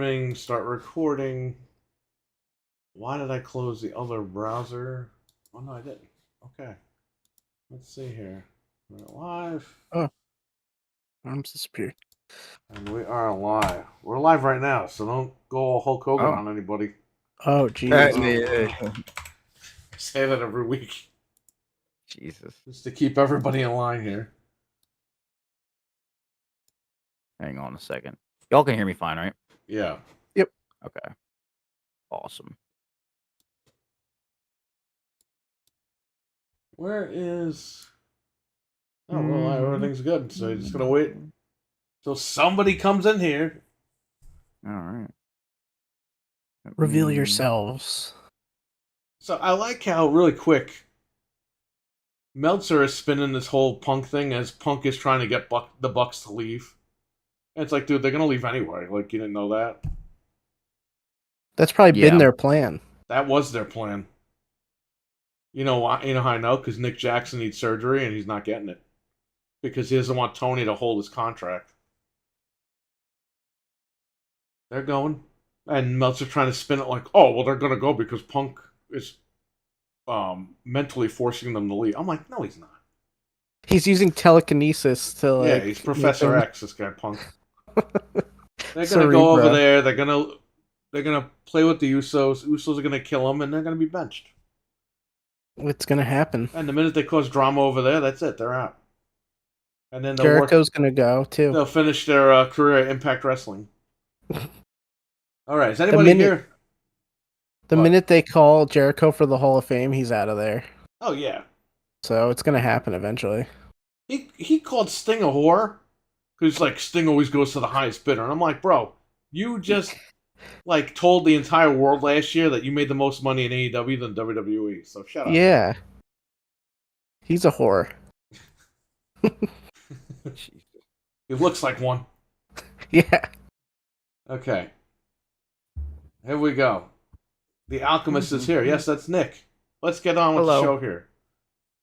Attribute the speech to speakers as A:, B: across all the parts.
A: streaming, start recording. Why did I close the other browser? Oh, no, I didn't. Okay. Let's see here. We're live.
B: Oh. Arms disappeared.
A: And we are live. We're live right now, so don't go all Hulk Hogan on anybody.
B: Oh, geez.
A: I say that every week.
C: Jesus.
A: Just to keep everybody in line here.
C: Hang on a second. Y'all can hear me fine, right?
A: Yeah.
B: Yep.
C: Okay. Awesome.
A: Where is... Oh, well, everything's good. So you're just going to wait till somebody comes in here.
C: All right.
B: Reveal yourselves.
A: So I like how, really quick, Meltzer is spinning this whole Punk thing as Punk is trying to get the Bucks to leave. And it's like, dude, they're going to leave anyway. Like, you didn't know that?
B: That's probably been their plan.
A: That was their plan. You know why? You know how I know? Because Nick Jackson needs surgery and he's not getting it. Because he doesn't want Tony to hold his contract. They're going. And Meltzer trying to spin it like, oh, well, they're going to go because Punk is mentally forcing them to leave. I'm like, no, he's not.
B: He's using telekinesis to, like...
A: Yeah, he's Professor X, this guy, Punk. They're going to go over there. They're going to play with the Usos. Usos are going to kill him, and they're going to be benched.
B: It's going to happen.
A: And the minute they cause drama over there, that's it. They're out. And then
B: Jericho's going to go, too.
A: They'll finish their career at Impact Wrestling. All right, is anybody here?
B: The minute they call Jericho for the Hall of Fame, he's out of there.
A: Oh, yeah.
B: So it's going to happen eventually.
A: He called Sting a whore. Because, like, Sting always goes to the highest bidder. And I'm like, bro, you just, like, told the entire world last year that you made the most money in AEW than WWE. So shut up.
B: Yeah. He's a whore.
A: He looks like one.
B: Yeah.
A: Okay. Here we go. The Alchemist is here. Yes, that's Nick. Let's get on with the show here.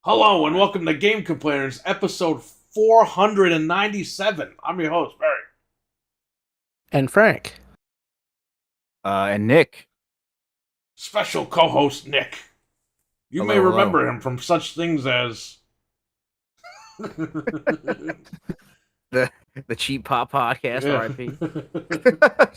A: Hello, and welcome to Game Complainers, episode 497. I'm your host, Barry.
B: And Frank.
C: And Nick.
A: Special co-host, Nick. You may remember him from such things as...
C: The Cheap Pop Podcast, R.I.P.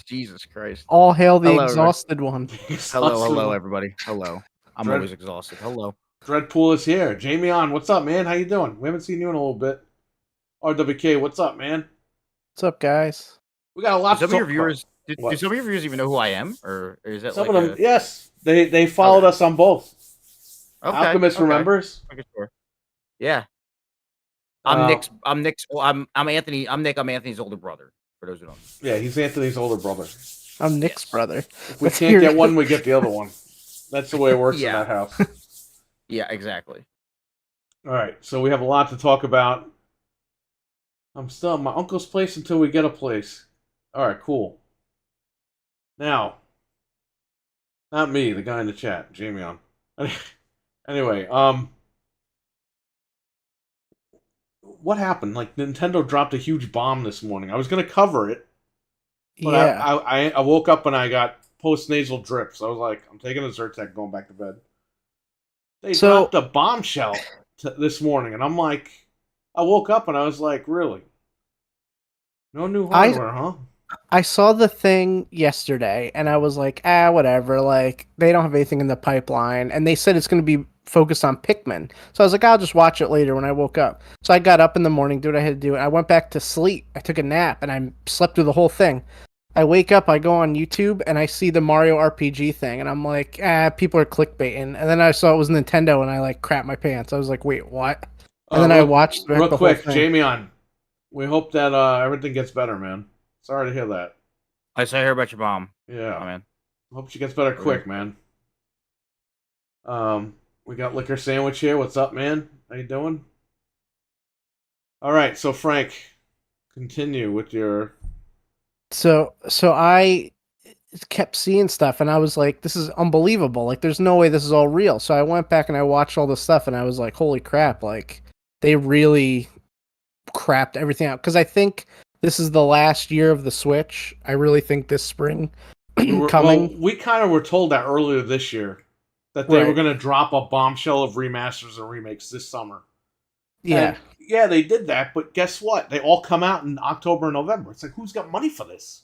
C: Jesus Christ.
B: All hail the exhausted one.
C: Hello, everybody. Hello. I'm always exhausted. Hello.
A: Dreadpool is here. Jamie on, what's up, man? How you doing? We haven't seen you in a little bit. RWK, what's up, man?
B: What's up, guys?
A: We got a lot
C: to talk about. Do some of your viewers even know who I am? Or is that
A: some of them? Yes. They followed us on both.
C: Okay.
A: Alchemist remembers?
C: Sure. Yeah. I'm Anthony. I'm Nick. I'm Anthony's older brother. For those who don't know.
A: Yeah, he's Anthony's older brother.
B: I'm Nick's brother.
A: If we can't get one, we get the other one. That's the way it works in that house.
C: Yeah, exactly.
A: All right, so we have a lot to talk about. I'm still at my uncle's place until we get a place. All right, cool. Now, not me, the guy in the chat, Jamie on. Anyway, what happened? Like, Nintendo dropped a huge bomb this morning. I was going to cover it, but I woke up and I got post-nasal drips. I was like, I'm taking a Zyrtec, going back to bed. They dropped a bombshell this morning, and I'm like, I woke up and I was like, really? No new hardware, huh?
B: I saw the thing yesterday, and I was like, whatever. Like, they don't have anything in the pipeline, and they said it's going to be focused on Pikmin. So I was like, I'll just watch it later when I woke up. So I got up in the morning, did what I had to do, and I went back to sleep. I took a nap, and I slept through the whole thing. I wake up, I go on YouTube, and I see the Mario RPG thing, and I'm like, people are clickbaiting. And then I saw it was Nintendo, and I, like, crapped my pants. I was like, wait, what? And then I watched
A: real quick, Jamie on. We hope that everything gets better, man. Sorry to hear that.
C: I hear about your mom.
A: Yeah.
C: Oh, man.
A: Hope she gets better quick, man. We got Liquor Sandwich here. What's up, man? How you doing? All right, so Frank, continue with your...
B: So I kept seeing stuff, and I was like, this is unbelievable. Like, there's no way this is all real. So I went back and I watched all this stuff, and I was like, holy crap. Like, they really crapped everything out. Because I think this is the last year of the Switch. I really think this spring coming.
A: We kind of were told that earlier this year that they were going to drop a bombshell of remasters and remakes this summer.
B: Yeah.
A: And yeah, they did that, but guess what? They all come out in October and November. It's like, who's got money for this?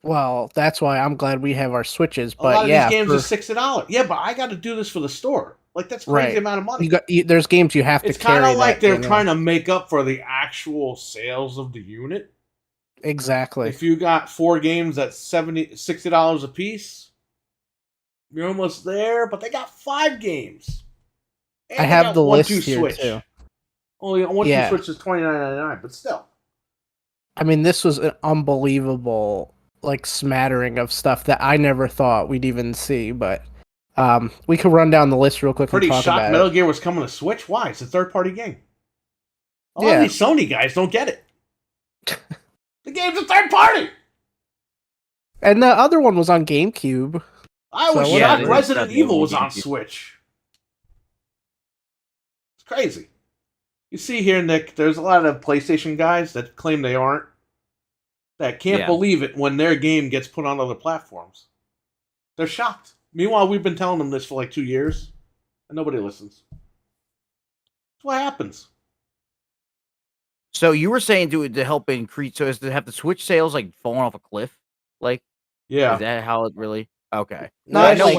B: Well, that's why I'm glad we have our Switches. But
A: a lot of these games are $60. Yeah, but I got to do this for the store. Like, that's crazy amount of money.
B: There's games you have to carry.
A: It's kind of like they're trying to make up for the actual sales of the unit.
B: Exactly.
A: If you got 4 games at $60 a piece, you're almost there. But they got 5 games.
B: And I have the list here Switch. Too.
A: Only 1-2 Switch is $29.99, but still.
B: I mean, this was an unbelievable smattering of stuff that I never thought we'd even see. But we could run down the list real quick.
A: Pretty
B: and talk
A: shocked
B: about
A: Metal
B: it.
A: Gear was coming to Switch. Why? It's a third-party game. A lot of these Sony guys don't get it. The game's a third party.
B: And the other one was on GameCube.
A: I was shocked Resident Evil was on Switch. It's crazy. You see here, Nick, there's a lot of PlayStation guys that claim they aren't, that can't believe it when their game gets put on other platforms. They're shocked. Meanwhile, we've been telling them this for 2 years, and nobody listens. That's what happens.
C: So you were saying to help increase, so as to have the Switch sales falling off a cliff,
A: yeah,
C: is that how it really? Okay,
B: no,
C: I know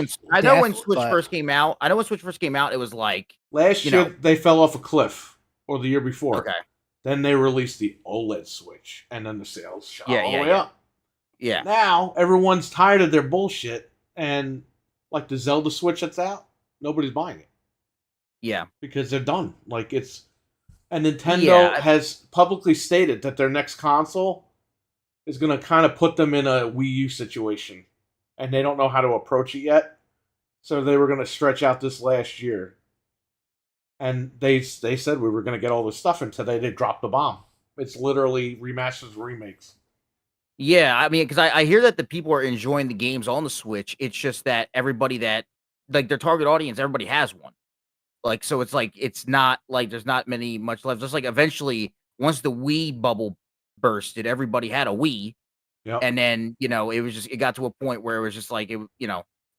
C: when Switch first came out. I know when Switch first came out, it was
A: last year they fell off a cliff, or the year before.
C: Okay,
A: then they released the OLED Switch, and then the sales shot all the way up.
C: Yeah,
A: now everyone's tired of their bullshit, and the Zelda Switch that's out, nobody's buying it.
C: Yeah,
A: because they're done. And Nintendo has publicly stated that their next console is going to kind of put them in a Wii U situation. And they don't know how to approach it yet. So they were going to stretch out this last year. And they said we were going to get all this stuff, and today they dropped the bomb. It's literally remasters, remakes.
C: Yeah, I mean, because I hear that the people are enjoying the games on the Switch. It's just that everybody that, their target audience, everybody has one. So it's not there's not much left. Just eventually, once the Wii bubble bursted, everybody had a Wii.
A: Yep.
C: And then, it got to a point where it was just who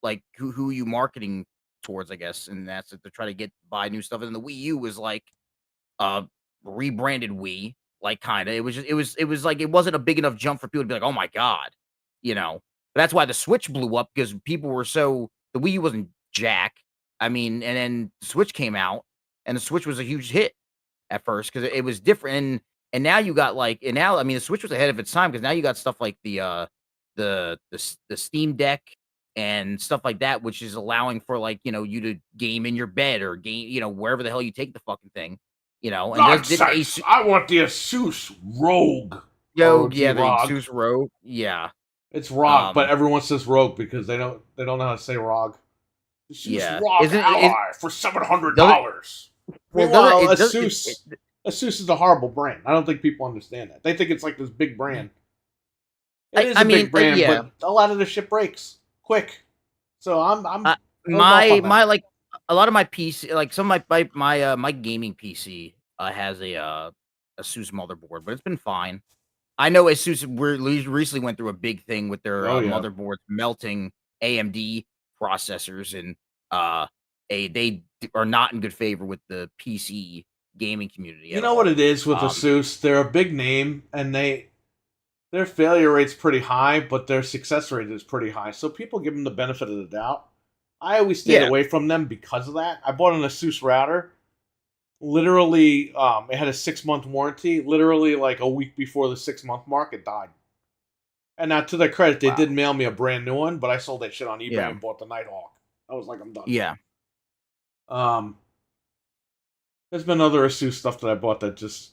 C: are you marketing towards, I guess. And that's to try to buy new stuff. And the Wii U was rebranded Wii, kind of. It was it wasn't a big enough jump for people to be like, oh my God, But that's why the Switch blew up, because people were the Wii U wasn't jack. I mean, and then the Switch came out, and the Switch was a huge hit at first because it was different. And now you got and now, I mean, the Switch was ahead of its time because now you got stuff like the Steam Deck and stuff like that, which is allowing for you to game in your bed or game, wherever the hell you take the fucking thing, And
A: nonsense. I want the Asus Rogue.
C: The Asus Rogue. Yeah,
A: it's ROG, but everyone says Rogue because they don't know how to say ROG. ROG Ally for $700. Meanwhile, Asus is a horrible brand. I don't think people understand that. They think it's this big brand. It is a big brand, but a lot of the shit breaks quick. So I'm
C: a lot of my PC, some of my gaming PC has a Asus motherboard, but it's been fine. I know Asus recently went through a big thing with their motherboards melting AMD processors, and they are not in good favor with the PC gaming community.
A: You know what it is with Asus? They're a big name, and their failure rate's pretty high, but their success rate is pretty high. So people give them the benefit of the doubt. I always stayed away from them because of that. I bought an Asus router. Literally, it had a 6-month warranty. Literally, a week before the 6-month mark, it died. And now, to their credit, they did mail me a brand new one, but I sold that shit on eBay and bought the Nighthawk. I was like, I'm done.
C: Yeah.
A: There's been other Asus stuff that I bought that just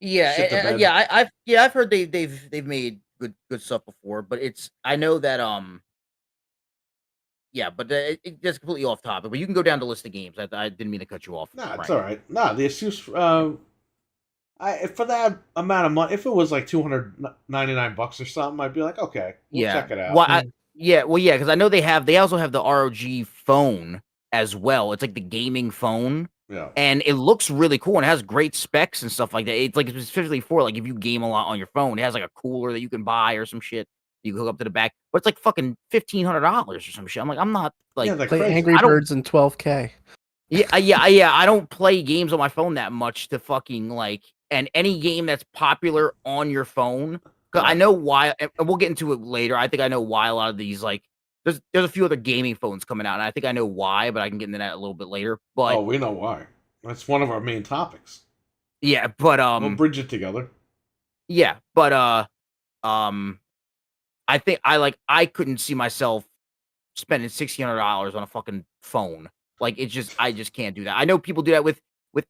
C: I've heard they've made good stuff before, but I know that but it's completely off topic. But you can go down the list of games. I didn't mean to cut you off.
A: No, it's all right. No, the Asus for that amount of money, if it was $299 or something, I'd be like, okay, we'll check it out.
C: Well, because I know they also have the ROG phone as well. It's the gaming phone.
A: Yeah.
C: And it looks really cool and it has great specs and stuff like that. It's like specifically for like if you game a lot on your phone, it has like a cooler that you can buy or some shit. You can hook up to the back, but it's like fucking $1,500 or some shit. I'm like, I'm not like
A: Yeah, they're
B: Play
A: crazy.
B: Angry
C: I don't
B: Birds in 12K.
C: yeah. I don't play games on my phone that much to fucking like and any game that's popular on your phone. 'Cause I
A: Yeah.
C: know why and we'll get into it later. I think I know why a lot of these like there's a few other gaming phones coming out, and I think I know why, but I can get into that a little bit later. But
A: Oh, we know why. That's one of our main topics.
C: yeah, but
A: We'll bridge it together.
C: yeah, but um I think I couldn't see myself spending $1,600 on a fucking phone. Like I just can't do that. I know people do that with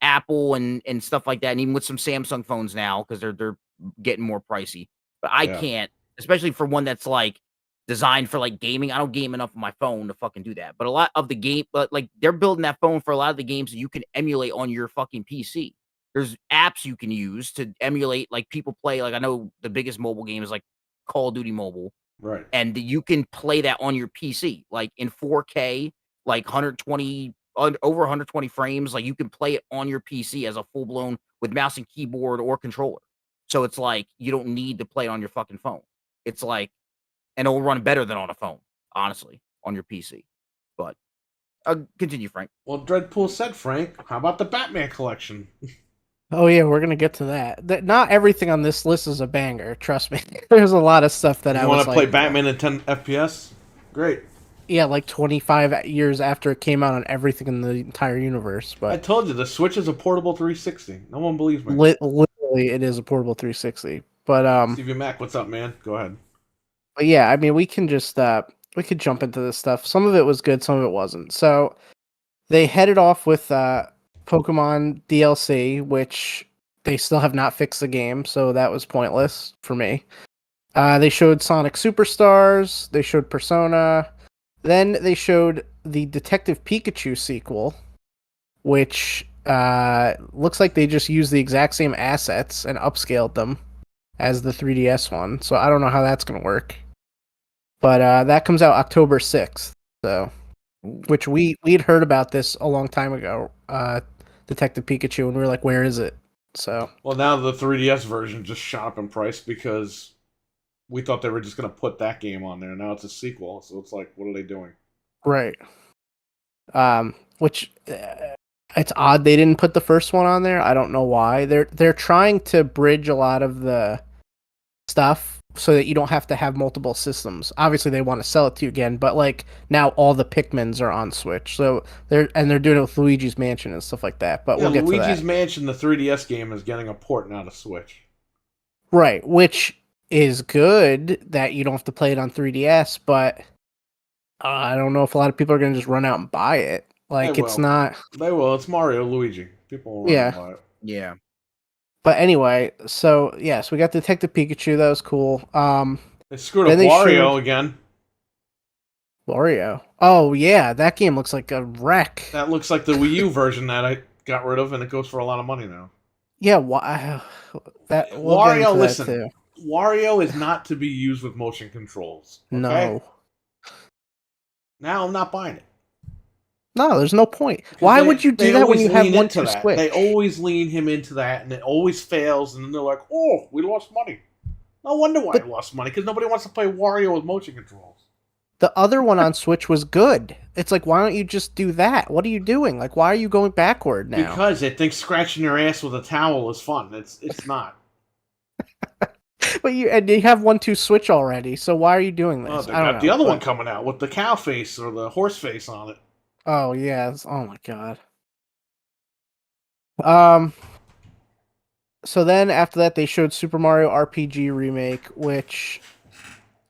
C: Apple and stuff like that, and even with some Samsung phones now because they're getting more pricey. But I
A: Yeah.
C: can't, especially for one that's like designed for like gaming. I don't game enough on my phone to fucking do that. But a lot of the game, but like they're building that phone for a lot of the games that you can emulate on your fucking PC. There's apps you can use to emulate like people play. Like I know the biggest mobile game is like Call of Duty Mobile
A: Right.
C: and you can play that on your PC, like in 4K, like 120 over 120 frames. Like you can play it on your PC as a full blown with mouse and keyboard or controller. So it's like you don't need to play it on your fucking phone. It's like, and it'll run better than on a phone, honestly, on your PC. But continue, Frank.
A: Well, Dreadpool said, Frank, how about the Batman collection?
B: Oh yeah, we're gonna get to that. Not everything on this list is a banger. Trust me. There's a lot of stuff that
A: You
B: I
A: want
B: was
A: to play
B: like,
A: Batman at 10 FPS? Great.
B: yeah, like 25 years after it came out on everything in the entire universe.
A: I
B: But
A: told you, the Switch is a portable 360. No one believes me.
B: literally, it is a portable 360.
A: Stevie Mac, what's up, man? Go ahead.
B: But yeah, I mean, we can just we could jump into this stuff. Some of it was good, some of it wasn't. So they headed off with Pokemon DLC, which they still have not fixed the game, so that was pointless for me. They showed Sonic Superstars, they showed Persona, then they showed the Detective Pikachu sequel, which looks like they just used the exact same assets and upscaled them as the 3DS one. So I don't know how that's going to work. But that comes out October 6th. So, which we'd heard about this a long time ago, Detective Pikachu, and we were like, where is it? So,
A: well, now the 3DS version just shot up in price because we thought they were just going to put that game on there. Now it's a sequel, so it's like, what are they doing?
B: Right. Which it's odd they didn't put the first one on there. I don't know why. They're trying to bridge a lot of the stuff so that you don't have to have multiple systems. Obviously, they want to sell it to you again, but like now all the Pikmins are on Switch, so they're doing it with Luigi's Mansion and stuff like that. But
A: Yeah,
B: we'll get
A: Luigi's
B: to that.
A: Mansion, the 3DS game, is getting a port now to Switch.
B: Right, which is good that you don't have to play it on 3DS, but I don't know if a lot of people are going to just run out and buy it. Like, it's not.
A: They will. It's Mario Luigi. People will run out and buy it.
C: Yeah.
B: But anyway, so yes, we got Detective Pikachu. That was cool.
A: They screwed up Wario again.
B: Wario. Oh yeah, that game looks like a wreck.
A: That looks like the Wii U version that I got rid of, and it goes for a lot of money now.
B: Yeah, that
A: Wario. Listen, Wario is not to be used with motion controls. Okay?
B: No.
A: Now I'm not buying it.
B: No, there's no point. Why would you do that when you have 1-2 Switch?
A: They always lean him into that, and it always fails, and then they're like, oh, we lost money. No wonder why I lost money, because nobody wants to play Wario with motion controls.
B: The other one on Switch was good. It's like, why don't you just do that? What are you doing? Like, why are you going backward now?
A: Because they think scratching your ass with a towel is fun. It's not.
B: But you have 1-2 Switch already, so why are you doing this?
A: Oh, they got the other one coming out with the cow face or the horse face on it.
B: Oh yeah. Oh my god. So then after that they showed Super Mario RPG Remake, which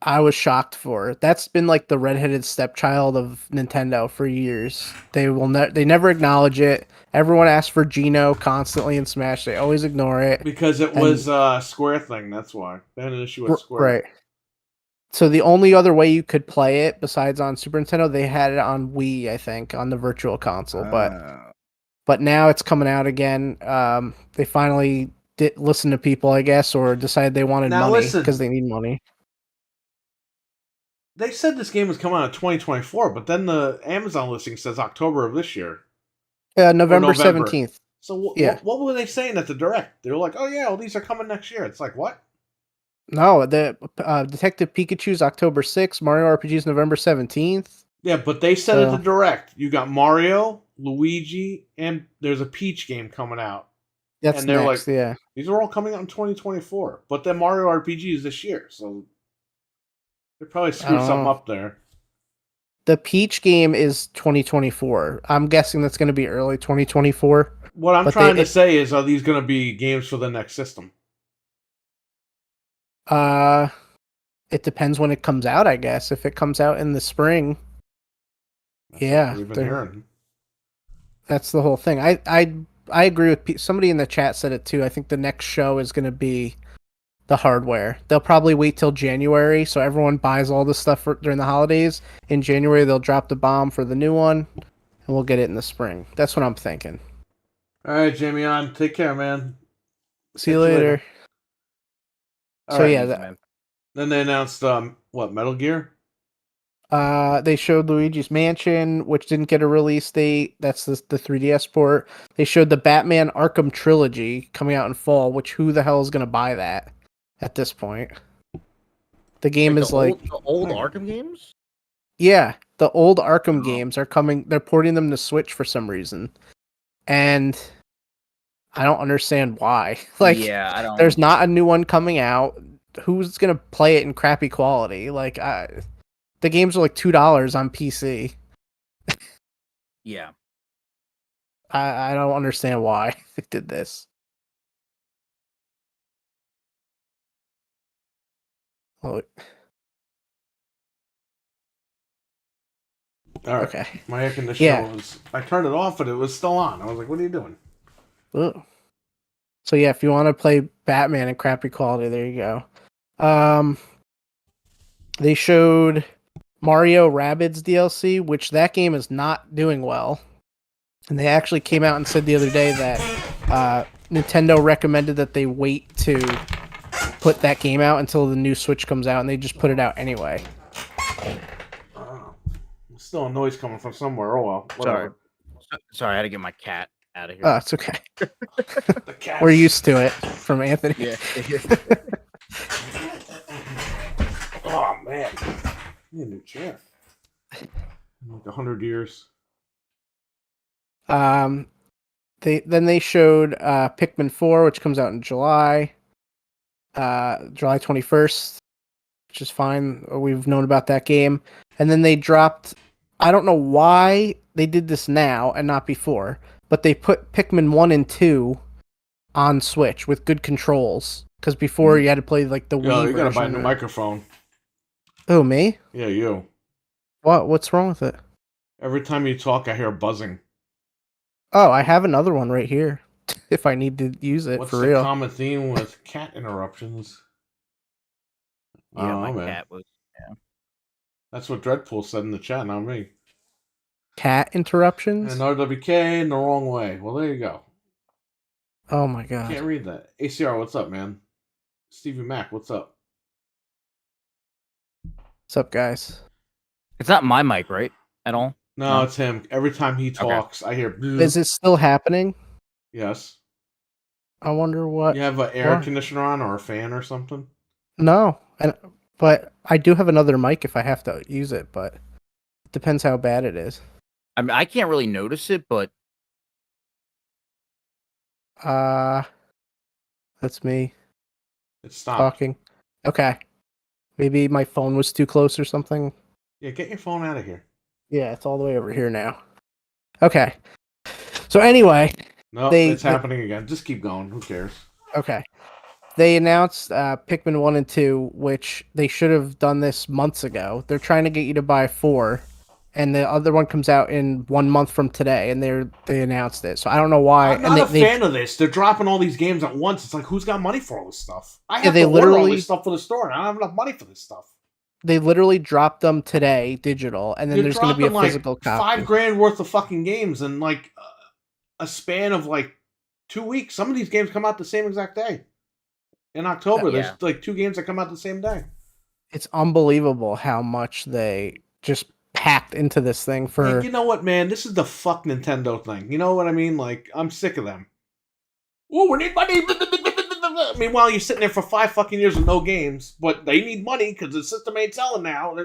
B: I was shocked for. That's been like the redheaded stepchild of Nintendo for years. They never acknowledge it. Everyone asks for Geno constantly in Smash. They always ignore it.
A: Because it was a Square thing, that's why. They had an issue with Square.
B: Right. So the only other way you could play it besides on Super Nintendo, they had it on Wii, I think, on the Virtual Console. But now it's coming out again. They finally did listen to people, I guess, or decided they wanted money because they need money.
A: They said this game was coming out in 2024, but then the Amazon listing says October of this year.
B: November 17th.
A: So
B: Yeah.
A: what were they saying at the Direct? They were like, "Oh yeah, well these are coming next year." It's like what?
B: No, the Detective Pikachu's October 6th, Mario RPG's November 17th.
A: Yeah, but they said at the Direct, you got Mario, Luigi, and there's a Peach game coming out.
B: That's
A: and they're
B: next,
A: like,
B: yeah.
A: These are all coming out in 2024. But then Mario RPG is this year, so they probably screwed something up there.
B: The Peach game is 2024. I'm guessing that's going to be early 2024.
A: What I'm trying to say is, are these going to be games for the next system?
B: It depends when it comes out, I guess. If it comes out in the spring,
A: That's what we've been hearing.
B: That's the whole thing. I agree with somebody in the chat said it too. I think the next show is going to be the hardware. They'll probably wait till January, so everyone buys all the stuff during the holidays. In January, they'll drop the bomb for the new one, and we'll get it in the spring. That's what I'm thinking.
A: All right, Jamie, on. Take care, man.
B: See you later.
A: So right, yeah, then they announced Metal Gear.
B: They showed Luigi's Mansion, which didn't get a release date. That's the 3DS port. They showed the Batman Arkham Trilogy coming out in fall, which who the hell is going to buy that at this point? The game is
C: the old Arkham games?
B: Yeah, the old Arkham games are coming. They're porting them to Switch for some reason. And I don't understand why. Like,
C: yeah, I don't.
B: There's not a new one coming out. Who's going to play it in crappy quality? Like, the games are like $2 on PC.
C: Yeah.
B: I don't understand why they did this. Oh.
A: All right. Okay. My air conditioner was... I turned it off, but it was still on. I was like, what are you doing?
B: Ooh. So yeah, if you want to play Batman in crappy quality, there you go. They showed Mario Rabbids DLC, which that game is not doing well. And they actually came out and said the other day that Nintendo recommended that they wait to put that game out until the new Switch comes out, and they just put it out anyway.
A: Still a noise coming from somewhere. Oh well. Whatever.
C: Sorry, I had to get my cat out of here.
B: Oh, it's okay. We're used to it from Anthony.
C: Yeah.
A: Oh man, I need a new chair. Like 100 years.
B: They showed Pikmin 4, which comes out in July 21st, which is fine. We've known about that game. And then they dropped, I don't know why they did this now and not before, but they put Pikmin 1 and 2 on Switch with good controls. Because before you had to play like the Wii version.
A: You gotta buy a new microphone.
B: Oh, me?
A: Yeah, you.
B: What's wrong with it?
A: Every time you talk, I hear buzzing.
B: Oh, I have another one right here. If I need to use it for real.
A: What's the common theme with cat interruptions?
C: Yeah, my cat was. Yeah.
A: That's what Dreadpool said in the chat, not me.
B: Cat interruptions?
A: And RWK in the wrong way. Well, there you go.
B: Oh my god.
A: Can't read that. ACR, what's up, man? Stevie Mac, what's up?
B: What's up, guys?
C: It's not my mic, right? At all?
A: No, it's him. Every time he talks, I hear...
B: Is it still happening?
A: Yes.
B: I wonder what...
A: You have an air conditioner on or a fan or something?
B: No. But I do have another mic if I have to use it, but it depends how bad it is.
C: I mean, I can't really notice it, but...
B: That's me.
A: It's stopped.
B: Talking. Okay. Maybe my phone was too close or something.
A: Yeah, get your phone out of here.
B: Yeah, it's all the way over here now. Okay. So anyway...
A: No, it's happening again. Just keep going. Who cares?
B: Okay. They announced Pikmin 1 and 2, which they should have done this months ago. They're trying to get you to buy 4, and the other one comes out in 1 month from today, and they announced it. So I don't know why.
A: I'm not a fan of this. They're dropping all these games at once. It's like, who's got money for all this stuff? I have to order all this stuff for the store, and I don't have enough money for this stuff.
B: They literally dropped them today, digital, and then there's going to be a physical copy.
A: $5,000 worth of fucking games in like a span of like 2 weeks. Some of these games come out the same exact day. In October, there's like 2 games that come out the same day.
B: It's unbelievable how much they just hacked into this thing for.
A: And you know what, man? This is the fuck Nintendo thing. You know what I mean? Like, I'm sick of them. Oh, we need money. Meanwhile, you're sitting there for 5 fucking years with no games, but they need money because the system ain't selling now.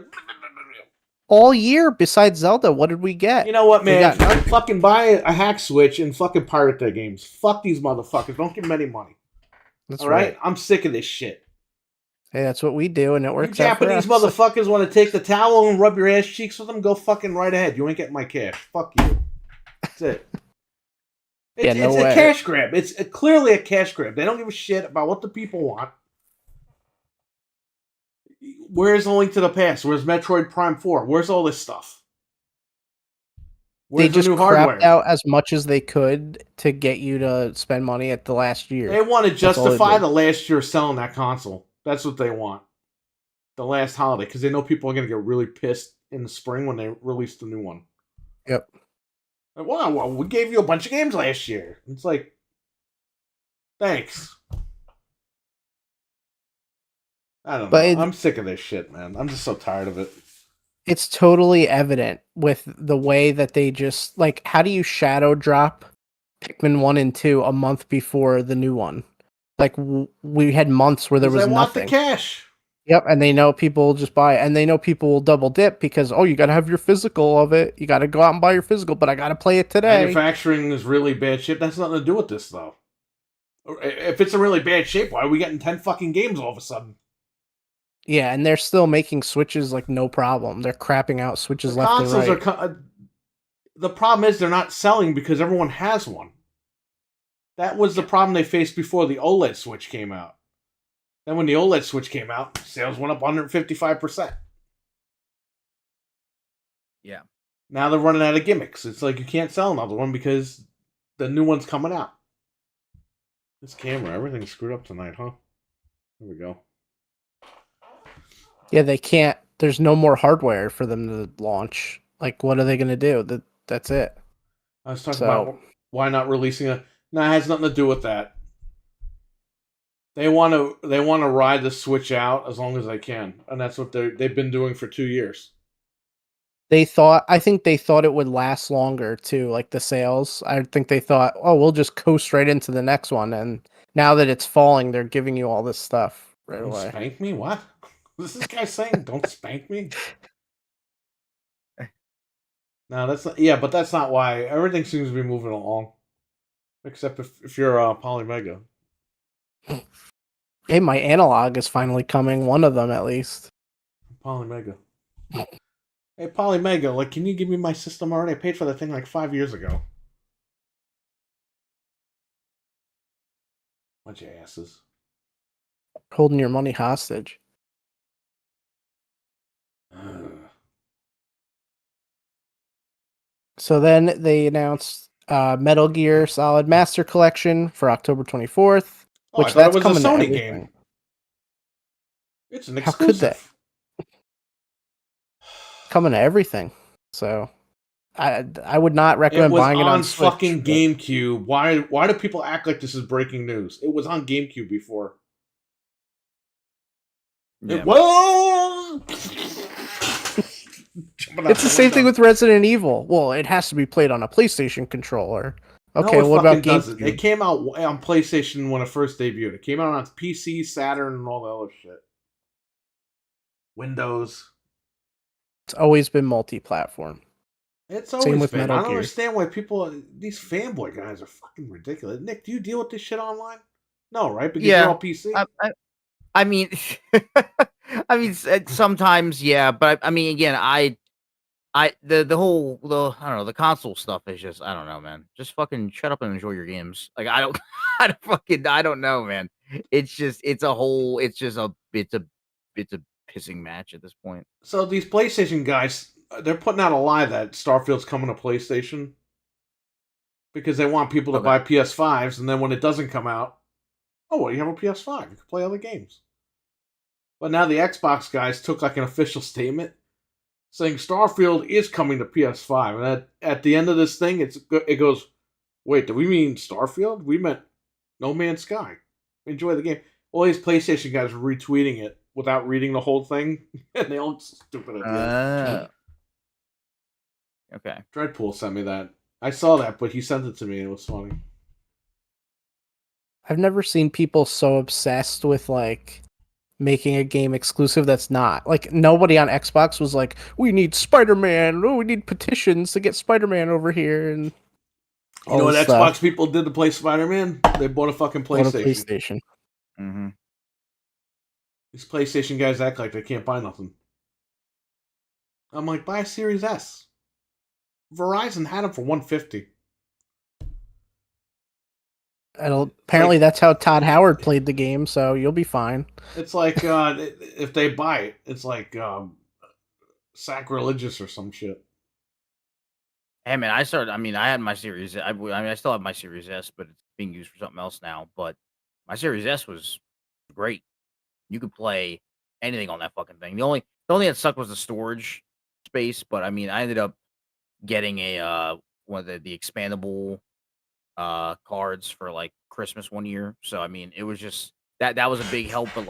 B: All year, besides Zelda, what did we get?
A: You know what, man? Fucking buy a hack Switch and fucking pirate their games. Fuck these motherfuckers. Don't give them any money.
B: That's
A: all right? I'm sick of this shit.
B: Hey, that's what we do, and it works
A: you
B: out for
A: Japanese
B: us.
A: motherfuckers want to take the towel and rub your ass cheeks with them? Go fucking right ahead. You ain't getting my cash. Fuck you. That's it. It's a cash grab. It's clearly a cash grab. They don't give a shit about what the people want. Where's the Link to the Past? Where's Metroid Prime 4? Where's all this stuff?
B: Where's they just crapped out as much as they could to get you to spend money at the last year.
A: They want to justify the last year selling that console. That's what they want. The last holiday, because they know people are going to get really pissed in the spring when they release the new one.
B: Yep.
A: Like, well, we gave you a bunch of games last year. It's like, thanks. I don't know. I'm sick of this shit, man. I'm just so tired of it.
B: It's totally evident with the way that they just, like, how do you shadow drop Pikmin 1 and 2 a month before the new one? Like, we had months where there was nothing. They want the
A: cash.
B: Yep, and they know people will just buy it, and they know people will double dip because, you got to have your physical of it. You got to go out and buy your physical, but I got to play it today.
A: Manufacturing is really bad shape. That's nothing to do with this, though. If it's in really bad shape, why are we getting 10 fucking games all of a sudden?
B: Yeah, and they're still making Switches like no problem. They're crapping out Switches left and right.
A: The problem is they're not selling because everyone has one. That was the problem they faced before the OLED Switch came out. Then when the OLED Switch came out, sales went up 155%.
C: Yeah.
A: Now they're running out of gimmicks. It's like you can't sell another one because the new one's coming out. This camera, everything's screwed up tonight, huh? Here we go.
B: Yeah, they can't. There's no more hardware for them to launch. Like, what are they going to do? That's it.
A: I was talking about why not releasing a... No, it has nothing to do with that. They want to ride the Switch out as long as they can, and that's what they've been doing for 2 years.
B: I think they thought it would last longer too, like the sales. I think they thought, we'll just coast right into the next one, and now that it's falling, they're giving you all this stuff right away.
A: Spank me? What? What's this guy saying? Don't spank me? No, that's not, but that's not why. Everything seems to be moving along, except if you're Polymega.
B: Hey, my analog is finally coming. One of them, at least.
A: Polymega. Hey, Polymega, like, can you give me my system already? I paid for that thing like 5 years ago. Bunch of asses.
B: Holding your money hostage. So then they announced Metal Gear Solid Master Collection for October 24th. Which that's
A: was
B: coming
A: a Sony game. It's an exclusive.
B: How could they? Coming to everything. So I would not recommend buying it on Switch.
A: Fucking GameCube. Why do people act like this is breaking news? It was on GameCube before.
B: Yeah. Whoa! It's the same thing with Resident Evil. Well, it has to be played on a PlayStation controller. Okay, what about GameCube?
A: It came out on PlayStation when it first debuted. It came out on PC, Saturn, and all the other shit. Windows.
B: It's always been multi-platform.
A: It's always been. I don't understand why these fanboy guys are fucking ridiculous. Nick, do you deal with this shit online? No, right? Because you're all PC.
C: I mean, sometimes, yeah, but I mean, again, the console stuff is just, I don't know, man. Just fucking shut up and enjoy your games. Like, I don't know, man. It's a pissing match at this point.
A: So these PlayStation guys, they're putting out a lie that Starfield's coming to PlayStation because they want people to buy PS5s, and then when it doesn't come out, you have a PS5. You can play other games. But now the Xbox guys took like an official statement saying Starfield is coming to PS5. And at the end of this thing, it goes, wait, did we mean Starfield? We meant No Man's Sky. Enjoy the game. All these PlayStation guys were retweeting it without reading the whole thing. And they all look stupid at the end.
C: Okay.
A: Dreadpool sent me that. I saw that, but he sent it to me and it was funny.
B: I've never seen people so obsessed with like making a game exclusive that's not. Like nobody on Xbox was like, we need Spider-Man. Oh, we need petitions to get Spider-Man over here and
A: You know
B: all
A: what
B: this
A: Xbox
B: stuff.
A: people did to play Spider-Man? They bought a fucking
B: What a
A: PlayStation.
B: PlayStation.
C: Mm-hmm.
A: These PlayStation guys act like they can't buy nothing. I'm like, buy a Series S. Verizon had them for $150.
B: Apparently that's how Todd Howard played the game, so you'll be fine.
A: It's like if they buy it, it's like sacrilegious or some shit.
C: Hey man, I had my Series. I still have my Series S, but it's being used for something else now. But my Series S was great. You could play anything on that fucking thing. The only thing that sucked was the storage space. But I mean, I ended up getting a one of the expandable cards for like Christmas one year. So I mean, it was just that was a big help. But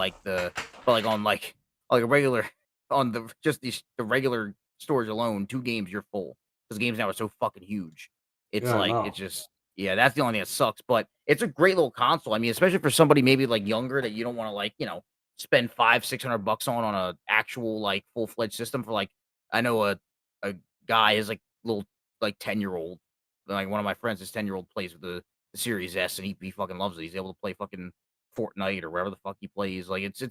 C: on like a regular on the just the regular storage alone, 2 games you're full because games now are so fucking huge. It's
A: Yeah, I
C: like
A: know.
C: it's just yeah, that's the only thing that sucks. But it's a great little console. I mean, especially for somebody maybe like younger that you don't want to spend 500-600 bucks on a actual like full fledged system for like I know a guy is like little like 10-year-old like one of my friends, his 10-year-old plays with the Series S, and he fucking loves it. He's able to play fucking Fortnite or wherever the fuck he plays. Like it's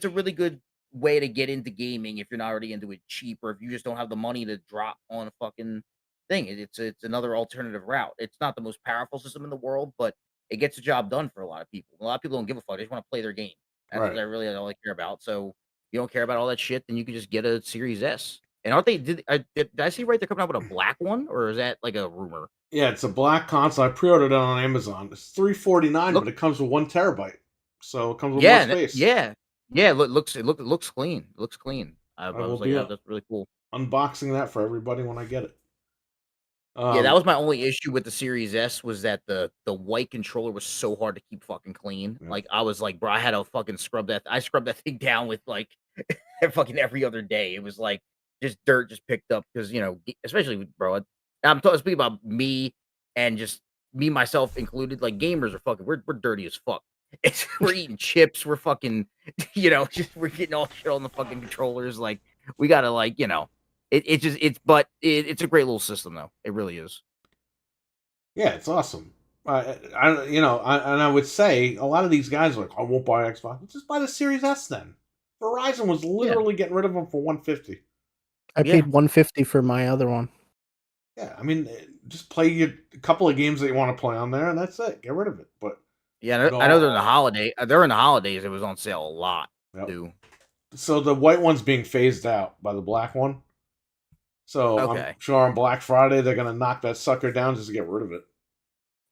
C: a really good way to get into gaming if you're not already into it cheap, or if you just don't have the money to drop on a fucking thing. It's another alternative route. It's not the most powerful system in the world, but it gets the job done for a lot of people. A lot of people don't give a fuck. They just want to play their game. That's
A: Right.
C: really all I care about. So if you don't care about all that shit, then you can just get a Series S. And aren't they? Did I see right? They're coming out with a black one, or is that like a rumor?
A: Yeah, it's a black console. I pre-ordered it on Amazon. It's $349,
C: Look,
A: but it comes with 1 TB, so it comes with more
C: yeah,
A: space.
C: yeah. It looks clean. It looks clean. I
A: I will
C: was like,
A: be
C: oh, that's really cool.
A: unboxing that for everybody when I get it.
C: Yeah, that was my only issue with the Series S was that the white controller was so hard to keep fucking clean.
A: Yeah.
C: Like I was like, bro, I had to fucking scrub that. I scrubbed that thing down with like fucking every other day. It was like just dirt just picked up because especially bro. I'm talking speaking about me and just me myself included. Like gamers are fucking. We're dirty as fuck. We're eating chips. We're fucking. Just we're getting all shit on the fucking controllers. Like we gotta it's a great little system though. It really is.
A: Yeah, it's awesome. And I would say a lot of these guys are like, I won't buy Xbox. Just buy the Series S then. Verizon was
C: Yeah.
A: literally getting rid of them for $150.
B: I paid $150 for my other one.
A: Yeah, I mean, just play a couple of games that you want to play on there, and that's it. Get rid of it. But
C: Yeah, I know they're in the holiday. They're in the holidays. It was on sale a lot too.
A: So the white one's being phased out by the black one. So
C: Okay.
A: I'm sure on Black Friday they're gonna knock that sucker down just to get rid of it.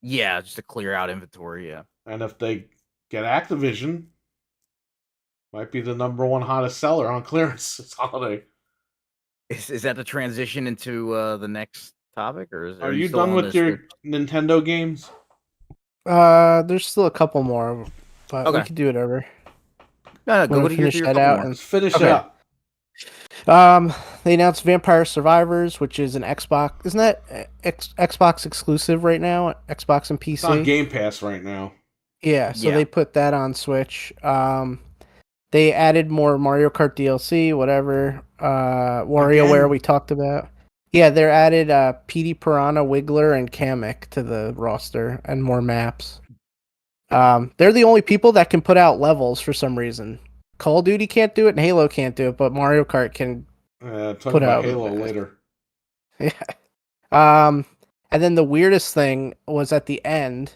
C: Yeah, just to clear out inventory. Yeah.
A: And if they get Activision, might be the #1 hottest seller on clearance this holiday.
C: Is that the transition into the next topic, or
A: are you done with your Nintendo games?
B: There's still a couple more, but we could do it over.
C: No, go to
B: finish that out and
A: let's finish it up.
B: They announced Vampire Survivors, which is an Xbox. Isn't that Xbox exclusive right now? Xbox and PC.
A: It's on Game Pass right now.
B: Yeah, so they put that on Switch. They added more Mario Kart DLC, whatever. WarioWare we talked about. Yeah, they added Petey Piranha, Wiggler, and Kamek to the roster and more maps. They're the only people that can put out levels for some reason. Call of Duty can't do it, and Halo can't do it, but Mario Kart can
A: put out Halo later.
B: Yeah. And then the weirdest thing was at the end,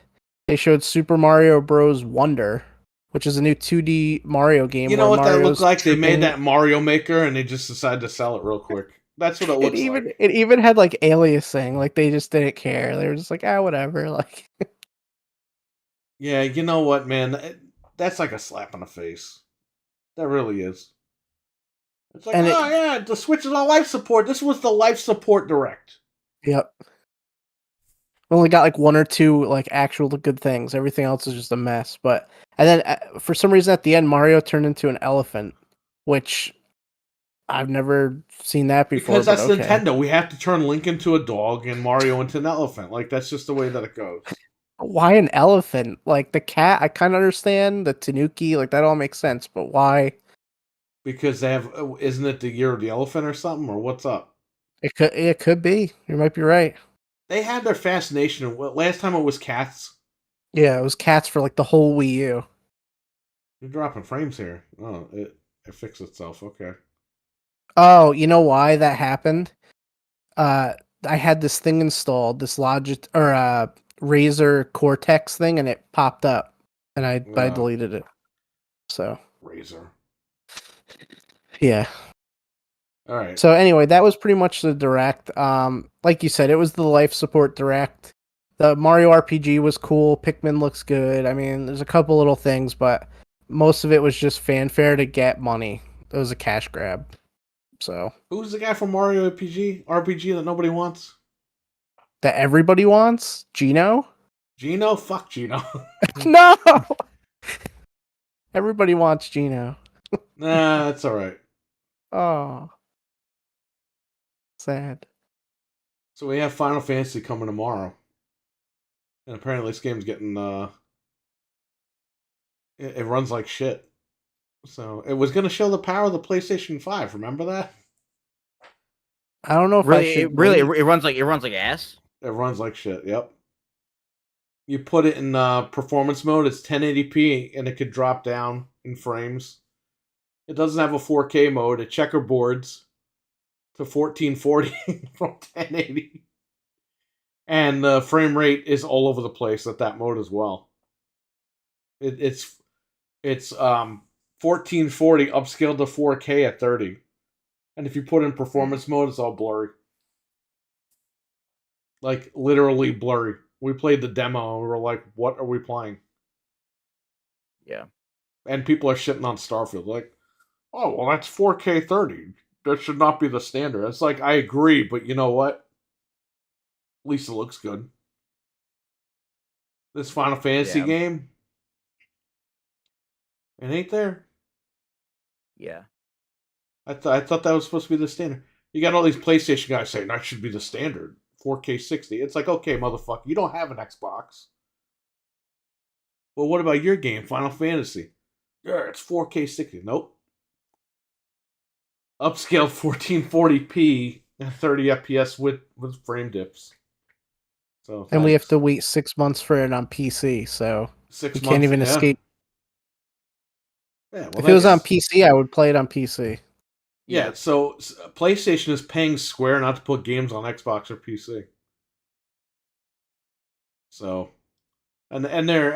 B: they showed Super Mario Bros. Wonder, which is a new 2D Mario game.
A: You know what that looked like? They made that Mario Maker, and they just decided to sell it real quick. That's what it looks like.
B: It even had like aliasing, like they just didn't care. They were just like, whatever. Like,
A: yeah, you know what, man? That's like a slap in the face. That really is. It's like, yeah, the Switch is on life support. This was the life support direct.
B: Yep. We only got like 1 or 2 like actual good things. Everything else is just a mess. And then for some reason at the end, Mario turned into an elephant, which I've never seen that before.
A: Because that's
B: okay.
A: Nintendo. We have to turn Link into a dog and Mario into an elephant. Like, that's just the way that it goes.
B: Why an elephant? Like the cat, I kind of understand. The Tanuki, like that all makes sense. But why?
A: Because they have, isn't it the year of the elephant or something? Or what's up?
B: It could be. You might be right.
A: They had their fascination. Last time it was cats.
B: Yeah, it was cats for like the whole Wii U.
A: You're dropping frames here. Oh, it fixed itself. Okay.
B: Oh, you know why that happened? I had this thing installed, this Logic or Razer Cortex thing, and it popped up, and I deleted it. So
A: Razer.
B: Yeah.
A: All right.
B: So anyway, that was pretty much the direct. Like you said, it was the life support direct. The Mario RPG was cool. Pikmin looks good. I mean, there's a couple little things, but most of it was just fanfare to get money. It was a cash grab. So
A: who's the guy from Mario RPG that nobody wants?
B: That everybody wants? Gino?
A: Gino? Fuck Gino.
B: No! Everybody wants Gino.
A: Nah, that's alright.
B: Oh. Sad.
A: So we have Final Fantasy coming tomorrow. And apparently this game's getting, it runs like shit. So it was going to show the power of the PlayStation 5. Remember that?
B: I don't know if
C: it runs like ass.
A: It runs like shit. Yep. You put it in performance mode. It's 1080p, and it could drop down in frames. It doesn't have a 4K mode. It checkerboards to 1440 from 1080, and the frame rate is all over the place at that mode as well. It's 1440 upscaled to 4K at 30. And if you put in performance mode, it's all blurry. Like, literally blurry. We played the demo, and we were like, what are we playing?
C: Yeah.
A: And people are shitting on Starfield. Like, oh, well, that's 4K 30. That should not be the standard. It's like, I agree, but you know what? At least it looks good. This Final Fantasy game, it ain't there.
C: Yeah.
A: I thought that was supposed to be the standard. You got all these PlayStation guys saying that should be the standard. 4K 60. It's like, okay, motherfucker, you don't have an Xbox. Well, what about your game, Final Fantasy? Yeah, it's 4K 60. Nope. Upscaled 1440p and 30 FPS with frame dips. So
B: and we have to wait 6 months for it on PC, so
A: 6
B: we
A: months,
B: can't even escape.
A: Yeah, well,
B: if it was on PC, I would play it on PC.
A: Yeah, so PlayStation is paying Square not to put games on Xbox or PC. So, and their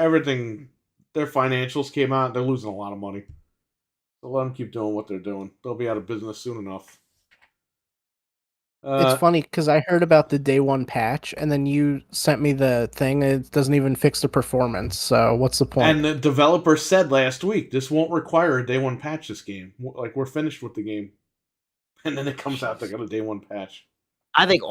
A: financials came out. They're losing a lot of money. So let them keep doing what they're doing. They'll be out of business soon enough.
B: It's funny because I heard about the day one patch, and then you sent me the thing. And it doesn't even fix the performance. So what's the point?
A: And the developer said last week this won't require a day one patch. This game, like, we're finished with the game, and then it comes out they got a day one patch.
C: I think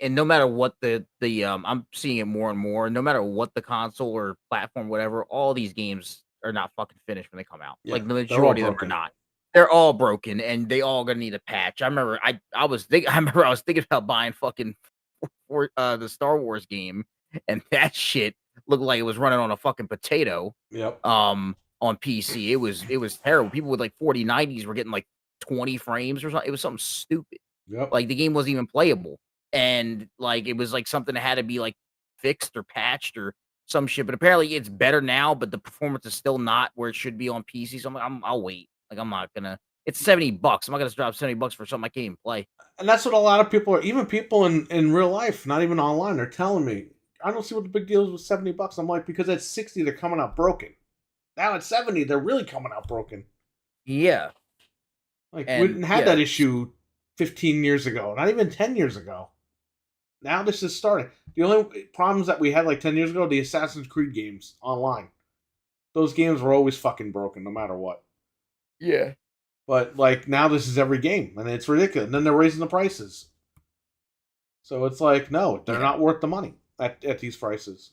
C: and no matter what the I'm seeing it more and more. No matter what the console or platform, whatever, all these games are not fucking finished when they come out.
A: Yeah,
C: like the majority of them are not. They're all broken, and they all gonna need a patch. I remember I was thinking about buying fucking the Star Wars game, and that shit looked like it was running on a fucking potato.
A: Yep.
C: On PC, it was terrible. People with like 4090s were getting like 20 frames or something. It was something stupid.
A: Yep.
C: Like the game wasn't even playable, and like it was like something that had to be like fixed or patched or some shit. But apparently it's better now, but the performance is still not where it should be on PC. So I'll wait. Like I'm not gonna. It's $70. I'm not gonna drop $70 for something I can't even play.
A: And that's what a lot of people are. Even people in real life, not even online, are telling me. I don't see what the big deal is with $70. I'm like, because at 60 they're coming out broken. Now at 70 they're really coming out broken.
C: Yeah.
A: Like, we didn't have that issue 15 years ago, not even 10 years ago. Now this is starting. The only problems that we had like 10 years ago, the Assassin's Creed games online. Those games were always fucking broken, no matter what.
C: Yeah.
A: But like now this is every game, and it's ridiculous. And then they're raising the prices. So it's like, no, they're not worth the money at these prices.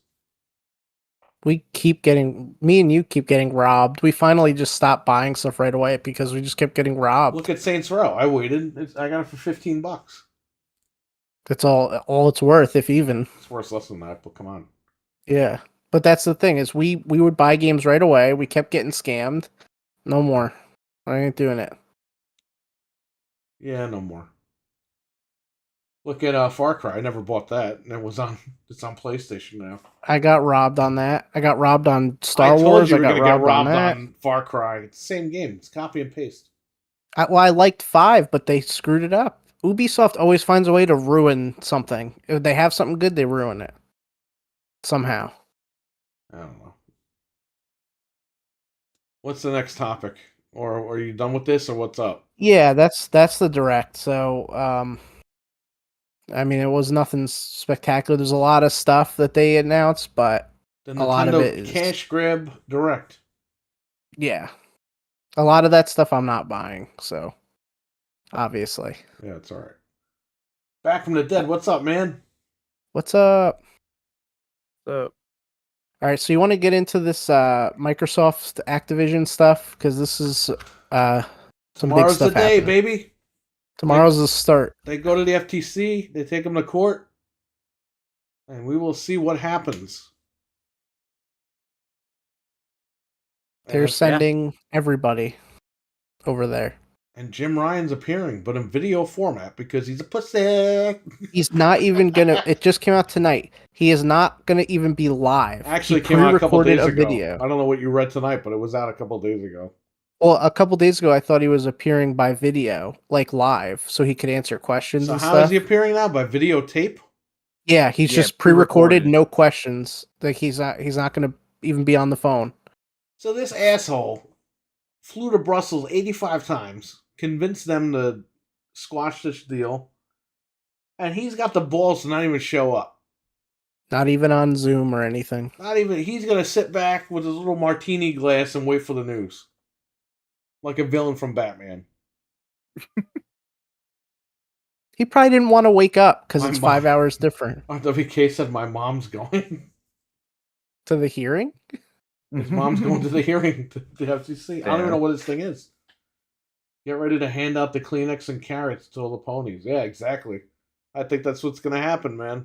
B: me and you keep getting robbed. We finally just stopped buying stuff right away because we just kept getting robbed.
A: Look at Saints Row. I waited. I got it for $15.
B: That's all it's worth, if even.
A: It's worth less than that, but come on.
B: Yeah. But that's the thing, is we would buy games right away. We kept getting scammed. No more. I ain't doing it.
A: Yeah, no more. Look at Far Cry. I never bought that. And it's on PlayStation now.
B: I got robbed on that. I got robbed on Star
A: I told
B: Wars.
A: you
B: I
A: we were
B: got
A: gonna get
B: robbed
A: robbed
B: that.
A: on Far Cry. It's the same game. It's copy and paste.
B: I liked 5, but they screwed it up. Ubisoft always finds a way to ruin something. If they have something good, they ruin it. Somehow.
A: I don't know. What's the next topic? Or are you done with this, or what's up?
B: Yeah, that's the direct. So, I mean, it was nothing spectacular. There's a lot of stuff that they announced, but
A: The
B: a lot of it
A: Nintendo
B: is
A: Cash Grab Direct.
B: yeah. A lot of that stuff I'm not buying, so obviously.
A: Yeah, it's all right. Back from the dead. What's up, man?
B: What's up? All right, so you want to get into this Microsoft Activision stuff, because this is some big
A: Tomorrow's
B: stuff
A: the day,
B: happening.
A: baby.
B: Tomorrow's the start.
A: They go to the FTC. They take them to court, and we will see what happens.
B: They're sending everybody over there.
A: And Jim Ryan's appearing, but in video format because he's a pussy.
B: He's not even gonna. It just came out tonight. He is not gonna even be live.
A: Actually,
B: he
A: came out a couple days ago.
B: video.
A: I don't know what you read tonight, but it was out a couple days ago.
B: Well, a couple days ago, I thought he was appearing by video, like live, so he could answer questions.
A: So
B: and
A: how
B: stuff.
A: is he appearing now? By videotape?
B: Yeah, he's just pre-recorded, no questions. Like he's not gonna even be on the phone.
A: So this asshole flew to Brussels 85 times, convinced them to squash this deal, and he's got the balls to not even show up.
B: Not even on Zoom or anything.
A: Not even. He's gonna sit back with his little martini glass and wait for the news, like a villain from Batman.
B: He probably didn't want to wake up because
A: My
B: it's
A: mom-
B: 5 hours different.
A: RWK said my mom's going.
B: To the hearing?
A: His mom's going to the hearing to the FCC. I don't even know what this thing is. Get ready to hand out the Kleenex and carrots to all the ponies. Yeah, exactly. I think that's what's going to happen, man.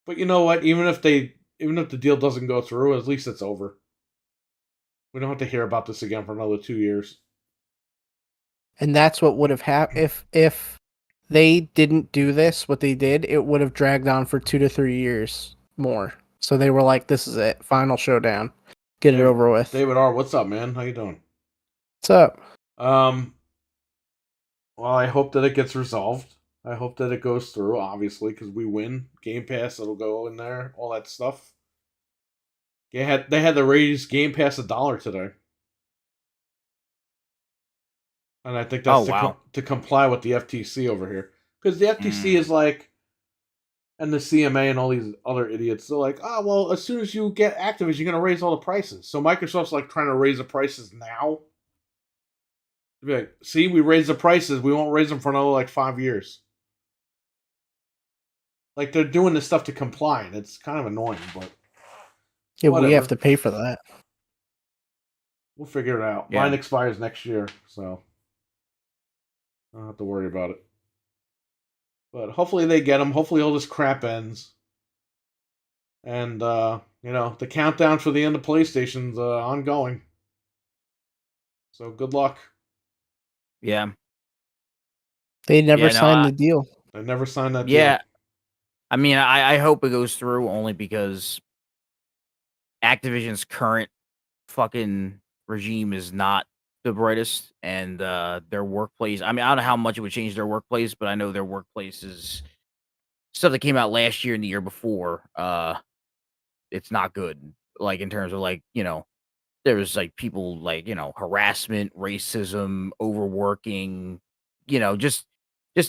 A: But you know what? Even if the deal doesn't go through, at least it's over. We don't have to hear about this again for another 2 years.
B: And that's what would have happened if they didn't do this. What they did, it would have dragged on for 2 to 3 years more. So they were like, "This is it, final showdown, get it over with."
A: David R, what's up, man? How you doing?
B: What's up?
A: Well, I hope that it gets resolved. I hope that it goes through, obviously, because we win. Game Pass, it'll go in there, all that stuff. They had to raise Game Pass $1 today. And I think that's to comply with the FTC over here. Because the FTC is like, and the CMA and all these other idiots, they're like, oh, well, as soon as you get Activision, you're going to raise all the prices. So Microsoft's like trying to raise the prices now. They'll be like, see, we raised the prices. We won't raise them for another 5 years. Like, they're doing this stuff to comply, and it's kind of annoying, but
B: yeah,
A: whatever.
B: We have to pay for that.
A: We'll figure it out.
C: Yeah.
A: Mine expires next year, so I don't have to worry about it. But hopefully they get them. Hopefully all this crap ends. And, the countdown for the end of PlayStation's ongoing. So good luck.
C: Yeah.
B: They never signed the deal.
A: They never signed that deal.
C: Yeah. I mean, I hope it goes through only because Activision's current fucking regime is not the brightest, and their workplace. I mean, I don't know how much it would change their workplace, but I know their workplace is stuff that came out last year and the year before. It's not good. Like in terms of there was people harassment, racism, overworking, just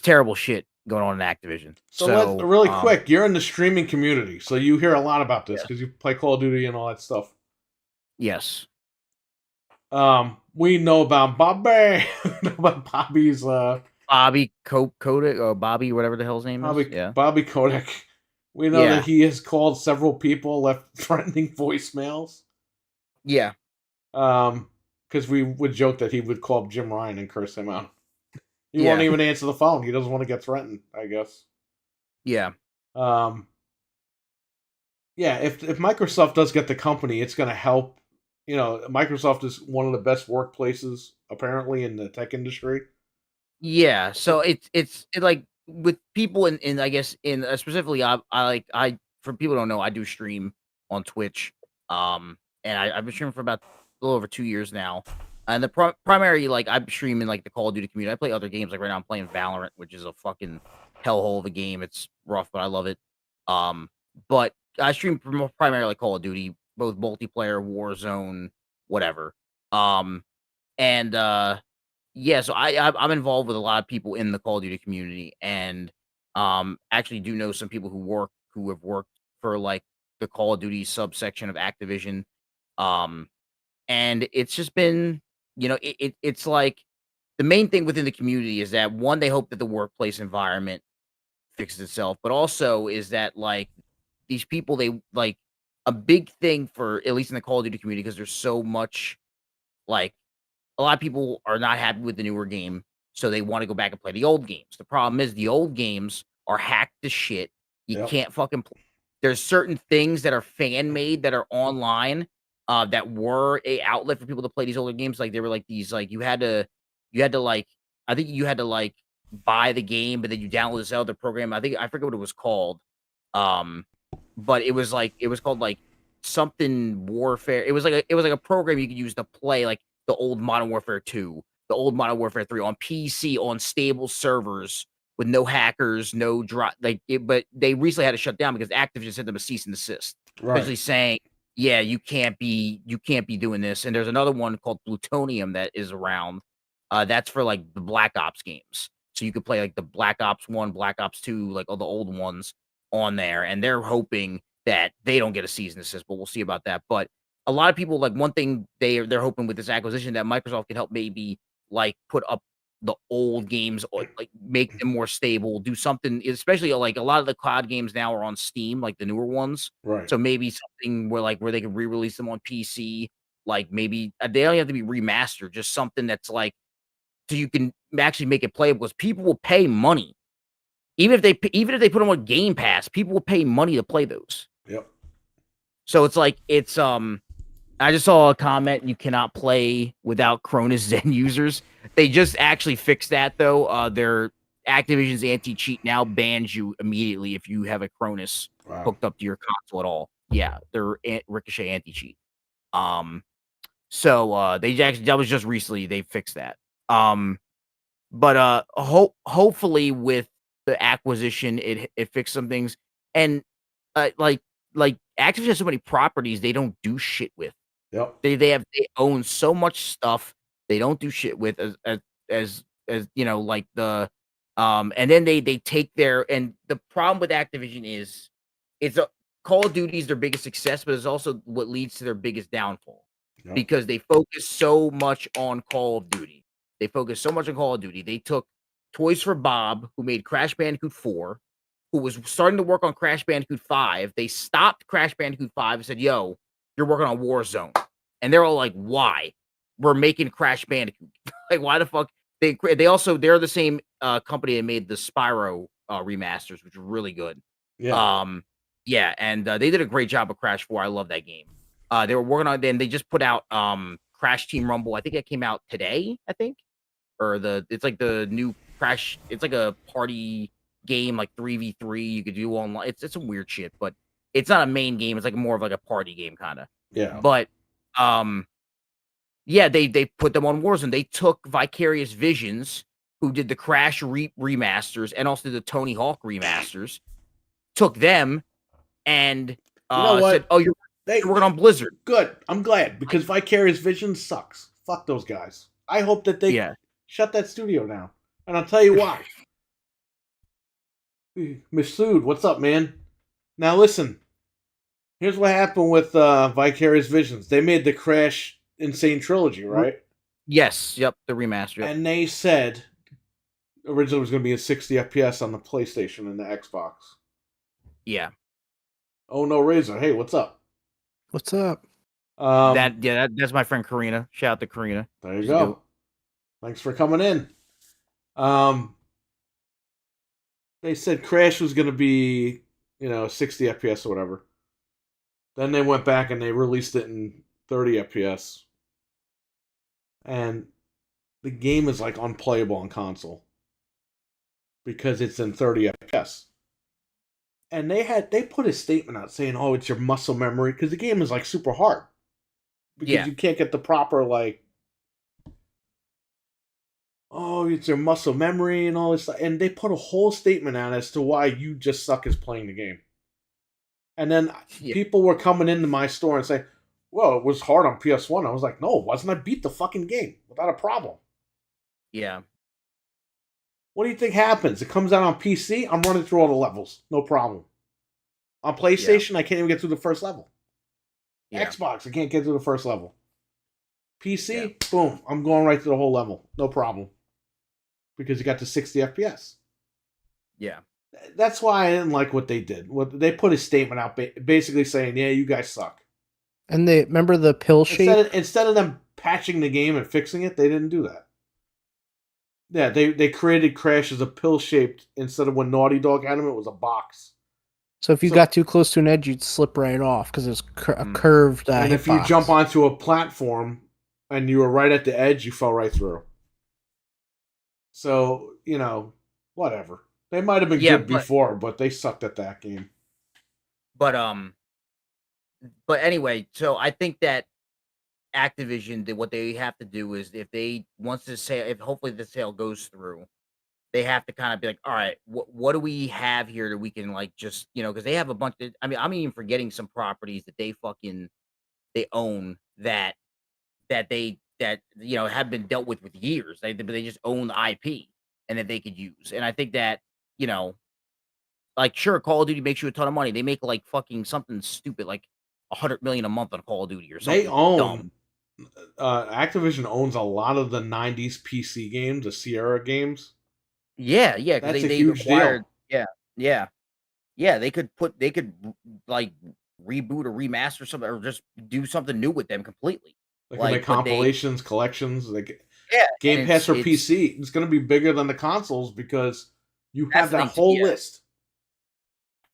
C: terrible shit going on in Activision.
A: So let's, really quick, you're in the streaming community, so you hear a lot about this because you play Call of Duty and all that stuff.
C: Yes.
A: We know about Bobby. About Bobby's
C: Bobby Kotick or Bobby, whatever the hell his name is.
A: Bobby Kotick We know that he has called several people, left threatening voicemails.
C: Yeah.
A: Because we would joke that he would call up Jim Ryan and curse him out. He won't even answer the phone. He doesn't want to get threatened, I guess.
C: Yeah.
A: Yeah, if Microsoft does get the company, it's going to help. You know, Microsoft is one of the best workplaces, apparently, in the tech industry.
C: Yeah, so it's like with people in I guess in specifically I for people who don't know, I do stream on Twitch. And I've been streaming for about a little over 2 years now. And the primary like I'm streaming like the Call of Duty community. I play other games like right now I'm playing Valorant, which is a fucking hellhole of a game. It's rough, but I love it. But I stream primarily Call of Duty, both multiplayer, Warzone, whatever. And Yeah, so I'm involved with a lot of people in the Call of Duty community, and actually do know some people who have worked for like the Call of Duty subsection of Activision. And it's just been, it's like the main thing within the community is that one, they hope that the workplace environment fixes itself, but also is that like these people they like a big thing for at least in the Call of Duty community because there's so much like a lot of people are not happy with the newer game, so they want to go back and play the old games. The problem is the old games are hacked to shit. You can't fucking play. There's certain things that are fan made that are online that were a outlet for people to play these older games. Like they were like these like you had to like I think you had to like buy the game, but then you download this other program. I forget what it was called. Um, but it was called like something warfare. It was like a program you could use to play like the old Modern Warfare 2, the old Modern Warfare 3 on PC on stable servers with no hackers, no drop. But they recently had to shut down because Activision sent them a cease and desist, essentially saying, "Yeah, you can't be doing this." And there's another one called Plutonium that is around. That's for like the Black Ops games, so you could play like the Black Ops 1, Black Ops 2, like all the old ones on there, and they're hoping that they don't get a cease and desist, but we'll see about that. But a lot of people like one thing they're hoping with this acquisition that Microsoft can help maybe like put up the old games or like make them more stable, do something, especially like a lot of the cloud games now are on Steam, like the newer ones.
A: Right.
C: So maybe something where they can re-release them on PC, like maybe they don't have to be remastered, just something that's like so you can actually make it playable because people will pay money. Even if they put them on Game Pass, people will pay money to play those.
A: Yep.
C: So it's like I just saw a comment, you cannot play without Cronus Zen users. They just actually fixed that, though. Their Activision's anti-cheat now bans you immediately if you have a Cronus hooked up to your console at all. Yeah, their Ricochet anti-cheat. So they actually that was just recently they fixed that. But hopefully with the acquisition, it fixed some things. And like Activision has so many properties they don't do shit with.
A: Yep.
C: They own so much stuff they don't do shit with as like the and then they take their and the problem with Activision is it's a Call of Duty is their biggest success, but it's also what leads to their biggest downfall because they focus so much on Call of Duty. They focus so much on Call of Duty. They took Toys for Bob, who made Crash Bandicoot 4, who was starting to work on Crash Bandicoot 5. They stopped Crash Bandicoot 5 and said, "Yo, you're working on Warzone." And they're all like, "Why? We're making Crash Bandicoot." Like, why the fuck? They're the same company that made the Spyro remasters, which are really good.
A: Yeah.
C: Yeah, and they did a great job of Crash 4. I love that game. They were working on it, and they just put out Crash Team Rumble. I think it came out today, I think. Or it's like the new Crash, it's like a party game, like 3v3. You could do online. It's some weird shit, but it's not a main game. It's like more of like a party game, kind of.
A: Yeah.
C: But yeah, they put them on Warzone. They took Vicarious Visions, who did the Crash remasters and also the Tony Hawk remasters, took them and said, "Oh, you're working on Blizzard."
A: Good. I'm glad because Vicarious Visions sucks. Fuck those guys. I hope that they shut that studio down. And I'll tell you why. Masood, what's up, man? Now listen. Here's what happened with Vicarious Visions. They made the Crash Insane Trilogy, right?
C: Yes. Yep. The remaster. Yep.
A: And they said originally it was going to be a 60 FPS on the PlayStation and the Xbox.
C: Yeah.
A: Oh no, Razor. Hey, what's up?
B: What's up?
C: That's my friend Karina. Shout out to Karina.
A: There you
C: She's a goat.
A: go. Thanks for coming in. Um, they said Crash was gonna be, 60 FPS or whatever. Then they went back and they released it in 30 FPS, and the game is like unplayable on console because it's in 30 FPS. And they put a statement out saying, "Oh, it's your muscle memory," because the game is like super hard because you can't get the proper like, "Oh, it's your muscle memory" and all this stuff. And they put a whole statement out as to why you just suck as playing the game. And then people were coming into my store and saying, "Well, it was hard on PS1." I was like, "No, it wasn't. I beat the fucking game without a problem."
C: Yeah.
A: What do you think happens? It comes out on PC, I'm running through all the levels. No problem. On PlayStation, I can't even get through the first level. Xbox, I can't get through the first level. PC, boom, I'm going right through the whole level. No problem. Because you got to 60 FPS.
C: Yeah.
A: That's why I didn't like what they did. They put a statement out basically saying, "Yeah, you guys suck."
B: And they remember the pill shape?
A: Instead of them patching the game and fixing it, they didn't do that. Yeah, they created Crash as a pill-shaped, instead of when Naughty Dog had him, it was a box.
B: So if you got too close to an edge, you'd slip right off because it's a curved
A: and if you jump onto a platform and you were right at the edge, you fell right through. So, whatever. They might have been good before, but they sucked at that game.
C: But anyway, so I think that Activision, what they have to do is if hopefully the sale goes through, they have to kind of be like, all right, what do we have here that we can like just, because they have a bunch of, I mean, I'm even forgetting some properties that they own that have been dealt with years. They just own the IP and that they could use. And I think that, like, sure, Call of Duty makes you a ton of money. They make like fucking something stupid, like 100 million a month on Call of Duty or something.
A: They own Activision owns a lot of the 90s PC games, the Sierra games.
C: Yeah, because
A: that's
C: they
A: huge
C: acquired,
A: deal.
C: Yeah. They could like reboot or remaster something or just do something new with them completely.
A: They can make compilations, collections. Game
C: and
A: Pass for PC is going to be bigger than the consoles because you have that whole list.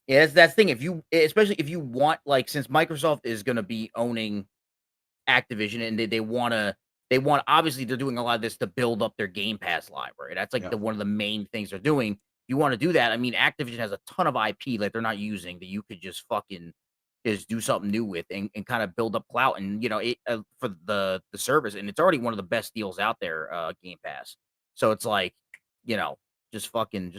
C: Yeah, that's the thing. Especially if you want, like, since Microsoft is going to be owning Activision and they want obviously they're doing a lot of this to build up their Game Pass library. That's like one of the main things they're doing. You want to do that. I mean, Activision has a ton of IP that they're not using that you could just fucking is do something new with and kind of build up clout and for the service. And it's already one of the best deals out there, Game Pass. So it's like, just fucking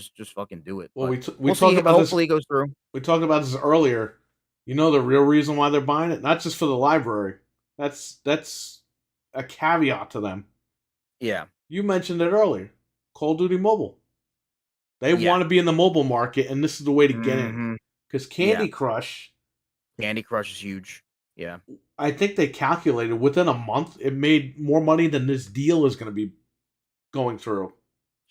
C: do it.
A: Well, we talked about
C: hopefully it goes through.
A: We talked about this earlier. The real reason why they're buying it, not just for the library. That's a caveat to them.
C: Yeah.
A: You mentioned it earlier. Call of Duty Mobile. They want to be in the mobile market, and this is the way to get in. Because Candy Crush
C: is huge. Yeah.
A: I think they calculated within a month it made more money than this deal is going to be going through.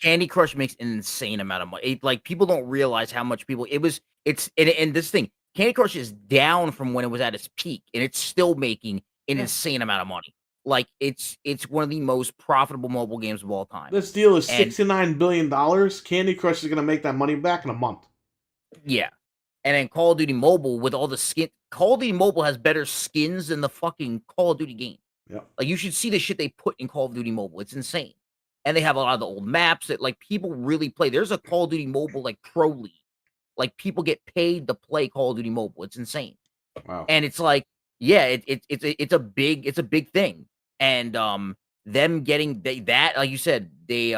C: Candy Crush makes an insane amount of money. Like, people don't realize how much and this thing, Candy Crush is down from when it was at its peak, and it's still making an insane amount of money. Like, it's one of the most profitable mobile games of all time.
A: This deal is $69 billion. Candy Crush is going to make that money back in a month.
C: Yeah. And then Call of Duty Mobile with all the skin. Call of Duty Mobile has better skins than the fucking Call of Duty game.
A: Yeah.
C: Like, you should see the shit they put in Call of Duty Mobile. It's insane. And they have a lot of the old maps that like people really play. There's a Call of Duty Mobile like pro league. Like, people get paid to play Call of Duty Mobile. It's insane.
A: Wow.
C: And it's like, yeah, it's a big thing. And them getting that, like you said, they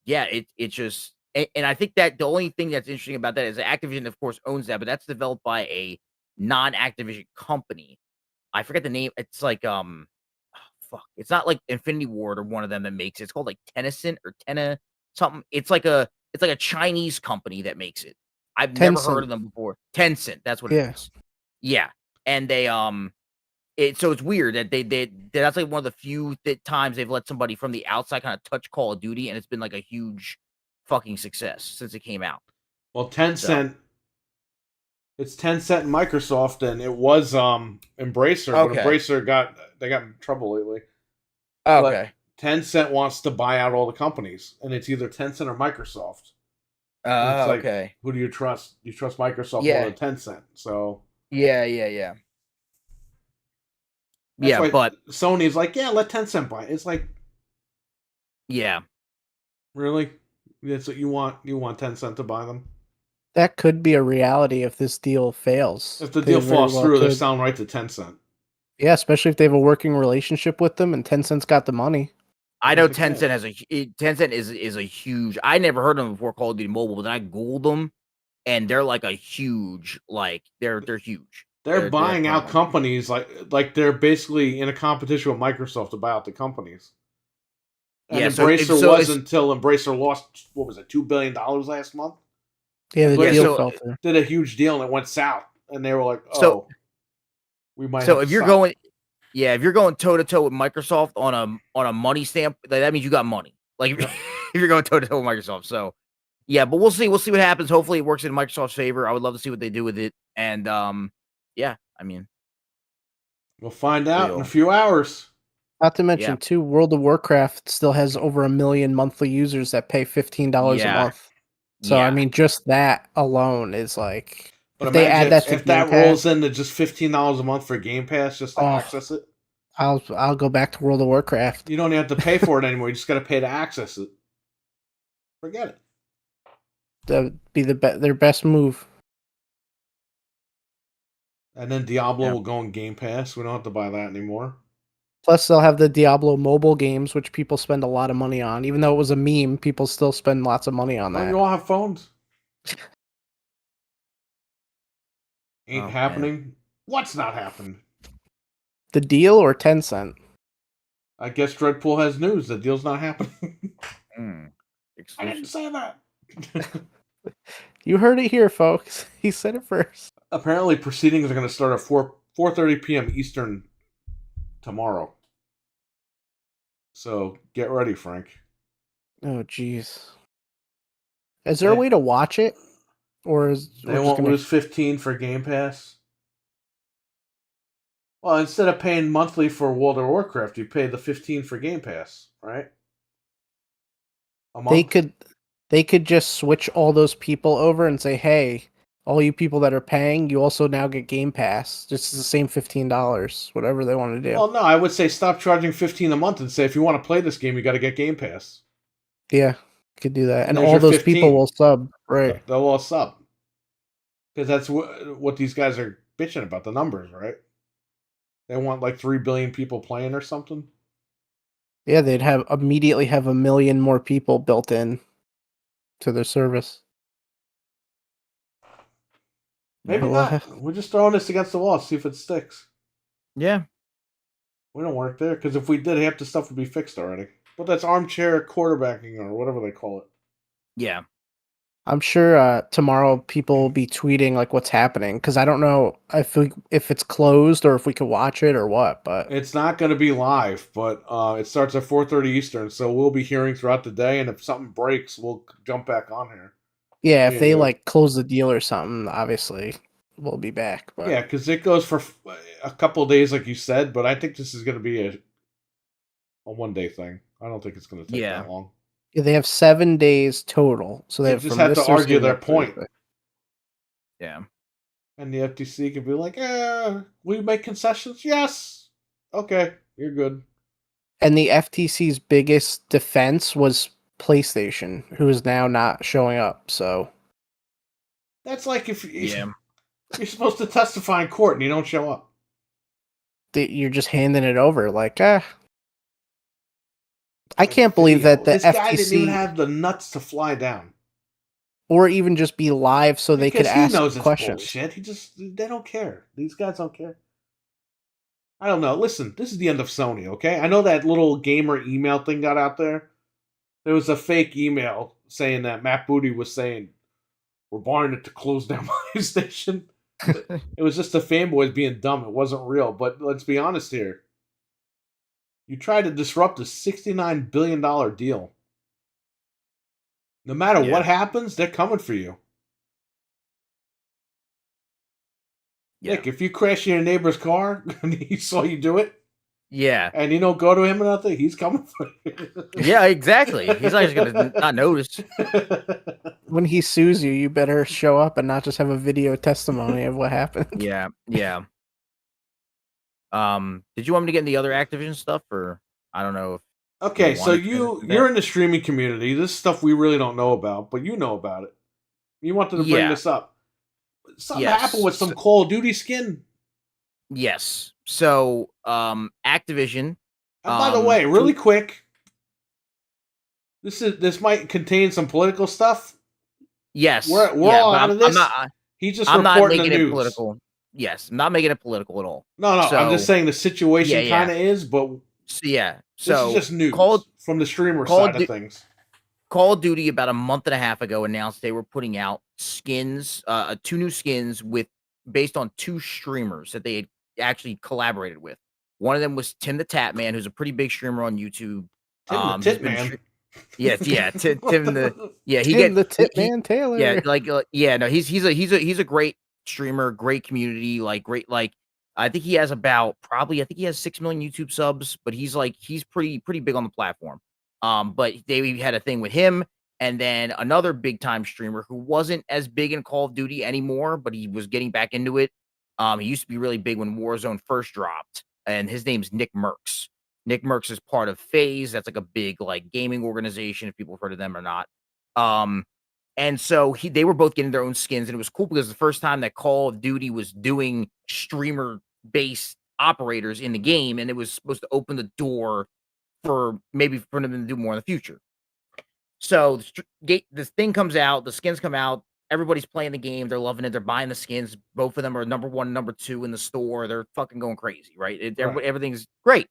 C: it's just, and I think that the only thing that's interesting about that is that Activision, of course, owns that, but that's developed by a non-Activision company. I forget the name. It's like fuck. It's not like Infinity Ward or one of them that makes it. It's called like Tennyson or Tenna something. It's like a Chinese company that makes it. I've never heard of them before. Tencent, that's what it is. Yeah. And they so it's weird that that's like one of the few times they've let somebody from the outside kind of touch Call of Duty, and it's been like a huge fucking success since it came out.
A: Well, Tencent It's Tencent and Microsoft, and it was Embracer, but
C: Okay.
A: Embracer got in trouble lately. But
C: Okay.
A: Tencent wants to buy out all the companies, and it's either Tencent or Microsoft. And it's like,
C: Okay.
A: who do you trust? You trust Microsoft more
C: Yeah.
A: than Tencent. So
C: Yeah.
A: that's
C: Yeah,
A: why
C: but
A: Sony's like, yeah, let Tencent buy it. It's like,
C: yeah.
A: really? That's what you want? You want Tencent to buy them?
B: That could be a reality if this deal fails.
A: If the
B: They
A: deal
B: very
A: falls
B: well
A: through, they
B: could.
A: sound right to Tencent.
B: Yeah, especially if they have a working relationship with them and Tencent's got the money.
C: I know
A: Like, yeah.
C: Tencent is a huge. I never heard of them before Call of Duty Mobile, but then I googled them, and they're like a huge, like they're huge.
A: They're
C: They have a
A: buying
C: ton of
A: out
C: money.
A: companies like they're basically in a competition with Microsoft to buy out the companies. And
C: Yeah,
A: Embracer was until Embracer lost, what was it, $2 billion last month?
B: Yeah, the
A: Embracer
B: deal fell through.
A: did a huge deal and it went south, and they were like,
C: so
A: "Oh, we might
C: so
A: have
C: if
A: to
C: you're
A: stop."
C: going, yeah, if you're going toe to toe with Microsoft on a money stamp, that means you got money. Like
A: Yep.
C: if you're going toe to toe with Microsoft, so yeah, but we'll see. We'll see what happens. Hopefully, it works in Microsoft's favor. I would love to see what they do with it, and yeah, I mean,
A: We'll find out in a
C: we'll
A: few hours.
B: Not to mention,
C: yeah,
B: too, World of Warcraft still has over 1 million monthly users that pay $15 a
C: yeah,
B: month. So, I
C: yeah.
B: mean, just that alone is like,
A: But
B: if they add
A: imagine
B: that to
A: if
B: Game
A: that rolls
B: Pass,
A: into just $15 a month for Game Pass just to
B: oh,
A: access it.
B: I'll go back to World of Warcraft.
A: You don't even have to pay for it anymore. You just got to pay to access it. Forget it.
B: That'd be their best move.
A: And then Diablo
C: Yeah.
A: will go in Game Pass. We don't have to buy that anymore.
B: Plus, they'll have the Diablo mobile games, which people spend a lot of money on. Even though it was a meme, people still spend lots of money on
A: Well,
B: that.
A: you all have phones. Ain't
C: Oh,
A: happening.
C: man.
A: What's not happening?
B: The deal or Tencent?
A: I guess Dreadpool has news. The deal's not happening. I didn't
C: Exclusive.
A: say that.
B: You heard it here, folks. He said it first.
A: Apparently, proceedings are going to start at 4:30 p.m. Eastern tomorrow. So get ready, Frank.
B: Oh, jeez. Is there a way to watch it? Or is
A: They won't lose 15 for Game Pass? Well, instead of paying monthly for World of Warcraft, you pay the 15 for Game Pass, right? A month?
B: They could just switch all those people over and say, hey, all you people that are paying, you also now get Game Pass. Just the same $15, whatever they want to do.
A: Well, no, I would say stop charging 15 a month and say if you want to play this game, you got to get Game Pass.
B: Yeah, could do that. And
A: there's
B: all
A: your
B: those
A: 15.
B: people will sub, right?
A: They'll all sub. Because that's what these guys are bitching about, the numbers, right? They want like 3 billion people playing or something.
B: Yeah, they'd immediately have 1 million more people built in to their service.
A: Maybe not. We're just throwing this against the wall, see if it sticks.
C: Yeah.
A: We don't work there, because if we did, half the stuff would be fixed already. But that's armchair quarterbacking or whatever they call it.
C: Yeah.
B: I'm sure tomorrow people will be tweeting like what's happening because I don't know if it's closed or if we could watch it or what. But
A: it's not going to be live, but it starts at 4:30 Eastern, so we'll be hearing throughout the day. And if something breaks, we'll jump back on here.
B: Yeah, if they like close the deal or something, obviously we'll be back. But
A: yeah, because it goes for a couple of days, like you said. But I think this is going to be a 1-day thing. I don't think it's going to take that long.
B: Yeah, they have 7 days total, so they
A: just have to argue their point.
C: Yeah,
A: and the FTC could be like, will you make concessions? Yes. Okay, you're good.
B: And the FTC's biggest defense was PlayStation, who is now not showing up. So
A: that's like if you're supposed to testify in court and you don't show up.
B: You're just handing it over, like I can't believe that the FTC
A: guy didn't even have the nuts to fly down,
B: or even just be live so they could ask questions.
A: Bullshit. They don't care. These guys don't care. I don't know. Listen, this is the end of Sony. Okay, I know that little gamer email thing got out there. There was a fake email saying that Matt Booty was saying we're barring it to close down PlayStation. It was just the fanboys being dumb. It wasn't real. But let's be honest here. You tried to disrupt a $69 billion deal. No matter what happens, they're coming for you.
C: Yeah.
A: Nick, if you crash in your neighbor's car and he saw you do it,
C: Yeah.
A: and you don't go to him or nothing, he's coming for you.
C: Yeah, exactly. He's not just gonna not notice.
B: When he sues you, you better show up and not just have a video testimony of what happened.
C: Yeah, yeah. Did you want me to get in the other Activision stuff, or I don't know if
A: Okay,
C: you
A: so
C: wanted to do
A: you're
C: that?
A: in the streaming community. This is stuff we really don't know about, but you know about it. You wanted to bring
C: Yeah.
A: this up. Something happened
C: Yes.
A: with some Call of Duty skin.
C: Yes. So, Activision,
A: And by the way, really
C: tweet
A: quick, this might contain some political stuff.
C: yes,
A: We're
C: yeah,
A: all
C: but
A: out of
C: I'm
A: this.
C: not
A: He's just
C: I'm not
A: reporting the
C: making it
A: news.
C: political. Yes, I'm not making it political at all.
A: No, I'm just
C: So,
A: saying the situation
C: yeah.
A: kind of is, but
C: So, yeah.
A: this is
C: So,
A: just news
C: Call
A: from the streamer
C: Call
A: side
C: of
A: of
C: Du
A: things.
C: Call of Duty about a month and a half ago announced they were putting out skins, 2 new skins based on 2 streamers that they had actually collaborated with. One of them was Tim the Tap Man, who's a pretty big streamer on YouTube.
A: Tim the
C: He's
A: Tit
C: been
A: Man.
C: yeah, Tim the
B: Tim the Tip
C: he
B: Man Taylor.
C: yeah, yeah, no, he's a great streamer, great community, like great I think he has I think he has 6 million YouTube subs, but he's pretty big on the platform. But they had a thing with him, and then another big time streamer who wasn't as big in Call of Duty anymore, but he was getting back into it. He used to be really big when Warzone first dropped, and his name's Nick Merckx. Nick Merckx is part of FaZe. That's like a big like gaming organization, if people have heard of them or not. Um, and so they were both getting their own skins, and it was cool because the first time that Call of Duty was doing streamer-based operators in the game, and it was supposed to open the door for them to do more in the future. So this thing comes out, the skins come out, everybody's playing the game, they're loving it, they're buying the skins. Both of them are number 1, number 2 in the store. They're fucking going crazy, right?
A: Right.
C: Everything's great.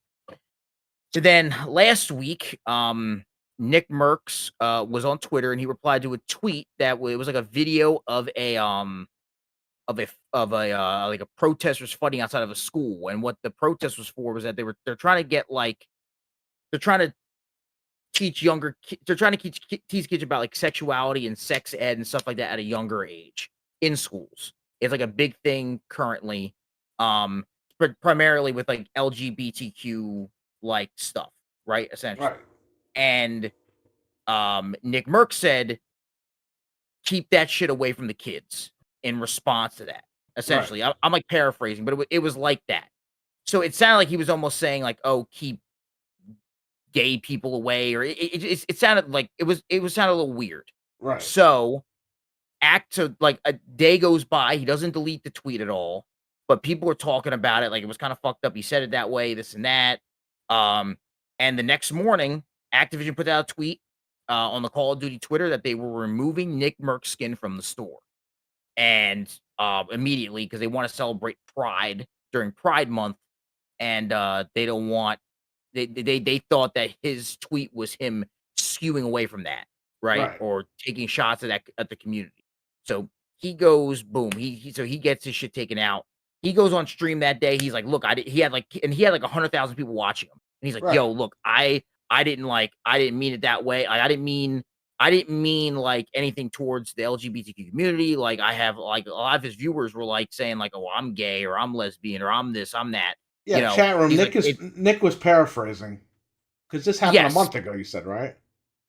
C: So then last week, Nick Merckx was on Twitter and he replied to a tweet that it was like a video of like a protesters fighting outside of a school, and what the protest was for was that they're trying to they're trying to they're trying to teach kids about like sexuality and sex ed and stuff like that at a younger age in schools. It's like a big thing currently, but primarily with like LGBTQ like stuff, right? Essentially.
A: Right.
C: And Nick Merck said, keep that shit away from the kids in response to that. Essentially,
A: Right.
C: I'm like paraphrasing, but it was like that. So it sounded like he was almost saying like, "Oh, keep gay people away," or it sounded like it sounded a little weird.
A: Right.
C: So like a day goes by, he doesn't delete the tweet at all, but people were talking about it like it was kind of fucked up. He said it that way, this and that. And the next morning, Activision put out a tweet on the Call of Duty Twitter that they were removing Nick Merck's skin from the store. And immediately, because they want to celebrate Pride during Pride Month, and they don't want they thought that his tweet was him skewing away from that, right?
A: Right.
C: Or taking shots at the community. So he goes boom. He gets his shit taken out. He goes on stream that day. He's like, look, he had like 100,000 people watching him. And he's like,
A: Right.
C: yo, look, I didn't mean it that way. I didn't mean like anything towards the LGBTQ community. Like I have like a lot of his viewers were like saying like, oh, I'm gay or I'm lesbian or I'm this, I'm that.
A: Yeah,
C: You know,
A: chat room.
C: he's
A: Nick was paraphrasing because this happened
C: Yes.
A: a month ago. You said, right?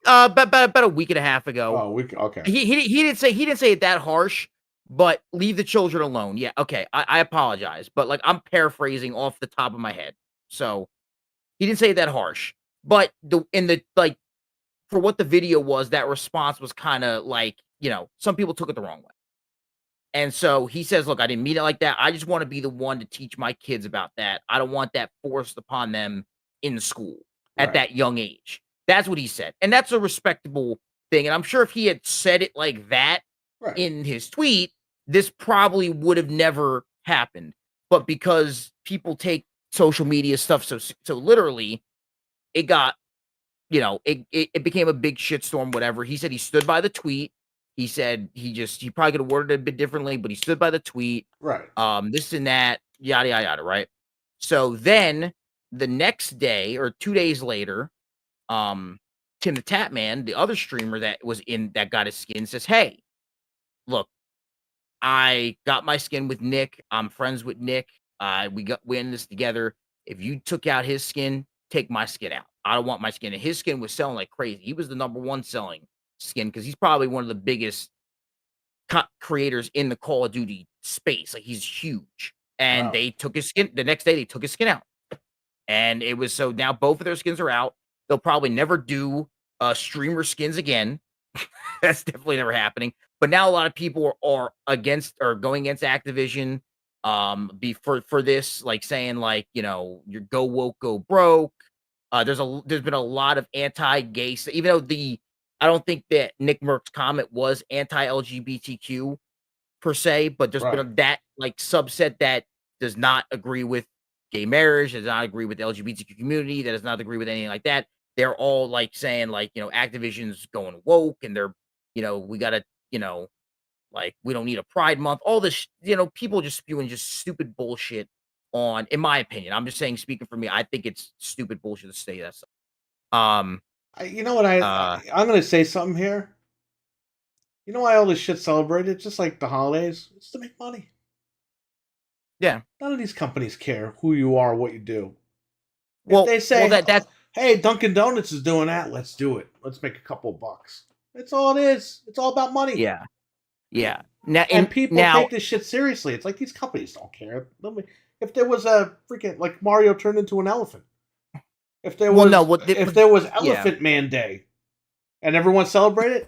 C: About a week and a half ago.
A: Oh, okay.
C: He didn't say it that harsh, but leave the children alone. Yeah, okay. I apologize, but like I'm paraphrasing off the top of my head. So he didn't say it that harsh. But for what the video was, that response was kind of like, some people took it the wrong way. And so he says, look, I didn't mean it like that. I just want to be the one to teach my kids about that. I don't want that forced upon them in school at that young age. That's what he said. And that's a respectable thing. And I'm sure if he had said it like that in his tweet, this probably would have never happened. But because people take social media stuff so literally, it got, it became a big shitstorm, whatever. He said he stood by the tweet. He said he probably could have worded it a bit differently, but he stood by the tweet.
A: Right.
C: This and that, yada, yada, yada, right? So then the next day or 2 days later, Tim the Tap Man, the other streamer that got his skin, says, hey, look, I got my skin with Nick. I'm friends with Nick. We in this together. If you took out his skin, take my skin out. I don't want my skin. And his skin was selling like crazy. He was the #1 selling skin because he's probably one of the biggest creators in the Call of Duty space. Like he's huge. And
A: Wow.
C: they took his skin the next day. They took his skin out, and it was so now both of their skins are out. They'll probably never do streamer skins again. That's definitely never happening. But now a lot of people are against or going against Activision for this, like saying like, you know, you're go woke, go broke. There's been a lot of anti-gay, even though I don't think that Nick Merck's comment was anti-LGBTQ per se, but there's been
A: Right.
C: that like subset that does not agree with gay marriage, does not agree with the LGBTQ community, that does not agree with anything like that. They're all like saying like, you know, Activision's going woke and they're, you know, we gotta, you know, like we don't need a Pride Month. All this, you know, people just spewing just stupid bullshit on, in my opinion. I'm just saying, speaking for me, I think it's stupid bullshit to say that stuff.
A: You know what? I'm gonna say something here. You know why all this shit celebrated? Just like the holidays, it's to make money.
C: Yeah.
A: None of these companies care who you are, what you do.
C: Well,
A: If they say,
C: that's
A: "Hey, Dunkin' Donuts is doing that. Let's do it. Let's make a couple bucks." That's all it is. It's all about money.
C: yeah, yeah.
A: And people
C: Now,
A: take this shit seriously. It's like these companies don't care. If there was a freaking like Mario turned into an elephant, if there
C: well,
A: was
C: no,
A: if there was
C: yeah.
A: Elephant Man Day, and everyone celebrated,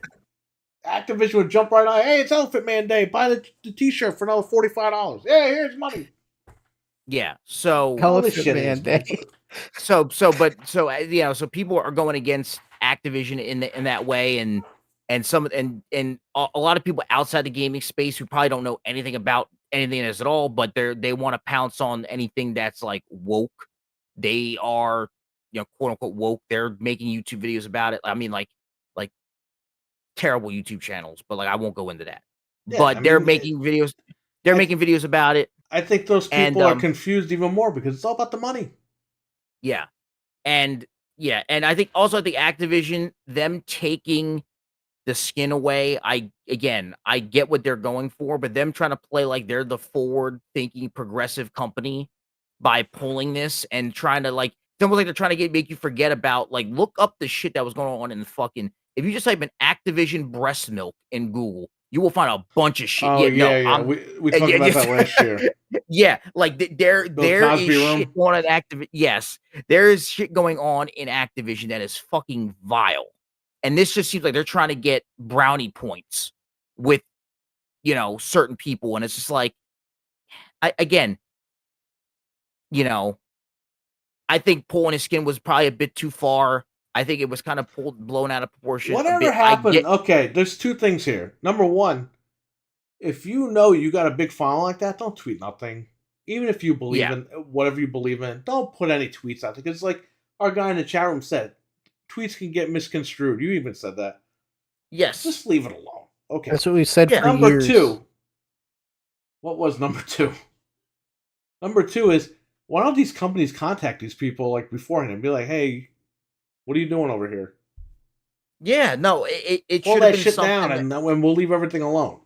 A: Activision would jump right on. Hey, it's Elephant Man Day. Buy the T-shirt for another $45. Yeah, here's money.
C: Yeah. So
A: All this
B: Elephant
A: shit
B: Man
A: is,
B: Day.
C: so you know, so people are going against Activision in that way, and a lot of people outside the gaming space who probably don't know anything about anything at all, but they want to pounce on anything that's like woke. They are, you know, quote unquote woke. They're making YouTube videos about it. I mean, like terrible YouTube channels, but like I won't go into that.
A: Yeah,
C: But
A: I
C: they're
A: mean,
C: making videos. They're
A: I
C: making videos about it,
A: I think those
C: and
A: people are confused even more because it's all about the money.
C: yeah. And yeah, and I think also at the Activision, them taking the skin away, I get what they're going for, but them trying to play like they're the forward-thinking progressive company by pulling this and trying to like it's almost like they're trying to make you forget about like look up the shit that was going on in the fucking if you just type in Activision breast milk in Google, you will find a bunch of shit.
A: Oh
C: Yeah, no,
A: yeah. We talked
C: yeah,
A: about that last year.
C: yeah, like there
A: Bill
C: there is
A: Cosby
C: shit
A: room.
C: going on at Activision. Yes, there is shit going on in Activision that is fucking vile. And this just seems like they're trying to get brownie points with, you know, certain people. And it's just like, again, you know, I think pulling his skin was probably a bit too far. I think it was kind of blown out of proportion a
A: Whatever
C: bit. I
A: happened?
C: get,
A: Okay, there's two things here. Number one, if you know you got a big following like that, don't tweet nothing. Even if you believe
C: yeah,
A: in whatever you believe in, don't put any tweets out there. Because like our guy in the chat room said, tweets can get misconstrued. You even said that.
C: yes,
A: Just leave it alone. Okay.
B: That's what we said
C: Yeah.
B: for
A: Number
B: years.
A: two. What was number two? Number two is why don't these companies contact these people like beforehand and be like, hey, what are you doing over here?
C: yeah, no, it
A: Pull
C: should have
A: that
C: been
A: shit
C: something.
A: down and we'll leave everything alone.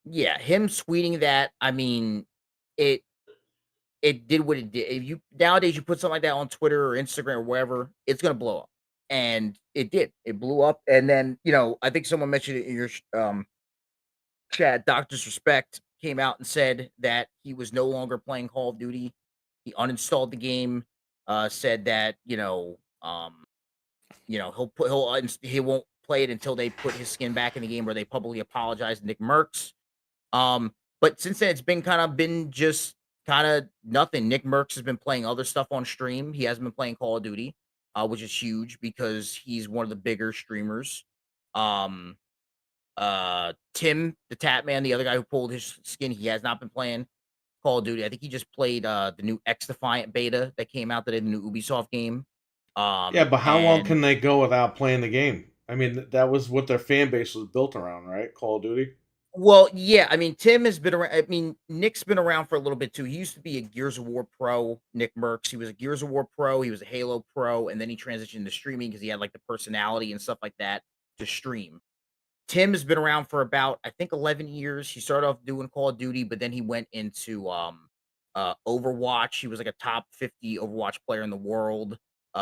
C: Yeah, him tweeting that, I mean, it did what it did. If you nowadays you put something like that on Twitter or Instagram or wherever, it's gonna blow up. And it did. It blew up. And then, you know, I think someone mentioned it in your chat. Doctor's Respect came out and said that he was no longer playing Call of Duty. He uninstalled the game. Said that he won't play it until they put his skin back in the game, where they publicly apologized to Nick Merckx. But since then, it's been just kind of nothing. Nick Merckx has been playing other stuff on stream. He hasn't been playing Call of Duty, which is huge because he's one of the bigger streamers. Um, Tim, the Tap Man, the other guy who pulled his skin, he has not been playing Call of Duty. I think he just played the new X Defiant beta that came out today, the new Ubisoft game.
A: Yeah, but how long can they go without playing the game? I mean, that was what their fan base was built around, right? Call of Duty.
C: Well, yeah, I mean, Tim has been around. I mean, Nick's been around for a little bit too. He used to be a Gears of War pro, Nick Merckx. He was a Gears of War pro. He was a Halo pro, and then he transitioned to streaming because he had like the personality and stuff like that to stream. Tim has been around for about, I think, 11 years. He started off doing Call of Duty, but then he went into Overwatch. He was like a top 50 Overwatch player in the world.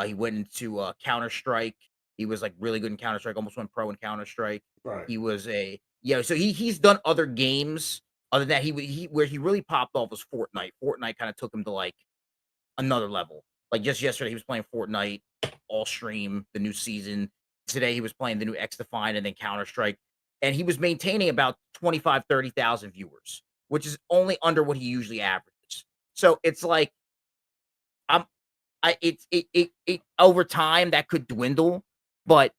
C: He went into Counter Strike. He was like really good in Counter Strike. Almost went pro in Counter Strike.
A: Right.
C: He was so he's done other games. Other than that, he where he really popped off was Fortnite. Fortnite kind of took him to like another level. Like just yesterday, he was playing Fortnite, all stream, the new season. Today, he was playing the new X Defined and then Counter Strike. And he was maintaining about 25, 30,000 viewers, which is only under what he usually averages. So it's like, it over time that could dwindle, but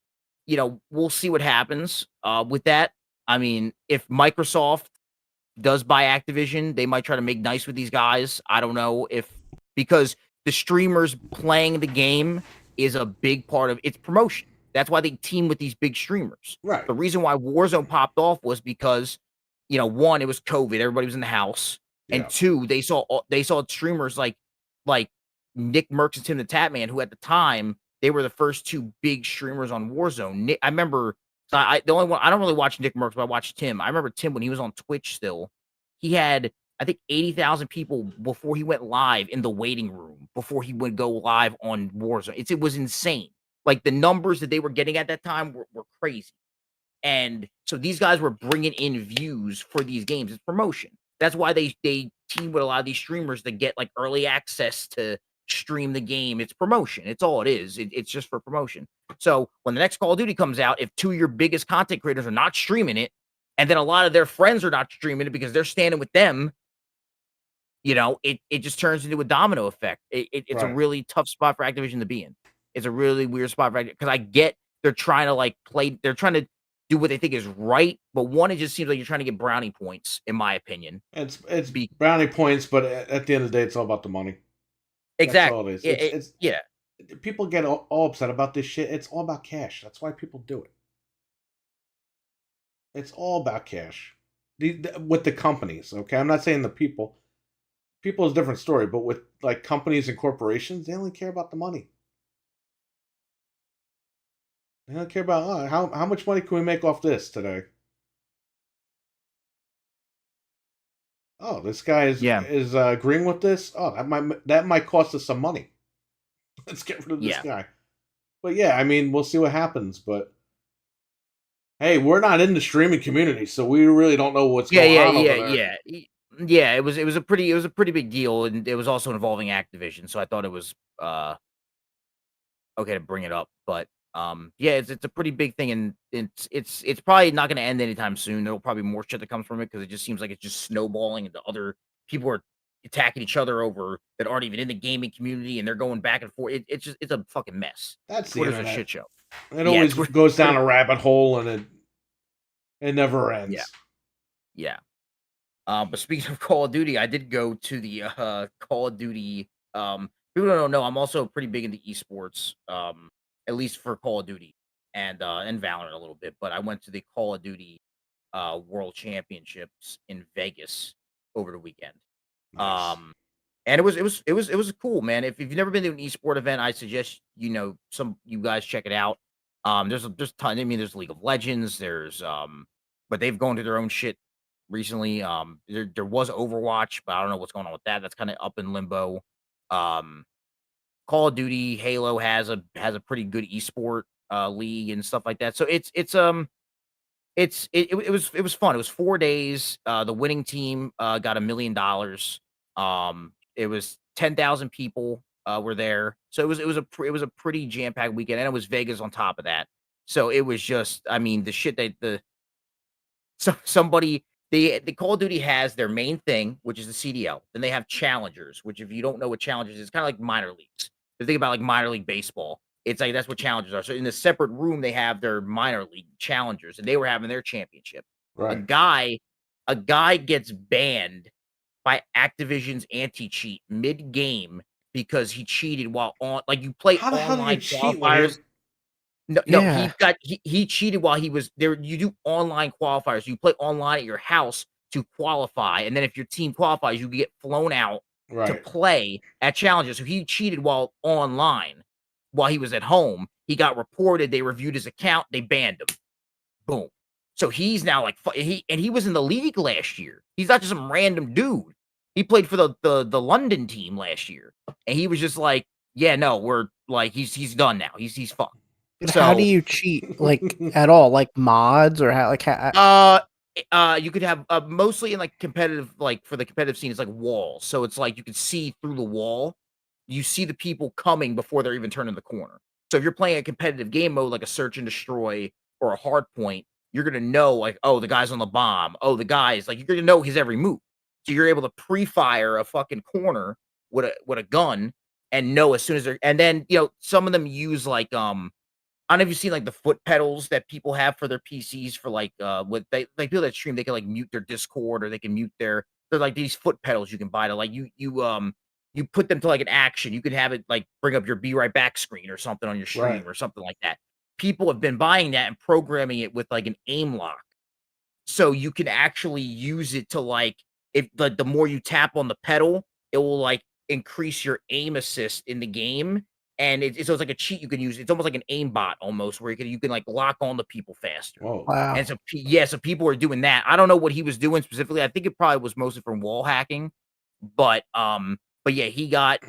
C: we'll see what happens with that. I mean, if Microsoft does buy Activision, they might try to make nice with these guys. I don't know because the streamers playing the game is a big part of its promotion. That's why they team with these big streamers.
A: Right.
C: The reason why Warzone popped off was because, one, it was COVID, everybody was in the house, and two, they saw streamers like Nick Merckx and Tim the Tatman, who at the time they were the first two big streamers on Warzone. I remember. The only one I don't really watch Nick Merckx, but I watch Tim. I remember Tim when he was on Twitch still. He had, I think, 80,000 people before he went live in the waiting room before he would go live on Warzone. It was insane. Like the numbers that they were getting at that time were crazy. And so these guys were bringing in views for these games. It's promotion. That's why they team with a lot of these streamers to get like early access to stream the game. It's promotion. It's all it is. It's just for promotion. So when the next Call of Duty comes out, if two of your biggest content creators are not streaming it, and then a lot of their friends are not streaming it because they're standing with them, it just turns into a domino effect. It's a really tough spot for Activision to be in. It's a really weird spot for Activision because I get they're trying to they're trying to do what they think is right, but one, it just seems like you're trying to get brownie points, in my opinion.
A: It's brownie points, but at the end of the day, it's all about the money.
C: Exactly.
A: That's all it is.
C: Yeah.
A: People get all upset about this shit. It's all about cash. That's why people do it. It's all about cash. With the companies, okay? I'm not saying the people. People is a different story, but with like companies and corporations, they only care about the money. They don't care about how much money can we make off this today. Oh, this guy is agreeing with this. Oh, that might cost us some money. Let's get rid of this guy. But yeah, I mean, we'll see what happens. But hey, we're not in the streaming community, so we really don't know what's going on over there.
C: Yeah. It was a pretty big deal, and it was also involving Activision. So I thought it was okay to bring it up. But it's a pretty big thing, and it's probably not going to end anytime soon. There'll probably be more shit that comes from it because it just seems like it's just snowballing, and the other people are attacking each other over that aren't even in the gaming community, and they're going back and forth. It's a fucking mess.
A: That's
C: Twitter's a shit show.
A: It always goes down a rabbit hole, and it never ends.
C: Yeah. But speaking of Call of Duty, I did go to the Call of Duty. People don't know, I'm also pretty big into esports. At least for Call of Duty and Valorant a little bit. But I went to the Call of Duty World Championships in Vegas over the weekend.
A: Nice.
C: And it was cool, man. If you've never been to an esport event, I suggest you guys check it out. There's ton. I mean, there's League of Legends. There's but they've gone to their own shit recently. There was Overwatch, but I don't know what's going on with that. That's kind of up in limbo. Call of Duty, Halo has a pretty good esport league and stuff like that. So it was fun. It was 4 days. The winning team got $1 million. It was 10,000 people were there. So it was a pretty jam-packed weekend, and it was Vegas on top of that. So it was just, I mean, the shit that the Call of Duty has their main thing, which is the CDL. Then they have challengers, which if you don't know what challengers is, kind of like minor leagues. The thing about like minor league baseball, it's like that's what challengers are. So in a separate room, they have their minor league challengers, and they were having their championship.
A: Right.
C: A guy gets banned by Activision's anti-cheat mid-game because he cheated while on you play
A: How the hell
C: online
A: did you
C: qualifiers.
B: Yeah.
C: He cheated while he was there. You do online qualifiers. You play online at your house to qualify, and then if your team qualifies, you get flown out to play at challenges. So he cheated while online, while he was at home. He got reported. They reviewed his account. They banned him. Boom. So he's now like he was in the league last year. He's not just some random dude. He played for the London team last year, and he was just like, yeah, no, we're like he's done now. He's fucked.
B: But how do
C: So
B: you cheat like at all? Like mods or how? Like
C: you could have mostly in like competitive, like for the competitive scene, it's like walls. So it's like you can see through the wall. You see the people coming before they're even turning the corner. So if you're playing a competitive game mode like a search and destroy or a hard point, you're gonna know like, oh, the guy's on the bomb. Oh, the guy's like you're gonna know his every move. So you're able to pre-fire a fucking corner with a gun and know as soon as they're and then some of them use like I don't know if you've seen like the foot pedals that people have for their PCs for like with they like people that stream, they can like mute their Discord or they can mute they're like these foot pedals you can buy to like you put them to like an action. You could have it like bring up your be right back screen or something on your stream or something like that. People have been buying that and programming it with like an aim lock. So you can actually use it to like if the more you tap on the pedal, it will like increase your aim assist in the game. And so it's like a cheat you can use. It's almost like an aim bot almost, where you can like lock on the people faster.
A: Whoa.
B: wow.
C: And so so people are doing that. I don't know what he was doing specifically. I think it probably was mostly from wall hacking, but yeah, he got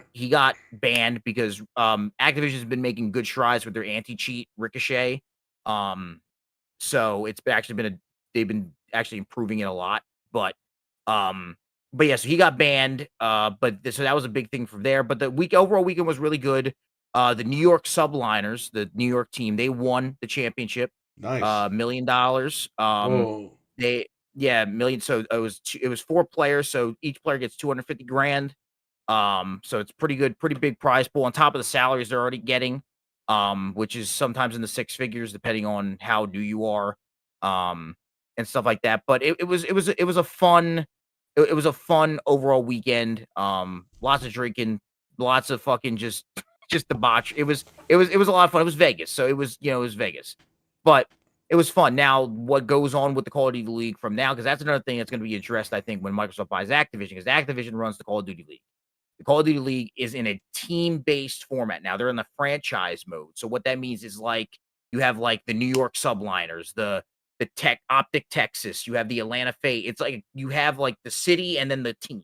C: banned because Activision's been making good strides with their anti-cheat Ricochet. So it's they've been actually improving it a lot, but yeah, so he got banned. So that was a big thing from there. But the overall weekend was really good. The New York Subliners, the New York team, they won the championship.
A: Nice.
C: $1 million.
A: Whoa.
C: Million. So it was 4 players. So each player gets 250 grand. So it's pretty good, pretty big prize pool on top of the salaries they're already getting. Which is sometimes in the 6 figures, depending on how new you are, and stuff like that. But it was a fun. It was a fun overall weekend. Lots of drinking, lots of fucking just debauch. It was a lot of fun. It was Vegas, so it was Vegas, but it was fun. Now, what goes on with the Call of Duty League from now? Because that's another thing that's going to be addressed, I think, when Microsoft buys Activision, because Activision runs the Call of Duty League. The Call of Duty League is in a team-based format now. They're in the franchise mode. So what that means is like you have like the New York Subliners, the Optic Texas, you have the Atlanta Fate. It's like you have like the city and then the team.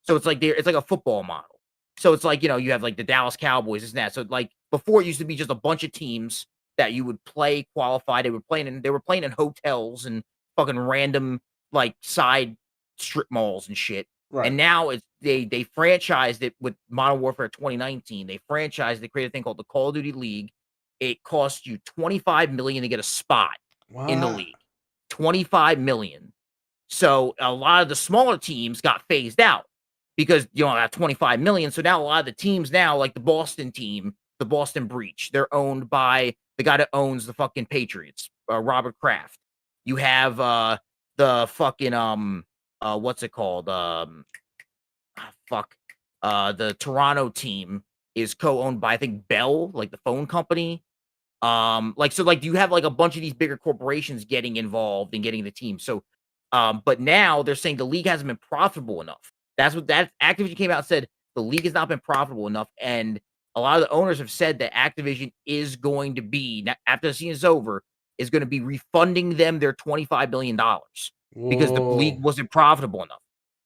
C: So it's like it's like a football model. So it's like, you have like the Dallas Cowboys, this and that. So like before it used to be just a bunch of teams that you would play, qualify. They were playing in hotels and fucking random like side strip malls and shit.
A: Right.
C: And now they franchised it with Modern Warfare 2019. They created a thing called the Call of Duty League. It costs you $25 million to get a spot in the league. $25 million. So a lot of the smaller teams got phased out because at $25 million. So now a lot of the teams now, like the Boston team, the Boston Breach, they're owned by the guy that owns the fucking Patriots, Robert Kraft. You have the fucking what's it called? The Toronto team is co-owned by I think Bell, like the phone company. You have like a bunch of these bigger corporations getting involved and getting the team. So, but now they're saying the league hasn't been profitable enough. That's Activision came out and said the league has not been profitable enough, and a lot of the owners have said that Activision is going to be after the season is over is going to be refunding them their $25 billion because the league wasn't profitable enough.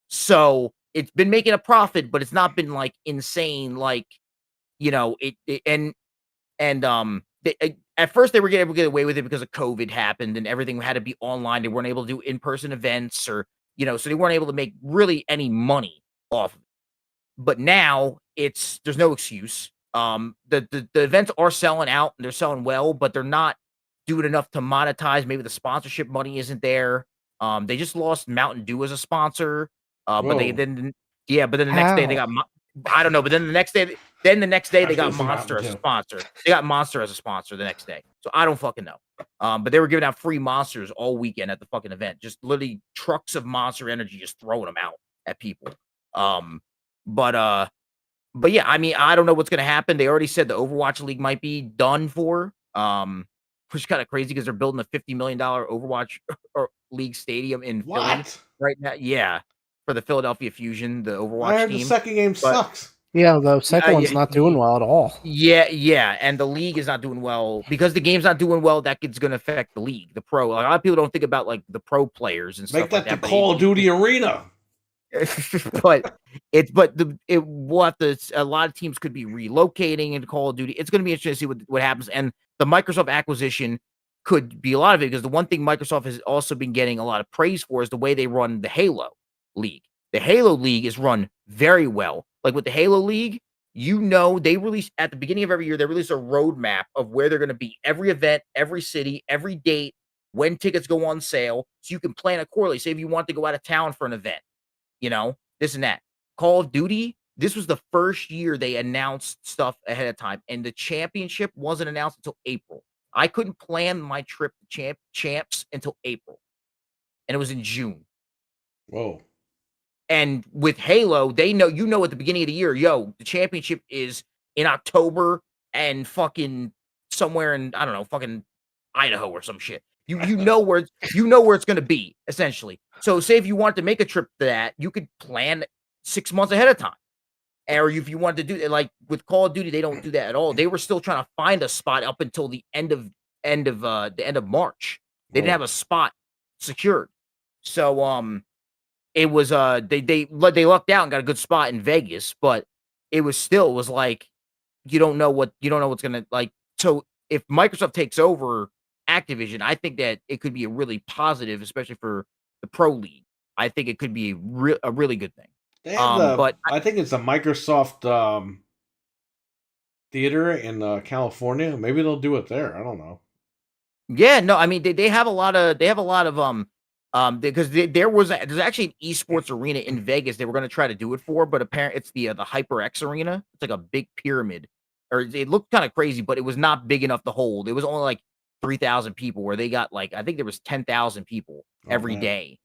C: So it's been making a profit, but it's not been like insane, like at first they were able to get away with it because of COVID happened and everything had to be online. They weren't able to do in-person events or, so they weren't able to make really any money off of it. But now there's no excuse. The events are selling out and they're selling well, but they're not doing enough to monetize. Maybe the sponsorship money isn't there. They just lost Mountain Dew as a sponsor. But then the next day they got, I don't know, but then the next day they got Monster as a sponsor. They got Monster as a sponsor the next day. So I don't fucking know. But they were giving out free Monsters all weekend at the fucking event. Just literally trucks of Monster Energy just throwing them out at people. But yeah, I mean, I don't know what's going to happen. They already said the Overwatch League might be done for, which is kind of crazy because they're building a $50 million Overwatch League stadium in Philly right now. Yeah. For the Philadelphia Fusion, the Overwatch team.
A: The second game sucks.
B: Yeah, the second one's not doing well at all.
C: Yeah, and the league is not doing well because the game's not doing well. That it's going to affect the league, the pro. Like, a lot of people don't think about like the pro players and
A: Make
C: stuff like
A: that the
C: that.
A: Call of Duty arena.
C: But it will have to. A lot of teams could be relocating into Call of Duty. It's going to be interesting to see what happens. And the Microsoft acquisition could be a lot of it because the one thing Microsoft has also been getting a lot of praise for is the way they run the Halo League. The Halo League is run very well. Like with the Halo League, they release at the beginning of every year, they release a roadmap of where they're going to be every event, every city, every date, when tickets go on sale. So you can plan accordingly. Say if you want to go out of town for an event, this and that. Call of Duty, this was the first year they announced stuff ahead of time, and the championship wasn't announced until April. I couldn't plan my trip to champs until April, and it was in June.
A: Whoa.
C: And with Halo, they know, at the beginning of the year, the championship is in October and fucking somewhere in, I don't know, fucking Idaho or some shit. You know where it's going to be, essentially. So say if you want to make a trip to that, you could plan 6 months ahead of time. Or if you wanted to do it, like with Call of Duty, they don't do that at all. They were still trying to find a spot up until the end of March. They didn't have a spot secured. So it was they lucked out and got a good spot in Vegas, but it was like you don't know what's gonna like. So if Microsoft takes over Activision, I think that it could be a really positive, especially for the Pro League. I think it could be a really good thing.
A: They have I think it's a Microsoft theater in California. Maybe they'll do it there. I don't know.
C: Yeah, no, I mean they have a lot of because there's actually an esports arena in Vegas they were going to try to do it for, but apparently it's the HyperX arena. It's like a big pyramid, or it looked kind of crazy, but it was not big enough to hold. It was only like 3,000 people, where they got like I think there was 10,000 people every day,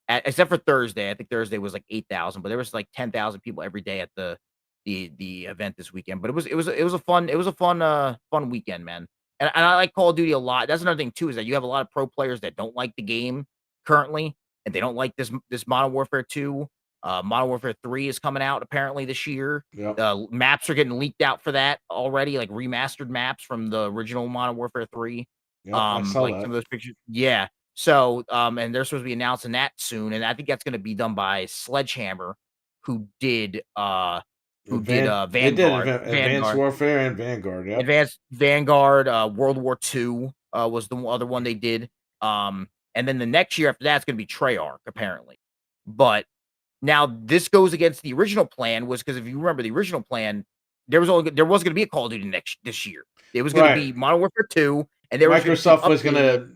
C: except for Thursday. I think Thursday was like 8,000, but there was like 10,000 people every day at the event this weekend. But it was a fun weekend, man. And I like Call of Duty a lot. That's another thing too, is that you have a lot of pro players that don't like the game currently, and they don't like this Modern Warfare 2. Modern Warfare 3 is coming out apparently this year.
A: Yep.
C: Maps are getting leaked out for that already, like remastered maps from the original Modern Warfare 3.
A: Yep, I saw
C: like
A: that.
C: some of those pictures. Yeah. So and they're supposed to be announcing that soon, and I think that's going to be done by Sledgehammer, who did Vanguard.
A: They did Advanced Warfare and Vanguard. Yeah.
C: Advanced Vanguard, World War II was the other one they did. And then the next year after that's going to be Treyarch, apparently. But now this goes against the original plan, was because if you remember the original plan, there was going to be a Call of Duty this year. It was going to be Modern Warfare 2, and
A: Microsoft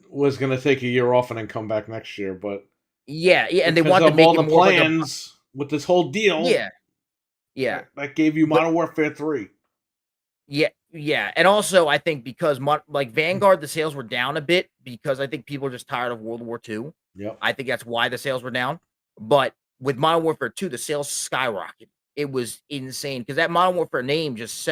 A: was going to take a year off and then come back next year, but
C: and they wanted to make
A: all
C: it
A: the
C: more
A: plans with this whole deal.
C: Yeah.
A: That gave you Modern Warfare 3.
C: Yeah, and also I think because like Vanguard, the sales were down a bit because I think people are just tired of World War II.
A: Yep.
C: I think that's why the sales were down. But with Modern Warfare 2, the sales skyrocketed. It was insane because that Modern Warfare name just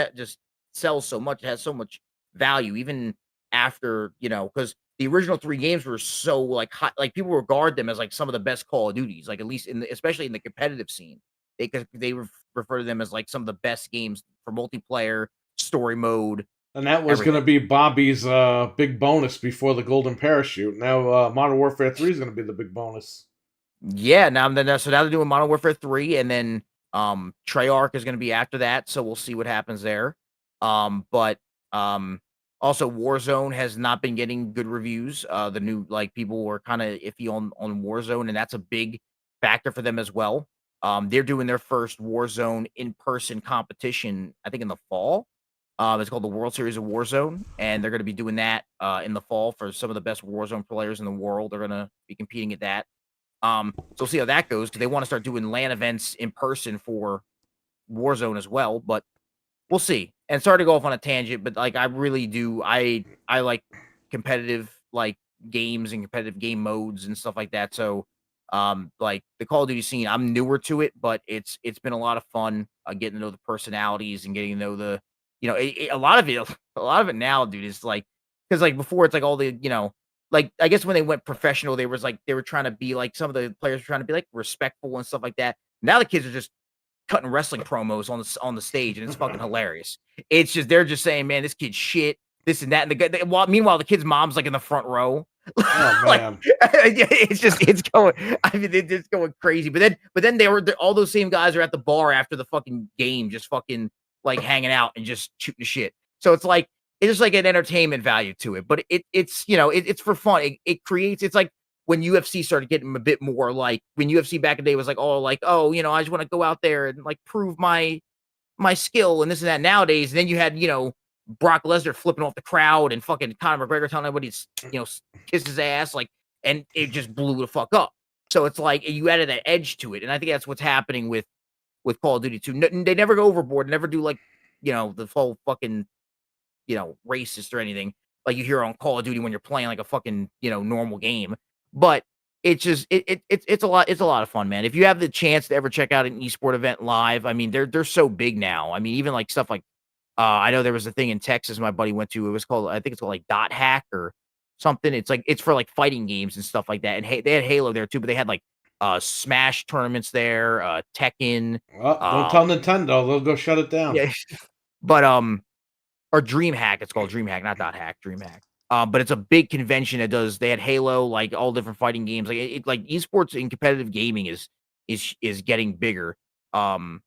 C: sells so much. It has so much value, even after because the original 3 games were so like hot, like people regard them as like some of the best Call of Duties, like at least especially in the competitive scene. They refer to them as like some of the best games for multiplayer, story mode.
A: And that was going to be Bobby's big bonus before the Golden Parachute. Now Modern Warfare 3 is going to be the big bonus.
C: Yeah, now they're doing Modern Warfare 3, and then Treyarch is going to be after that, so we'll see what happens there. But also Warzone has not been getting good reviews. The new people were kind of iffy on Warzone, and that's a big factor for them as well. They're doing their first Warzone in-person competition, I think in the fall. It's called the World Series of Warzone, and they're going to be doing that in the fall for some of the best Warzone players in the world. They're going to be competing at that. So we'll see how that goes, because they want to start doing LAN events in person for Warzone as well, but we'll see. And sorry to go off on a tangent, but I really do. I like competitive games and competitive game modes and stuff like that. So the Call of Duty scene, I'm newer to it, but it's been a lot of fun getting to know the personalities and getting to know the a lot of it now, dude, is because before it's all the I guess when they went professional, they were trying to be some of the players were trying to be respectful and stuff like that. Now the kids are just cutting wrestling promos on the stage, and it's fucking hilarious. It's just they're just saying, man, this kid's shit, this and that, and meanwhile the kid's mom's like in the front row.
A: Oh man,
C: it's going. I mean, it's going crazy. But then all those same guys are at the bar after the fucking game, just fucking like hanging out and just shooting the shit. So it's just like an entertainment value to it. But it's for fun. It creates. It's like when UFC started getting a bit more like when UFC back in the day was like, I just want to go out there and like prove my skill and this and that. Nowadays, and then you had Brock Lesnar flipping off the crowd and fucking Conor McGregor telling everybody to kiss his ass, like, and it just blew the fuck up. So it's like you added that edge to it, and I think that's what's happening with Call of Duty 2. They never go overboard, never do like the whole fucking racist or anything like you hear on Call of Duty when you're playing like a fucking normal game. But it's just it's a lot of fun, man. If you have the chance to ever check out an esport event live, I mean they're so big now. I mean even like stuff like I know there was a thing in Texas my buddy went to. It was called, I think it's called like Dot Hack or something. It's for like fighting games and stuff like that. And they had Halo there too, but they had like Smash tournaments there, Tekken.
A: Well, don't tell Nintendo; they'll go shut it down.
C: Yeah, but or DreamHack. It's called DreamHack, not Dot Hack. DreamHack. But it's a big convention that does. They had Halo, like all different fighting games. Like like esports and competitive gaming is getting bigger, and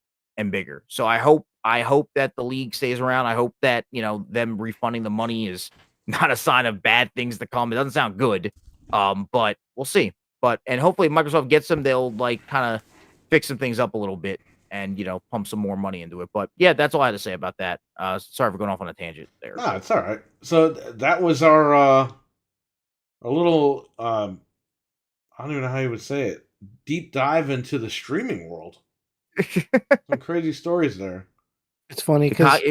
C: bigger. So I hope that the league stays around. I hope that them refunding the money is not a sign of bad things to come. It doesn't sound good, but we'll see. And hopefully Microsoft gets them. They'll like kind of fix some things up a little bit and pump some more money into it. But yeah, that's all I had to say about that. Sorry for going off on a tangent there.
A: No, it's all right. So that was our a little I don't even know how you would say it. Deep dive into the streaming world. Some crazy stories there.
B: It's funny because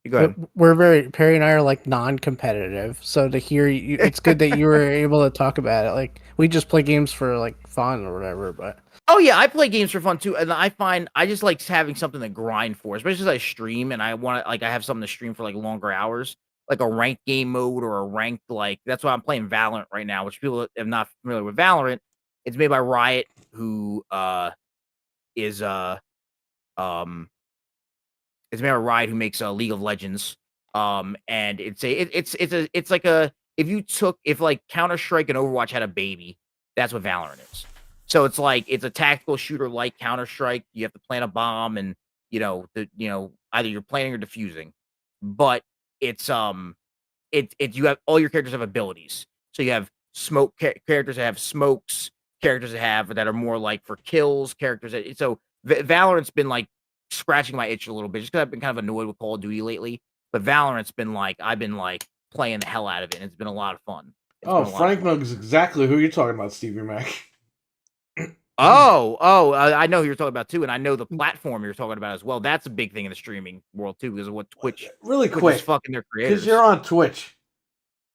B: Perry and I are like non-competitive, so to hear you, it's good that you were able to talk about it. Like we just play games for like fun or whatever, but
C: oh yeah, I play games for fun too, and I find I just like having something to grind for, especially as I stream and I want to I have something to stream for like longer hours, like a ranked game mode or a ranked that's why I'm playing Valorant right now, which people are not familiar with Valorant. It's made by Riot, who is it's made by Riot, who makes League of Legends. And it's like if like Counter-Strike and Overwatch had a baby, that's what Valorant is. So it's like it's a tactical shooter like Counter-Strike. You have to plant a bomb and either you're planting or defusing. But it's you have all your characters have abilities. So you have characters that have smokes, characters that are more like for kills, so Valorant's been like scratching my itch a little bit just because I've been kind of annoyed with Call of Duty lately. But Valorant's been like I've been like playing the hell out of it, and it's been a lot of fun.
A: Frank knows exactly who you're talking about, Stevie Mac.
C: I know who you're talking about too, and I know the platform you're talking about as well. That's a big thing in the streaming world too, because of what Twitch
A: quick
C: is fucking their creators.
A: Because you're on Twitch.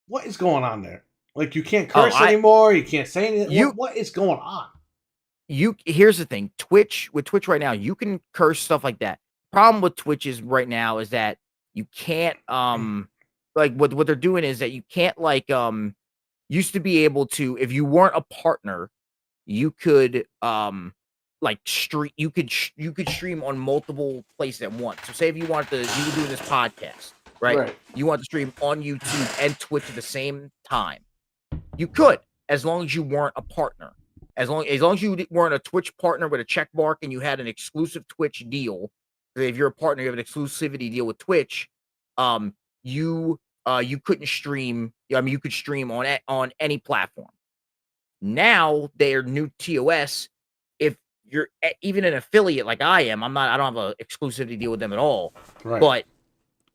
A: What is going on there? Like you can't curse anymore. You can't say anything. What is going on?
C: Here's the thing. Twitch right now, you can curse stuff like that. Problem with Twitch is right now is that you can't like what they're doing is that you can't used to be able to, if you weren't a partner, you could stream you could stream on multiple places at once. So say if you were doing this podcast, right? You want to stream on YouTube and Twitch at the same time. You could, as long as you weren't a partner. As long as you weren't a Twitch partner with a check mark and you had an exclusive Twitch deal. If you're a partner, you have an exclusivity deal with Twitch. You couldn't stream. I mean, you could stream on any platform. Now their new TOS. If you're even an affiliate like I am, I don't have an exclusivity deal with them at all.
A: Right.
C: But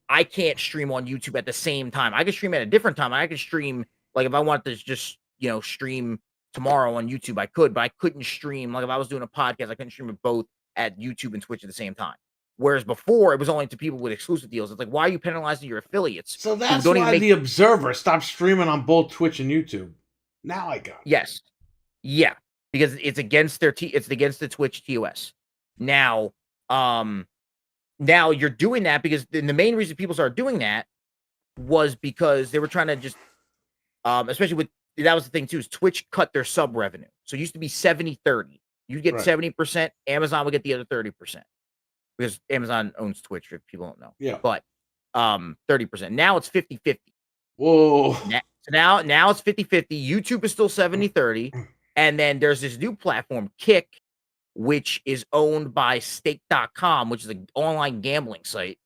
C: I can't stream on YouTube at the same time. I can stream at a different time. I could stream if I wanted to just stream tomorrow on YouTube, I could, but I couldn't stream if I was doing a podcast. I couldn't stream it both at YouTube and Twitch at the same time. Whereas before, it was only to people with exclusive deals. It's like, why are you penalizing your affiliates?
A: So that's why the Observer stopped streaming on both Twitch and YouTube. Now I got it.
C: Yes, yeah, because it's against it's against the Twitch TOS. Now you're doing that because the main reason people started doing that was because they were trying to just, especially with. That was the thing too, is Twitch cut their sub revenue. So it used to be 70-30. You get
A: Right.
C: 70%, Amazon will get the other 30%. Because Amazon owns Twitch, if people don't know.
A: Yeah.
C: But 30%. Now it's 50-50.
A: Whoa.
C: So now it's 50-50. YouTube is still 70-30. And then there's this new platform, Kick, which is owned by stake.com, which is an online gambling site.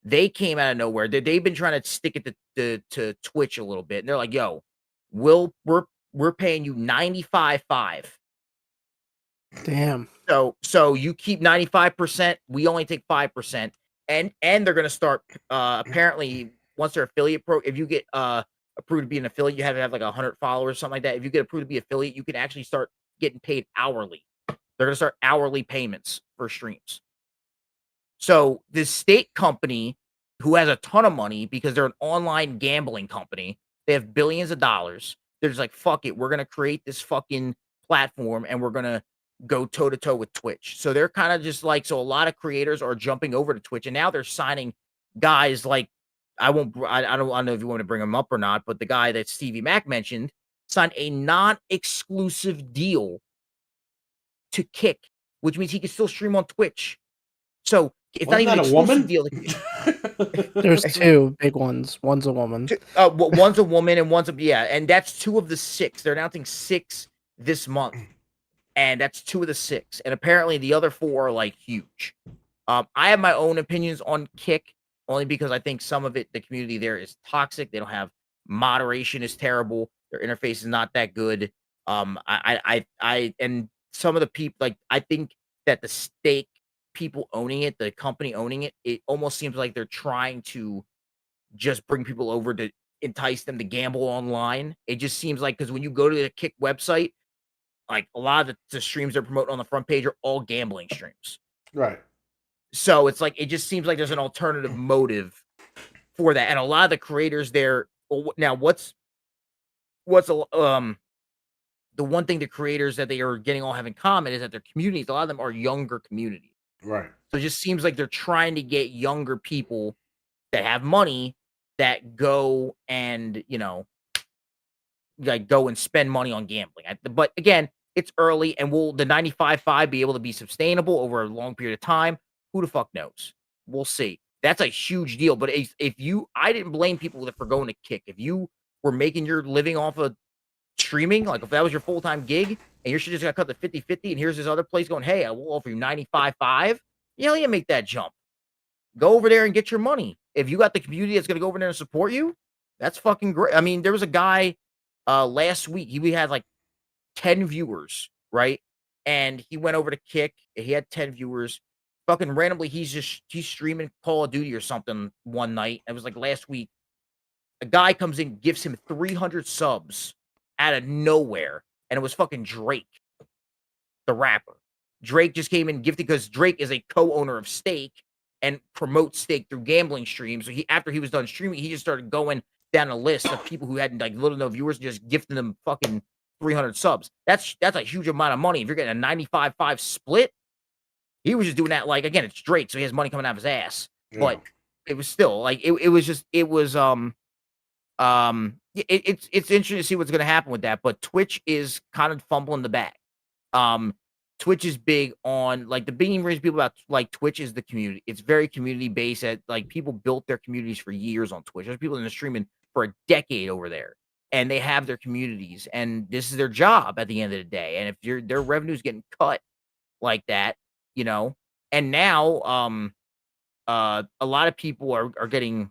C: They came out of nowhere. They've been trying to stick it to Twitch a little bit. And they're like, yo, we're paying you 95.5.
B: Damn.
C: So you keep 95%, we only take 5%. And they're gonna start apparently once they're affiliate if you get approved to be an affiliate, you have to have like 100 followers, something like that. If you get approved to be affiliate, you can actually start getting paid hourly. They're gonna start hourly payments for streams. So this state company who has a ton of money because they're an online gambling company, they have billions of dollars. They're just like, fuck it, we're gonna create this fucking platform and we're gonna go toe to toe with Twitch. So they're kind of just like, so a lot of creators are jumping over to Twitch and now they're signing guys like, I don't know if you want to bring him up or not, but the guy that Stevie Mac mentioned signed a non-exclusive deal to Kick, which means he can still stream on Twitch. So it's not even an exclusive deal.
B: There's two big ones. One's a woman.
C: One's a woman and one's and that's 2 of the 6. They're announcing 6 this month. And that's 2 of the 6. And apparently the other 4 are like huge. I have my own opinions on Kick, only because I think some of it, the community there is toxic. They don't have moderation is terrible. Their interface is not that good. And some of the people, like, I think that the stake people owning it, the company owning it, it almost seems like they're trying to just bring people over to entice them to gamble online. It just seems like, because when you go to the Kick website, like a lot of the streams they're promoting on the front page are all gambling streams.
A: Right.
C: So it's like, it just seems like there's an alternative motive for that. And a lot of the creators there, now what's the one thing the creators that they are getting all have in common is that their communities, a lot of them are younger communities.
A: Right.
C: So it just seems like they're trying to get younger people that have money that go and, like go and spend money on gambling. But again, it's early, and will the 95.5 be able to be sustainable over a long period of time? Who the fuck knows? We'll see. That's a huge deal. But I didn't blame people for going to Kick. If you were making your living off of streaming, like if that was your full-time gig and your shit just got cut to 50-50 and here's this other place going, hey, I will offer you 95.5, you make that jump. Go over there and get your money. If you got the community that's going to go over there and support you, that's fucking great. I mean, there was a guy last week, we had like 10 viewers, right? And he went over to Kick, he had 10 viewers. Fucking randomly, he's streaming Call of Duty or something one night. It was like last week. A guy comes in, gives him 300 subs out of nowhere, and it was fucking Drake, the rapper. Drake just came in gifted because Drake is a co-owner of Stake and promotes Stake through gambling streams. So after he was done streaming, he just started going down a list of people who had like little no viewers and just gifting them fucking 300 subs. That's a huge amount of money. If you're getting a 95.5 split, he was just doing that. Like, again, it's Drake, so he has money coming out of his ass. Yeah. But it was still like it's interesting to see what's going to happen with that. But Twitch is kind of fumbling the bag. Twitch is big on, like, the big reason people about like Twitch is the community. It's very community based. Like, people built their communities for years on Twitch. There's people in the streaming for a decade over there, and they have their communities, and this is their job at the end of the day. And if their revenue is getting cut like that, and now a lot of people are getting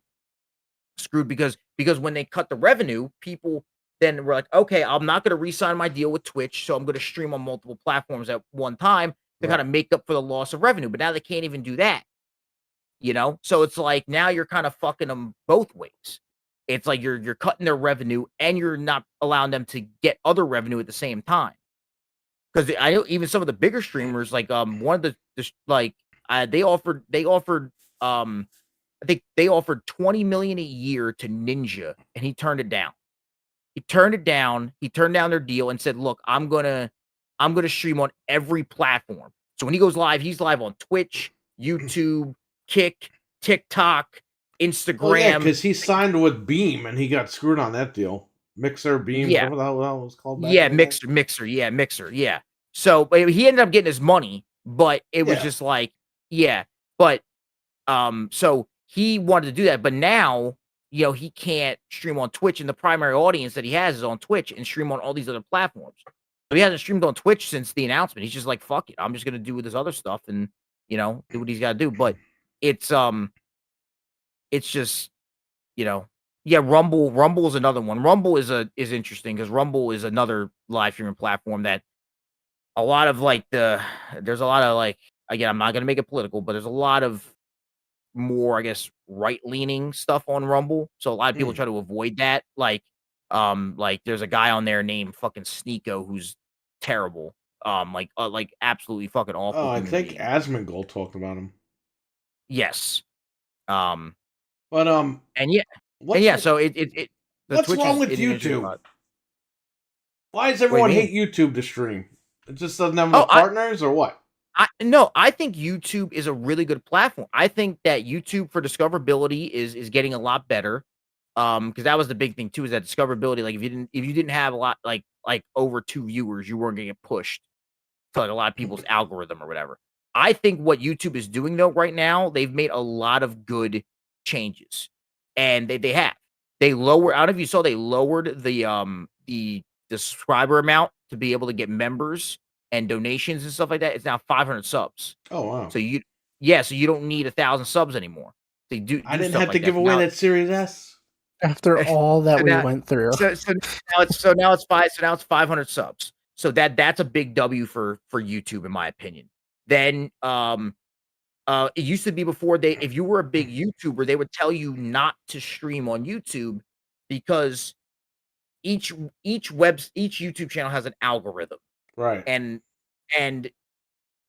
C: screwed because when they cut the revenue, people then were like, okay, I'm not going to re-sign my deal with Twitch, so I'm going to stream on multiple platforms at one time to kind of make up for the loss of revenue. But now they can't even do that, So it's like now you're kind of fucking them both ways. It's like you're cutting their revenue and you're not allowing them to get other revenue at the same time. Because I know even some of the bigger streamers, like one of the they offered I think they offered $20 million a year to Ninja, and he turned it down. He turned down their deal and said, "Look, I'm gonna stream on every platform." So when he goes live, he's live on Twitch, YouTube, Kick, TikTok, Instagram. Oh, yeah,
A: because he signed with Beam and he got screwed on that deal. Mixer, Beam, whatever the hell it was called.
C: Yeah, Mixer. Yeah. So, but he ended up getting his money, but it was
A: Yeah.
C: just like, yeah. But so he wanted to do that, but now, he can't stream on Twitch, and the primary audience that he has is on Twitch and stream on all these other platforms. So he hasn't streamed on Twitch since the announcement. He's just like, fuck it, I'm just gonna do this other stuff and do what he's got to do. But it's it's just yeah, Rumble is another one. Rumble is interesting because Rumble is another live streaming platform that a lot of there's a lot of again, I'm not gonna make it political, but there's a lot of more, I guess, right-leaning stuff on Rumble, so a lot of people try to avoid that, there's a guy on there named fucking Sneeko who's terrible, absolutely fucking awful
A: Oh, I
C: human
A: think
C: being.
A: Asmongold talked about him.
C: Yes. Um,
A: But
C: and yeah,
A: what's
C: so it the
A: what's
C: Twitch
A: wrong
C: is
A: with
C: an interesting
A: YouTube?
C: spot.
A: Why does
C: What do you
A: everyone
C: mean?
A: hate YouTube to stream? It just doesn't have
C: Oh,
A: enough partners, or what?
C: No, I think YouTube is a really good platform. I think that YouTube for discoverability is getting a lot better. Because that was the big thing too, is that discoverability. Like if you didn't have a lot over 2 viewers, you weren't gonna get pushed to a lot of people's algorithm or whatever. I think what YouTube is doing though right now, they've made a lot of good changes. And they have. They lower I don't know if you saw they lowered the subscriber amount to be able to get members and donations and stuff like that. It's now 500 subs.
A: Oh wow!
C: So so you don't need 1,000 subs anymore. They do
A: I didn't
C: stuff
A: have to
C: like that.
A: give away that Series S.
B: After all that
C: So
B: we
C: now,
B: went through.
C: now it's 500 subs. So that's a big W for YouTube in my opinion. Then it used to be before if you were a big YouTuber, they would tell you not to stream on YouTube because each YouTube channel has an algorithm.
A: Right.
C: And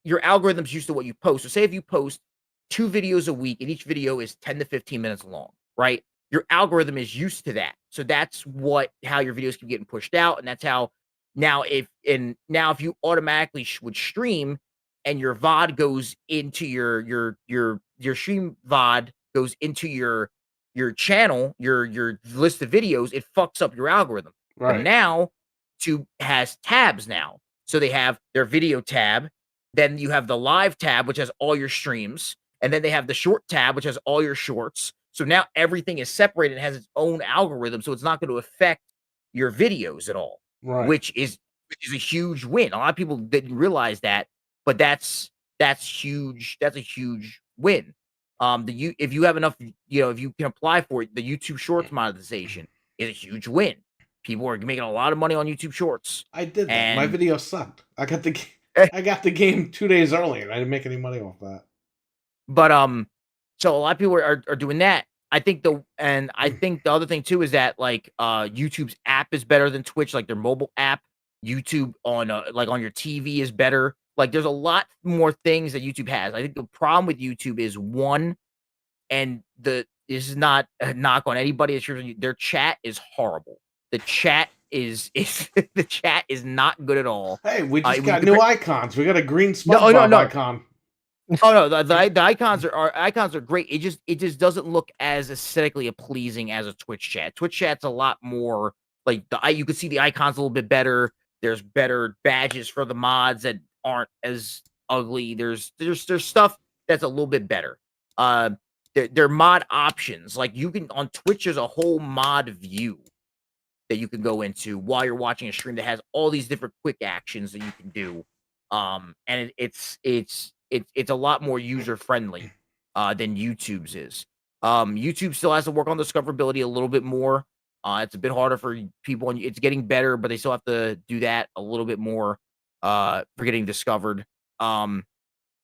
C: your algorithm's used to what you post. So say if you post 2 videos a week and each video is 10 to 15 minutes long, right? Your algorithm is used to that. So that's how your videos keep getting pushed out. And that's how now if you automatically would stream and your VOD goes into your stream VOD goes into your channel, your list of videos, it fucks up your algorithm. But
A: Right.
C: now YouTube has tabs now. So they have their video tab, then you have the live tab, which has all your streams, and then they have the short tab, which has all your shorts. So now everything is separated and has its own algorithm, so it's not going to affect your videos at all,
A: Right.
C: which is a huge win. A lot of people didn't realize that, but that's huge. That's a huge win. If you have enough, if you can apply for it, the YouTube Shorts monetization is a huge win. People are making a lot of money on YouTube Shorts.
A: I did that.
C: And
A: My video sucked. I got the game 2 days early, and I didn't make any money off that.
C: But so a lot of people are doing that. I think the other thing too is that YouTube's app is better than Twitch, like their mobile app. YouTube on on your TV is better. Like there's a lot more things that YouTube has. I think the problem with YouTube is this is not a knock on anybody. Their chat is horrible. The chat is the chat is not good at all.
A: Hey, we just got new icons. We got a green SpongeBob icon.
C: Oh no, the icons are great. It just doesn't look as aesthetically pleasing as a Twitch chat. Twitch chat's a lot more you can see the icons a little bit better. There's better badges for the mods that aren't as ugly. There's stuff that's a little bit better. Their mod options, like you can on Twitch, there's a whole mod view that you can go into while you're watching a stream that has all these different quick actions that you can do. And it's a lot more user friendly than YouTube's is. YouTube still has to work on discoverability a little bit more. It's a bit harder for people, and it's getting better, but they still have to do that a little bit more for getting discovered. But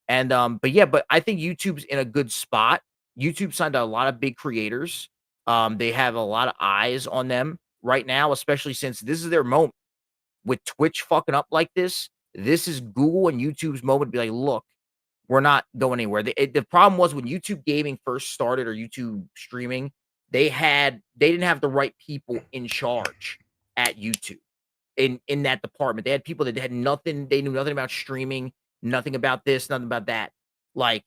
C: I think YouTube's in a good spot. YouTube signed a lot of big creators. They have a lot of eyes on them right now, especially since this is their moment. With Twitch fucking up like this is Google and YouTube's moment to be like, look, we're not going anywhere. The problem was when YouTube gaming first started, or YouTube streaming, they didn't have the right people in charge at YouTube in that department. They had people that had nothing. They knew nothing about streaming, nothing about this, nothing about that. But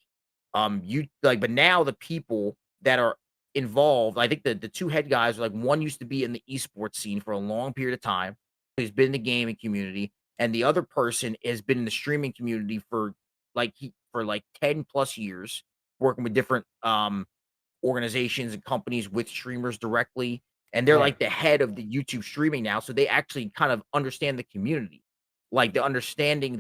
C: now the people that are involved, I think the 2 head guys are one used to be in the esports scene for a long period of time. He's been in the gaming community. and the other person has been in the streaming community for like 10 plus years, working with different organizations and companies with streamers directly, and they're
A: Right.
C: like the head of the YouTube streaming now, so they actually kind of understand the community. Like the understanding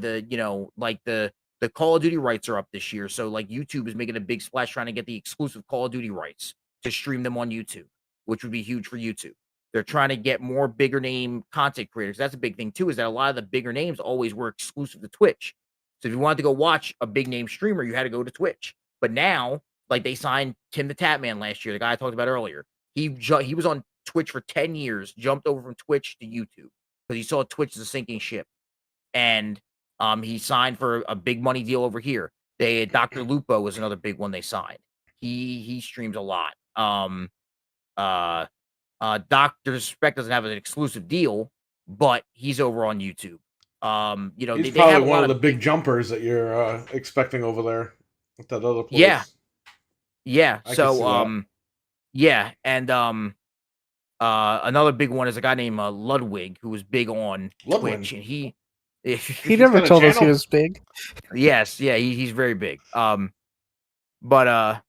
C: like the Call of Duty rights are up this year, so like YouTube is making a big splash trying to get the exclusive Call of Duty rights to stream them on YouTube, which would be huge for YouTube. They're trying to get more bigger name content creators. That's a big thing too, is that a lot of the bigger names always were exclusive to Twitch. So if you wanted to go watch a big name streamer, you had to go to Twitch. But now, like they signed Tim the Tatman last year, the guy I talked about earlier. He was on Twitch for 10 years, jumped over from Twitch to YouTube because he saw Twitch as a sinking ship. And he signed for a big money deal over here. Dr. Lupo was another big one they signed. He streams a lot. Dr. Spec doesn't have an exclusive deal, but he's over on YouTube.
A: He's
C: they
A: probably
C: have a
A: one
C: lot
A: of the big jumpers that you're expecting over there at that other place.
C: Yeah.
A: I can see
C: So
A: that.
C: yeah, and another big one is a guy named Ludwig, who was big on
A: Ludwig.
C: Twitch, and he
B: He never
A: got a
B: told us he
A: channel?
B: was big.
C: yes, yeah, he's very big. But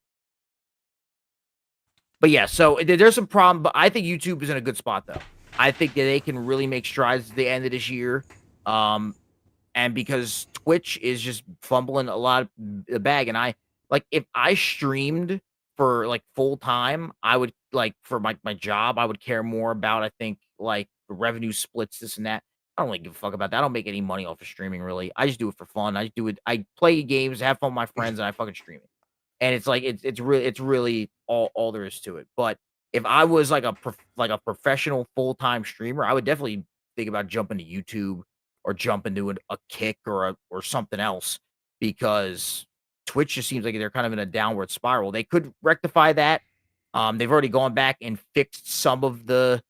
C: yeah, so there's some problem, but I think YouTube is in a good spot though. I think that they can really make strides at the end of this year. And because Twitch is just fumbling a lot of the bag, and if I streamed for like full time, I would like for my job, I would care more about I think like the revenue splits, this and that. I don't really give a fuck about that. I don't make any money off of streaming really. I just do it for fun. I do it. I play games, have fun with my friends, and I fucking stream it. And it's like it's really all there is to it. But if I was like a professional full-time streamer, I would definitely think about jumping to YouTube or jump into a Kick or something else, because Twitch just seems like they're kind of in a downward spiral. They could rectify that. They've already gone back and fixed some of the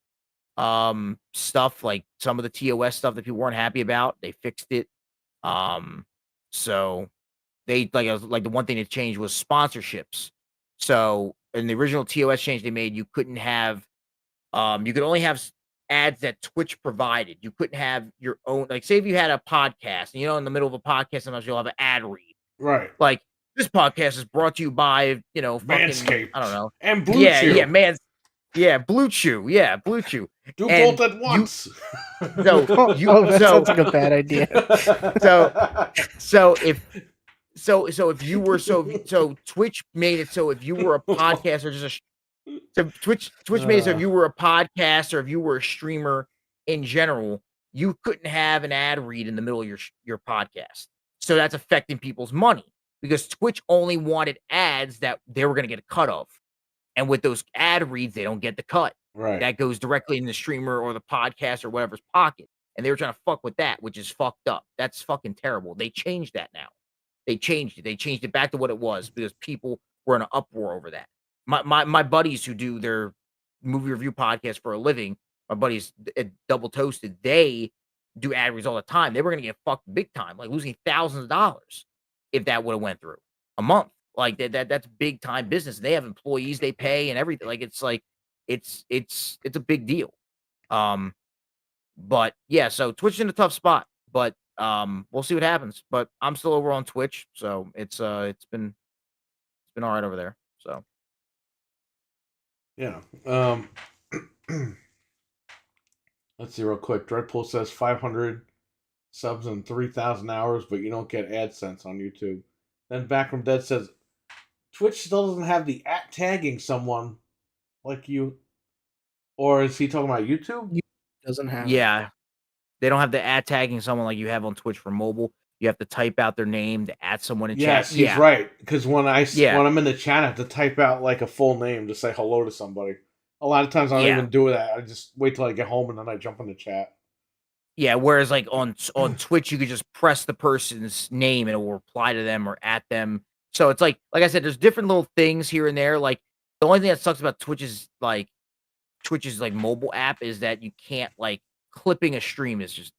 C: stuff, like some of the TOS stuff that people weren't happy about. They fixed it. So they like the one thing that changed was sponsorships. So in the original TOS change they made, you couldn't have you could only have ads that Twitch provided. You couldn't have your own, like say if you had a podcast and in the middle of a podcast sometimes you'll have an ad read.
A: Right.
C: Like this podcast is brought to you by, fucking
A: Manscaped.
C: I don't know.
A: And Blue Chew.
C: Blue Chew. Yeah, Blue Chew.
A: Do both at once.
B: That sounds like a bad idea.
C: So Twitch made it so if you were a podcast or just Twitch made it so if you were a podcast or if you were a streamer in general, you couldn't have an ad read in the middle of your podcast. So that's affecting people's money because Twitch only wanted ads that they were going to get a cut of. And with those ad reads, they don't get the cut.
A: Right.
C: That goes directly in the streamer or the podcast or whatever's pocket. And they were trying to fuck with that, which is fucked up. That's fucking terrible. They changed that now. They changed it. They changed it back to what it was because people were in an uproar over that. My buddies who do their movie review podcast for a living, my buddies at Double Toasted, they do ad reads all the time. They were going to get fucked big time, like losing thousands of dollars if that would have went through a month. Like that's big time business. They have employees they pay and everything. It's a big deal. But yeah, so Twitch is in a tough spot, but we'll see what happens. But I'm still over on Twitch, so it's been all right over there. So
A: yeah. Let's see real quick. Dreadpool says 500 subs and 3,000 hours, but you don't get AdSense on YouTube. Then Back from Dead says Twitch still doesn't have the at tagging someone like you, or is he talking about YouTube?
B: Doesn't have.
C: Yeah, they don't have the ad tagging someone like you have on Twitch for mobile. You have to type out their name to add someone in chat.
A: Yes, he's right. Because when I'm in the chat, I have to type out like a full name to say hello to somebody. A lot of times I don't even do that. I just wait till I get home and then I jump in the chat.
C: Yeah, whereas like on Twitch, you could just press the person's name and it will reply to them or at them. So it's like I said, there's different little things here and there. Like the only thing that sucks about Twitch's mobile app is that you can't like clipping a stream is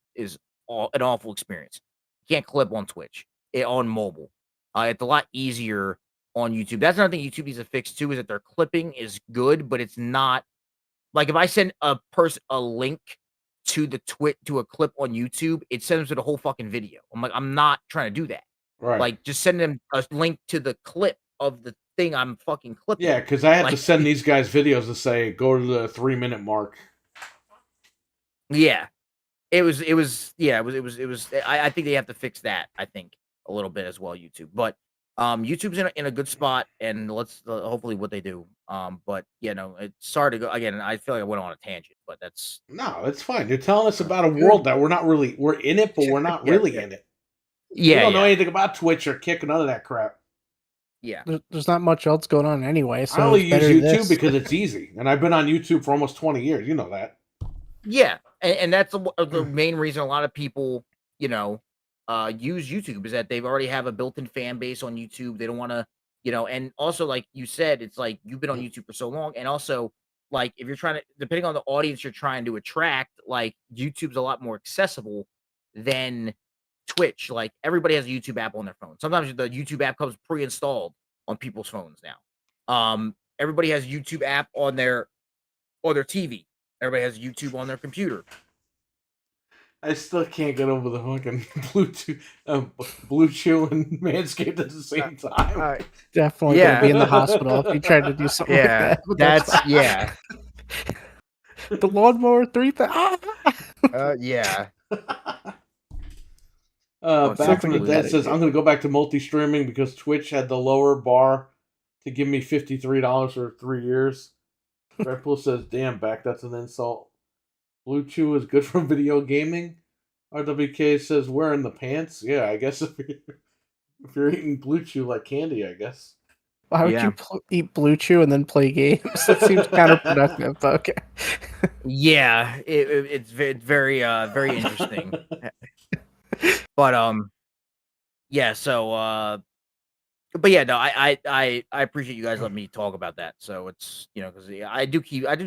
C: an awful experience. You can't clip on Twitch on mobile. It's a lot easier on YouTube. That's another thing YouTube needs to fix too, is that their clipping is good, but it's not like if I send a person a link to a clip on YouTube, it sends them to the whole fucking video. I'm like, I'm not trying to do that.
A: Right.
C: Like, just send them a link to the clip of the thing I'm fucking clipping.
A: Yeah, because I had
C: like,
A: to send these guys videos to say go to the 3-minute mark.
C: Yeah, it was. I think they have to fix that. I think a little bit as well, YouTube. But YouTube's in a good spot, and let's hopefully what they do. But it's sorry to go again. I feel like I went on a tangent, but that's
A: no, it's fine. You're telling us about a world that we're in it, but we're not really in it. We don't know anything about Twitch or Kick, none of that crap.
C: Yeah,
B: there's not much else going on anyway. So
A: I only use YouTube because it's easy, and I've been on YouTube for almost 20 years. You know that.
C: Yeah, and that's the main reason a lot of people, use YouTube is that they've already have a built-in fan base on YouTube. They don't want to, and also like you said, it's like you've been on YouTube for so long, and also like if you're trying to, depending on the audience you're trying to attract, like YouTube's a lot more accessible than Twitch. Like everybody has a YouTube app on their phone. Sometimes the YouTube app comes pre-installed on people's phones now. Everybody has a YouTube app on their TV. Everybody has YouTube on their computer.
A: I still can't get over the fucking Blue Chew and Manscaped at the same time.
B: Definitely gonna be in the hospital if you try to do something like that. The lawnmower 3000.
C: Yeah.
A: Back from the Dead says, I'm going to go back to multi-streaming because Twitch had the lower bar to give me $53 for 3 years. Red Pool says, damn, Back, that's an insult. Blue Chew is good for video gaming. RWK says, wearing the pants? Yeah, I guess if you're eating Blue Chew like candy, I guess.
B: Why would you eat Blue Chew and then play games? That seems counterproductive, but okay.
C: Yeah, it's very interesting. But yeah, so but yeah, no, I appreciate you guys letting me talk about that. So it's because I do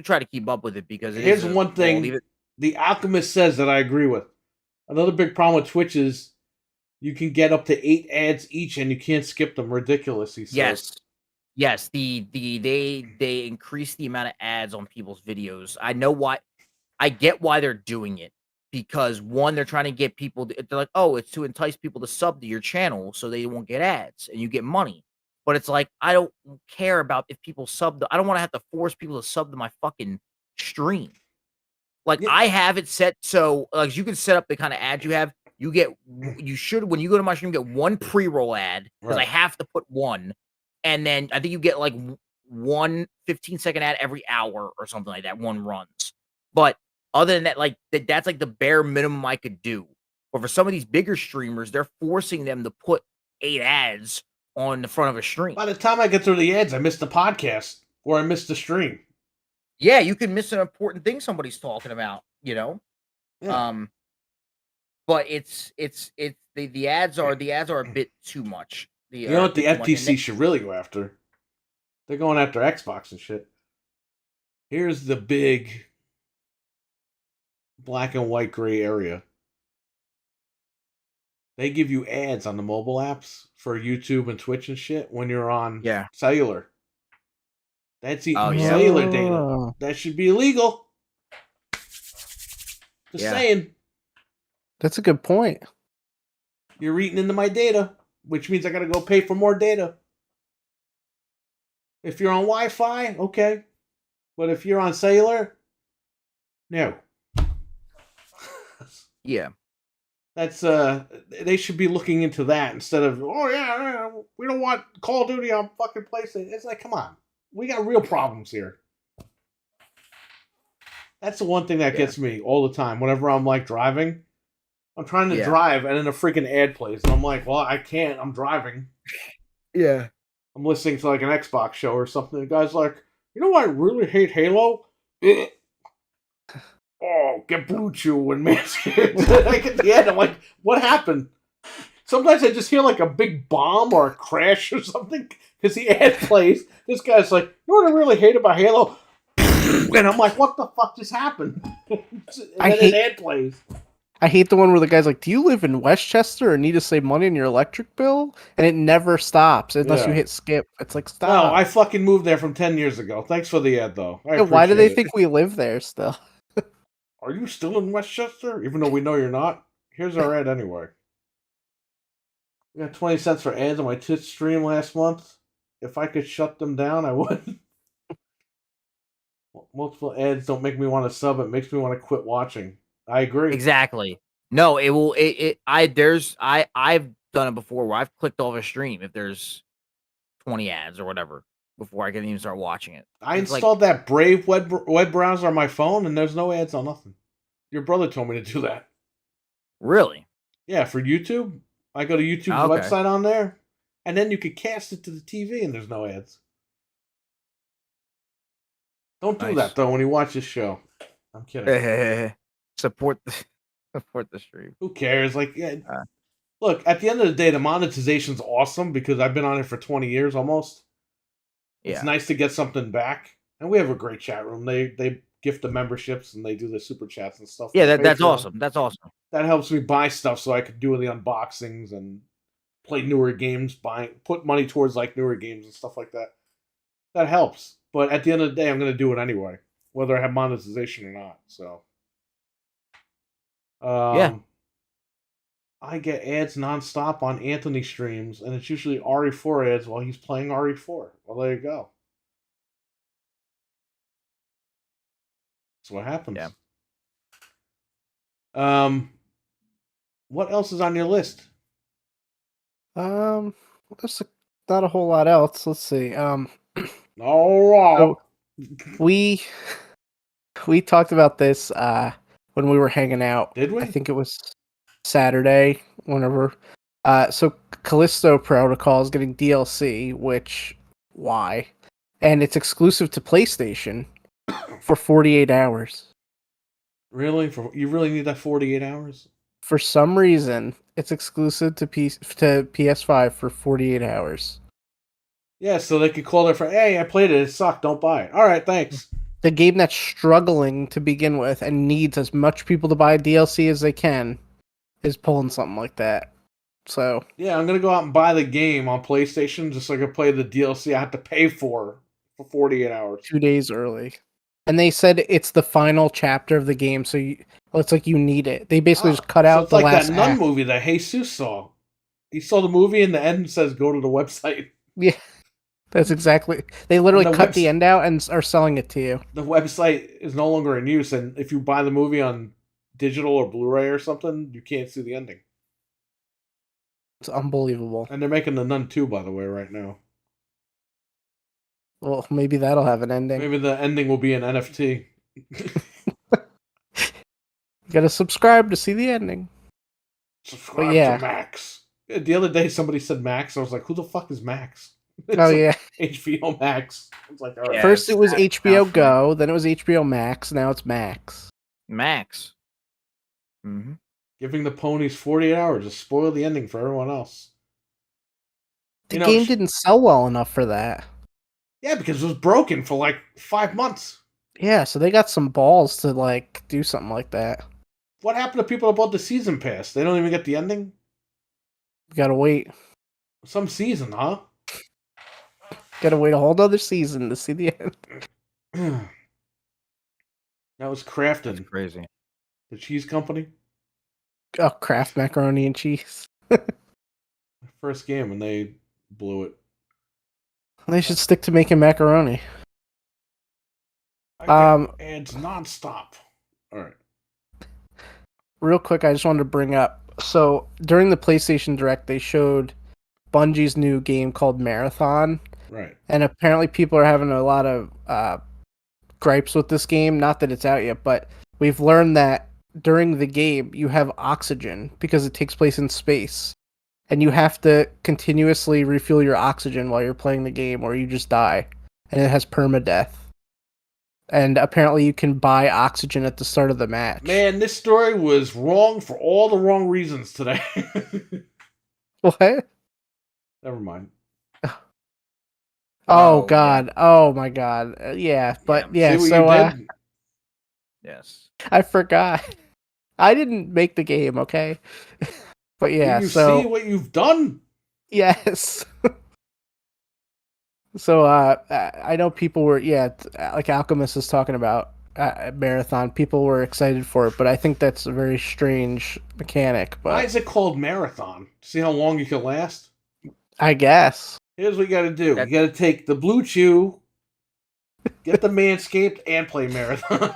C: try to keep up with it because
A: here's one thing the Alchemist says that I agree with. Another big problem with Twitch is you can get up to 8 ads each and you can't skip them. Ridiculous, he says.
C: Yes. They increase the amount of ads on people's videos. I know why. I get why they're doing it. Because one, they're trying to get people. They're like, oh, it's to entice people to sub to your channel so they won't get ads and you get money. But it's like I don't care about if people sub. I don't want to have to force people to sub to my fucking stream. Like I have it set so like you can set up the kind of ads you have. You should when you go to my stream get one pre-roll ad because I have to put one, and then I think you get like one 15-second ad every hour or something like that. One runs, but other than that, like that's like the bare minimum I could do. But for some of these bigger streamers, they're forcing them to put 8 ads on the front of a stream.
A: By the time I get through the ads, I miss the podcast or I miss the stream.
C: Yeah, you can miss an important thing somebody's talking about, Yeah. But it's the ads are a bit too much.
A: You know what the FTC should really go after? They're going after Xbox and shit. Here's the big black and white gray area. They give you ads on the mobile apps for YouTube and Twitch and shit when you're on cellular. That's eating cellular data. That should be illegal. Just saying.
B: That's a good point.
A: You're eating into my data, which means I gotta go pay for more data. If you're on Wi-Fi, okay. But if you're on cellular, no.
C: Yeah.
A: That's they should be looking into that instead of we don't want Call of Duty on fucking PlayStation. It's like, come on. We got real problems here. That's the one thing that gets me all the time. Whenever I'm like driving, I'm trying to drive and then a freaking ad plays. And I'm like, well, I can't. I'm driving.
C: Yeah.
A: I'm listening to like an Xbox show or something. The guy's like, you know why I really hate Halo? Oh, get Blue Chew and Manscaped. Like at the end, I'm like, what happened? Sometimes I just hear like a big bomb or a crash or something because the ad plays. This guy's like, you know what I really hate about Halo? And I'm like, what the fuck just happened? And then an ad plays.
B: I hate the one where the guy's like, do you live in Westchester or need to save money on your electric bill? And it never stops unless you hit skip. It's like, stop.
A: No, I fucking moved there from 10 years ago. Thanks for the ad, though.
B: Why do they think we live there still?
A: Are you still in Westchester? Even though we know you're not. Here's our ad anyway. I got 20 cents for ads on my Twitch stream last month. If I could shut them down, I would. Multiple ads don't make me want to sub. It makes me want to quit watching. I agree.
C: Exactly. No, it will. I've done it before where I've clicked off a stream if there's 20 ads or whatever before I can even start watching it.
A: I installed that Brave web browser on my phone, and there's no ads on nothing. Your brother told me to do that.
C: Really?
A: Yeah, for YouTube. I go to YouTube's website on there, and then you could cast it to the TV, and there's no ads. Don't do that though when you watch this show. I'm kidding.
C: Support the stream.
A: Who cares? Like, yeah. Look, at the end of the day, the monetization's awesome because I've been on it for 20 years almost. Yeah. It's nice to get something back, and we have a great chat room. They gift the memberships and they do the super chats and stuff.
C: Yeah, that's awesome. That's awesome.
A: That helps me buy stuff so I could do the unboxings and play newer games, put money towards like newer games and stuff like that. That helps. But at the end of the day, I'm going to do it anyway, whether I have monetization or not. So,
C: yeah,
A: I get ads nonstop on Anthony streams, and it's usually RE4 ads while he's playing RE4. Well, there you go. That's what happens. Yeah. What else is on your list?
B: There's not a whole lot else. Let's see.
A: All right.
B: So we talked about this when we were hanging out.
A: Did we?
B: I think it was Saturday, whenever. So Callisto Protocol is getting DLC, which why? And it's exclusive to PlayStation for 48 hours.
A: Really? You really need that 48 hours?
B: For some reason, it's exclusive to PS5 for 48 hours.
A: Yeah, so they could call their friend, hey, I played it, it sucked, don't buy it. All right, thanks.
B: The game that's struggling to begin with and needs as much people to buy DLC as they can is pulling something like that. So
A: yeah, I'm going to go out and buy the game on PlayStation just so I can play the DLC I have to pay for 48 hours.
B: 2 days early. And they said it's the final chapter of the game, so it's like you need it. They basically just cut out the last
A: act. It's like that Nun movie that Jesus saw. He saw the movie and the end says go to the website.
B: Yeah, that's exactly. They literally cut the end out and are selling it to you.
A: The website is no longer in use, and if you buy the movie on digital or Blu-ray or something, you can't see the ending.
B: It's unbelievable.
A: And they're making the Nun 2, by the way, right now.
B: Well, maybe that'll have an ending.
A: Maybe the ending will be an NFT.
B: You gotta subscribe to see the ending.
A: Subscribe to Max. The other day somebody said Max. I was like, who the fuck is Max?
B: Yeah.
A: HBO Max. I was like, all right.
B: First it was HBO Go, then it was HBO Max, now it's Max.
C: Max. Mm-hmm.
A: Giving the ponies 48 hours to spoil the ending for everyone else.
B: The game didn't sell well enough for that.
A: Yeah, because it was broken for like 5 months.
B: Yeah, so they got some balls to like do something like that.
A: What happened to people that bought the season pass? They don't even get the ending?
B: You gotta wait.
A: Some season, huh?
B: Gotta wait a whole nother season to see the end.
A: That was Crafton.
C: That's crazy.
A: The cheese company?
B: Oh, Kraft macaroni and cheese.
A: First game and they blew it.
B: They should stick to making macaroni.
A: Ads nonstop. All right.
B: Real quick, I just wanted to bring up. So during the PlayStation Direct, they showed Bungie's new game called Marathon.
A: Right.
B: And apparently, people are having a lot of gripes with this game. Not that it's out yet, but we've learned that during the game you have oxygen because it takes place in space. And you have to continuously refuel your oxygen while you're playing the game or you just die. And it has permadeath. And apparently you can buy oxygen at the start of the match.
A: Man, this story was wrong for all the wrong reasons today.
B: What?
A: Never mind.
B: Oh, God. Yeah. Oh, my God. Yeah, but yeah, so...
C: yes.
B: I forgot. I didn't make the game, okay? But yeah,
A: you see what you've done?
B: Yes. So I know people were like Alchemist is talking about marathon. People were excited for it, but I think that's a very strange mechanic.
A: Why
B: But
A: is it called marathon? See how long you can last?
B: I guess.
A: Here's what you got to do.
C: That-
A: You got to take the Blue Chew, get the Manscaped, and play marathon.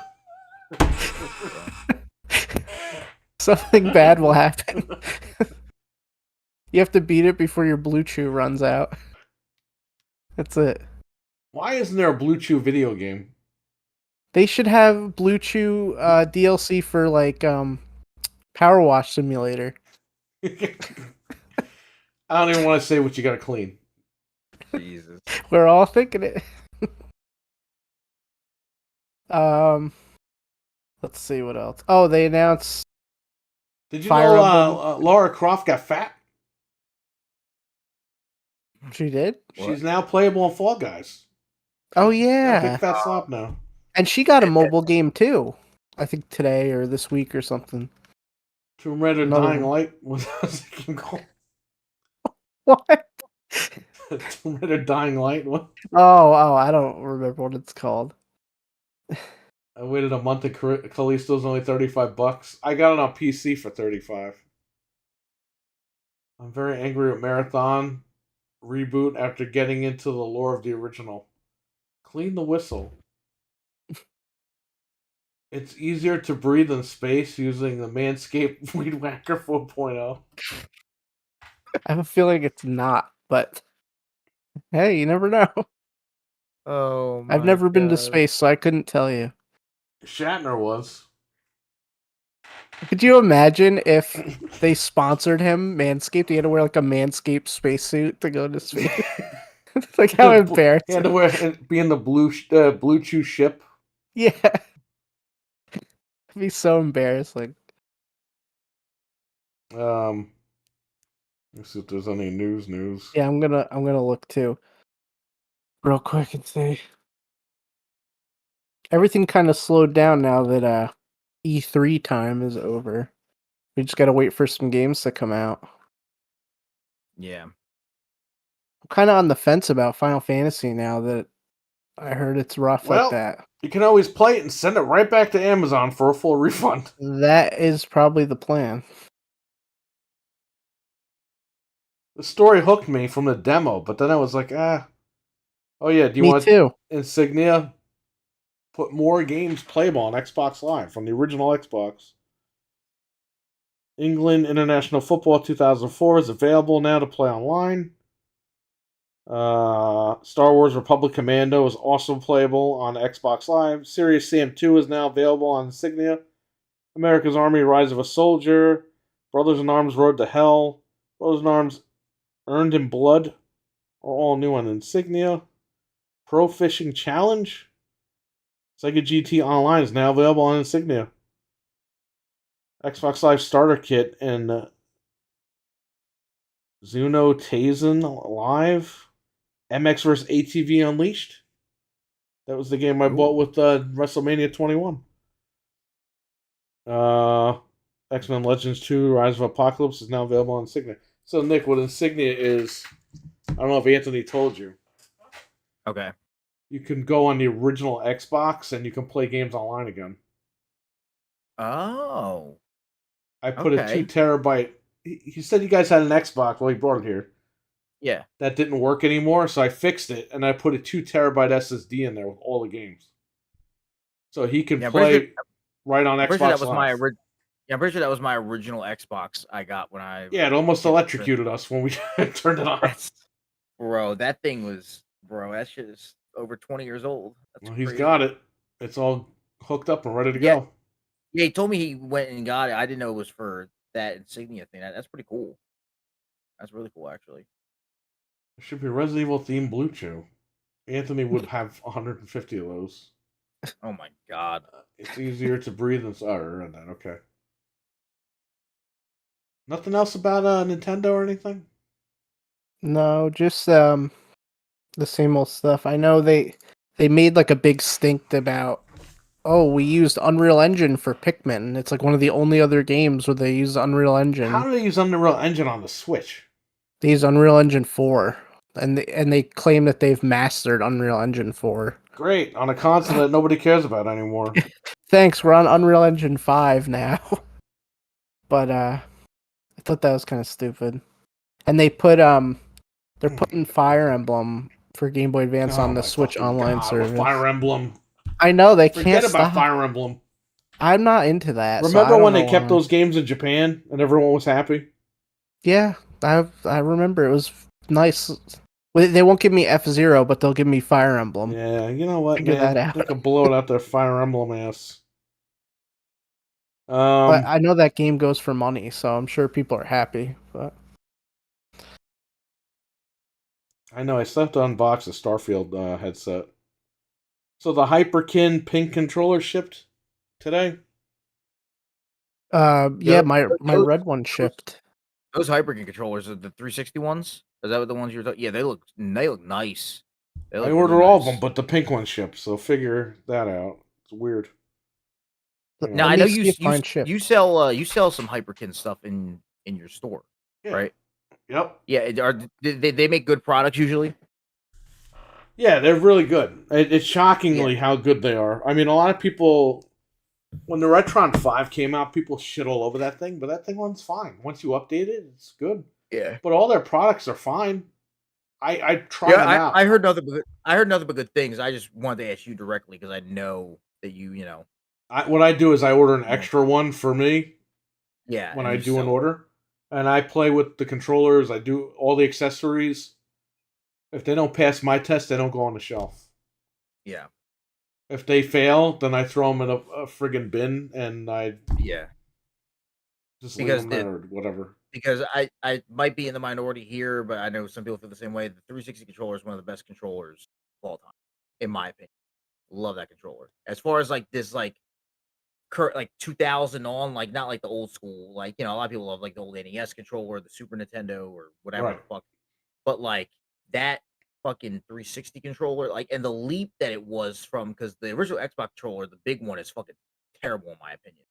B: Something bad will happen. You have to beat it before your Blue Chew runs out. That's it.
A: Why isn't there a Blue Chew video game?
B: They should have Blue Chew DLC for like Power Wash Simulator.
A: I don't even want to say what you got to clean.
C: Jesus.
B: We're all thinking it. Let's see what else. Oh, they announced.
A: Did you
B: Fire
A: know Lara Croft got fat?
B: She did.
A: She's now playable on Fall Guys.
B: Oh
A: Big
B: yeah,
A: fat slob now.
B: and she got a mobile game too. I think today or this week or something.
A: Tomb Raider
B: Another
A: Dying
B: one.
A: Light was the game called.
B: What?
A: Tomb Raider Dying Light. What?
B: Oh, I don't remember what it's called.
A: I waited a month and Callisto's only $35. I got it on PC for $35. I'm very angry with Marathon reboot after getting into the lore of the original. Clean the whistle. It's easier to breathe in space using the Manscaped Weed Whacker 4.0.
B: I have a feeling it's not, but hey, you never know.
C: Oh,
B: I've never been to space, so I couldn't tell you.
A: Shatner was.
B: Could you imagine if they sponsored him, Manscaped? He had to wear like a Manscaped spacesuit to go to space. Like how embarrassing.
A: He had to wear be in the Blue Chew ship.
B: Yeah. It'd be so embarrassing.
A: Let's see if there's any news.
B: Yeah, I'm gonna look too. Real quick and see. Everything kind of slowed down now that E3 time is over. We just gotta wait for some games to come out.
C: Yeah.
B: I'm kind of on the fence about Final Fantasy now that I heard it's rough
A: Well,
B: like that.
A: You can always play it and send it right back to Amazon for a full refund.
B: That is probably the plan.
A: The story hooked me from the demo, but then I was like, oh yeah, do you
B: Me
A: want
B: too.
A: Insignia put more games playable on Xbox Live from the original Xbox? England International Football 2004 is available now to play online. Star Wars Republic Commando is also playable on Xbox Live. Serious Sam 2 is now available on Insignia. America's Army Rise of a Soldier. Brothers in Arms Road to Hell. Brothers in Arms Earned in Blood are all new on Insignia. Pro Fishing Challenge. Sega GT Online is now available on Insignia. Xbox Live Starter Kit and Zuno Tazen Live. MX vs. ATV Unleashed. That was the game I bought with WrestleMania 21. X-Men Legends 2 Rise of Apocalypse is now available on Insignia. So, Nick, what Insignia is, I don't know if Anthony told you.
C: Okay.
A: You can go on the original Xbox and you can play games online again.
C: Oh.
A: I put a
C: Okay.
A: 2 terabyte. He said you guys had an Xbox. Well, he brought it here.
C: Yeah.
A: That didn't work anymore, so I fixed it and I put a 2 terabyte SSD in there with all the games. So he can play right on Xbox
C: that was
A: Live.
C: I'm pretty sure that was my original Xbox I got when I.
A: Yeah, it almost electrocuted us when we turned it on.
C: Bro, that thing was. Bro, that shit is over 20 years old. That's
A: Well, he's
C: crazy.
A: got it. It's all hooked up and ready to
C: Yeah.
A: go.
C: Yeah, he told me he went and got it. I didn't know it was for that Insignia thing. That's pretty cool. That's really cool, actually.
A: It should be Resident Evil themed Blue Chew. Anthony would have 150 of those.
C: Oh my god.
A: It's easier to breathe and that. Okay. Nothing else about Nintendo or anything?
B: No, just the same old stuff. I know they made like a big stink about, oh, we used Unreal Engine for Pikmin. It's like one of the only other games where they use Unreal Engine.
A: How do they use Unreal Engine on the Switch?
B: They use Unreal Engine 4. and they claim that they've mastered Unreal Engine 4.
A: Great, on a console that nobody cares about anymore.
B: Thanks, we're on Unreal Engine 5 now. But I thought that was kind of stupid. And they put they're putting Fire Emblem for Game Boy Advance on the Switch Online service.
A: Fire Emblem.
B: I know they
A: Forget
B: can't
A: about
B: stop.
A: Fire Emblem.
B: I'm not into that.
A: Remember when they kept those games in Japan and everyone was happy?
B: Yeah, I remember. It was nice. They won't give me F-Zero, but they'll give me Fire Emblem.
A: Yeah, you know what,
B: Figure
A: man?
B: that out.
A: They could blow it out their Fire Emblem ass.
B: But I know that game goes for money, so I'm sure people are happy. But
A: I know, I still have to unbox the Starfield headset. So the Hyperkin pink controller shipped today?
B: yeah, my red one shipped.
C: Those Hyperkin controllers are the 360 ones? Is that what the ones you were talking? Yeah, they look nice.
A: I ordered all of them, but the pink one shipped, so figure that out. It's weird.
C: Now I know you sell some Hyperkin stuff in your store, right?
A: Yep.
C: Yeah, they make good products usually?
A: Yeah, they're really good. It's shockingly how good they are. I mean, a lot of people, when the Retron 5 came out, people shit all over that thing, but that thing runs fine. Once you update it, it's good.
C: Yeah.
A: But all their products are fine. I tried them out.
C: I heard nothing but good things. I just wanted to ask you directly because I know that you know.
A: What I do is I order an extra one for me.
C: Yeah.
A: When I do an order, and I play with the controllers. I do all the accessories. If they don't pass my test, they don't go on the shelf.
C: Yeah.
A: If they fail, then I throw them in a friggin' bin, and I just leave them there or whatever.
C: Because I might be in the minority here, but I know some people feel the same way. The 360 controller is one of the best controllers of all time, in my opinion. Love that controller. As far as like this, like 2000 on, like not like the old school, like a lot of people love like the old NES controller, the Super Nintendo, or whatever the fuck. But like that fucking 360 controller, like, and the leap that it was from, because the original Xbox controller, the big one, is fucking terrible in my opinion.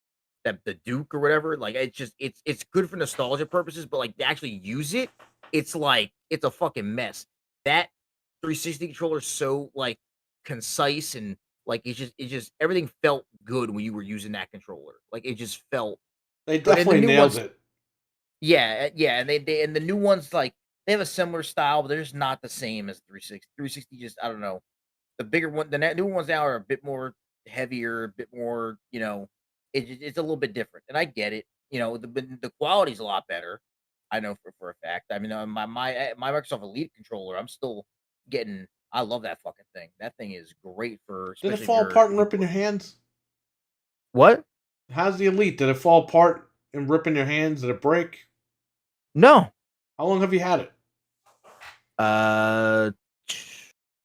C: That the Duke or whatever, like it's good for nostalgia purposes, but like to actually use it, it's like it's a fucking mess. That 360 controller is so like concise and like it just everything felt good when you were using that controller. Like it just felt.
A: They definitely nailed it.
C: Yeah, and they and the new ones, like they have a similar style, but they're just not the same as 360. 360 just, I don't know. The bigger one, the new ones now are a bit more heavier, a bit more, it's a little bit different, and I get it. The quality's a lot better. I know for a fact. I mean, my Microsoft Elite controller, I'm still getting. I love that fucking thing. That thing is great for.
A: Did it fall apart and rip in your hands?
C: What?
A: How's the Elite? Did it fall apart and rip in your hands? Did it break?
C: No.
A: How long have you had it?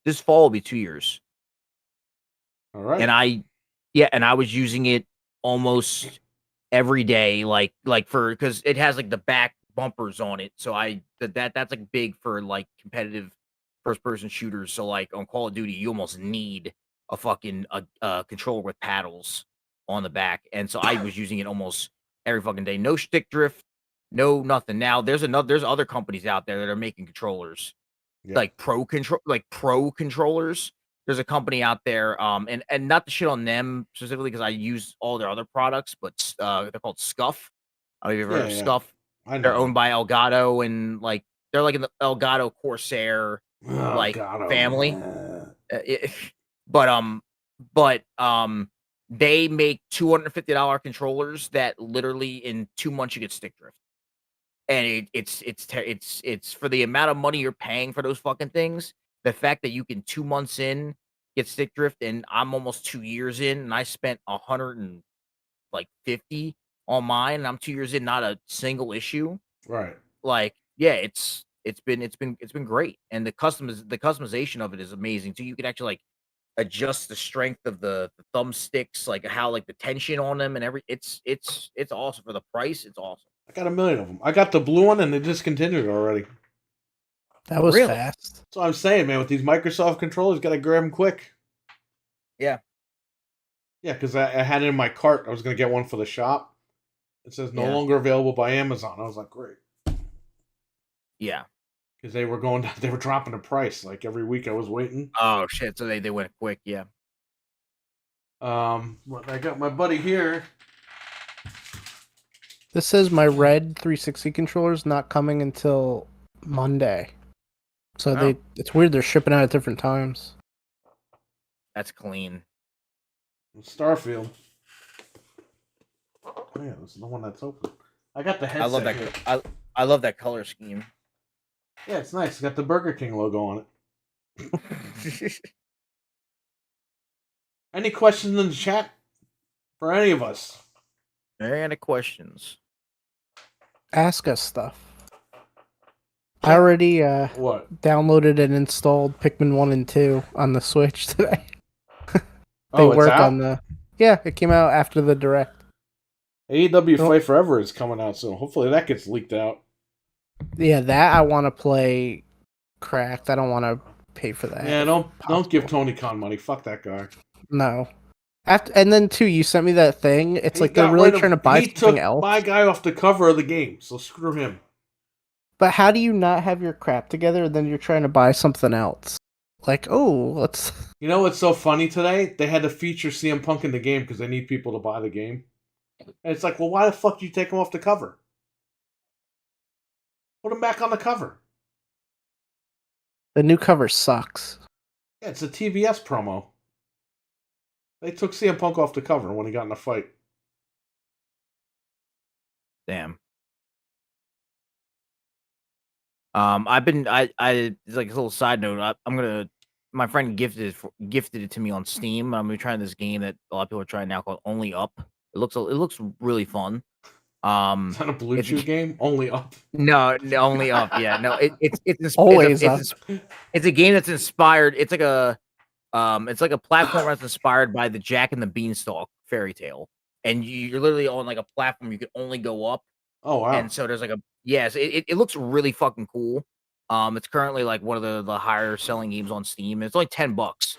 C: This fall will be 2 years.
A: All right.
C: And I was using it almost every day, like because it has like the back bumpers on it. So that's like big for like competitive first person shooters. So like on Call of Duty, you almost need a fucking controller with paddles on the back. And so I was using it almost every fucking day. No stick drift, no nothing. Now there's other companies out there that are making controllers. Like pro controllers. There's a company out there, and not to shit on them specifically because I use all their other products, but they're called Scuff. I don't know if you've ever heard of Scuff. They're owned by Elgato, and like they're like in the Elgato Corsair family. But they make $250 controllers that literally in 2 months you get stick drift. And it's for the amount of money you're paying for those fucking things. The fact that you can 2 months in get stick drift, and I'm almost 2 years in, and I spent 150 on mine, and I'm 2 years in, not a single issue.
A: Right.
C: Like, yeah, it's been great, and the customization of it is amazing. So you can actually like adjust the strength of the thumbsticks, like how like the tension on them and it's awesome for the price. It's awesome.
A: I got 1 million of them. I got the blue one, and they discontinued it already.
B: That was fast.
A: That's what I'm saying, man. With these Microsoft controllers, got to grab them quick.
C: Yeah.
A: Yeah, because I had it in my cart. I was going to get one for the shop. It says no longer available by Amazon. I was like, great.
C: Yeah.
A: because they were they were dropping the price like every week. I was waiting.
C: Oh shit! So they went quick, yeah.
A: What I got my buddy here.
B: This says my red 360 controller is not coming until Monday. So it's weird they're shipping out at different times.
C: That's clean.
A: Starfield. Oh yeah, this is the one that's open. I got the headset.
C: I love that.
A: Here.
C: I love that color scheme.
A: Yeah, it's nice. It's got the Burger King logo on it. Any questions in the chat for any of us?
C: Any questions?
B: Ask us stuff. I already downloaded and installed Pikmin 1 and 2 on the Switch today. They work on the... Yeah, it came out after the Direct.
A: AEW Fight Forever is coming out soon. Hopefully that gets leaked out.
B: Yeah, that I want to play cracked. I don't want to pay for that.
A: Yeah, don't give Tony Khan money. Fuck that guy.
B: No. And then, too, you sent me that thing. It's like they're really trying to buy something else.
A: He took my guy off the cover of the game, so screw him.
B: But how do you not have your crap together and then you're trying to buy something else? Like, oh, let's...
A: You know what's so funny today? They had to feature CM Punk in the game because they need people to buy the game. And it's like, well, why the fuck did you take him off the cover? Put him back on the cover.
B: The new cover sucks.
A: Yeah, it's a TBS promo. They took CM Punk off the cover when he got in a fight.
C: Damn. It's like a little side note. My friend gifted it to me on Steam. I'm gonna be trying this game that a lot of people are trying now called Only Up. It looks really fun.
A: Is that a Blue Chew game? Only Up.
C: No, Only Up. Yeah, no, it's
B: always up.
C: It's a game that's inspired. It's like a platform that's inspired by the Jack and the Beanstalk fairy tale, and you're literally on like a platform you can only go up.
A: Oh wow!
C: And so there's like it looks really fucking cool. It's currently like one of the higher selling games on Steam. It's only $10.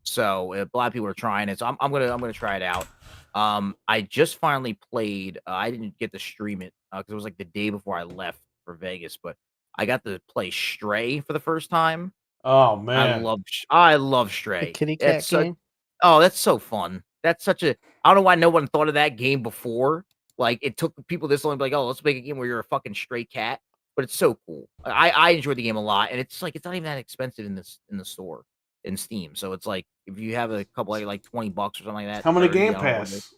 C: So a lot of people are trying it. So I'm gonna try it out. I just finally played. I didn't get to stream it because it was like the day before I left for Vegas, but I got to play Stray for the first time.
A: Oh man,
C: I love Stray.
B: The kitty cat game.
C: Oh, that's so fun. That's such a. I don't know why no one thought of that game before. Like it took people this long to be like, oh, let's make a game where you're a fucking stray cat. But it's so cool. I enjoyed the game a lot, and it's like it's not even that expensive in the store in Steam. So it's like if you have a couple like $20 or something like that.
A: How many Game Pass?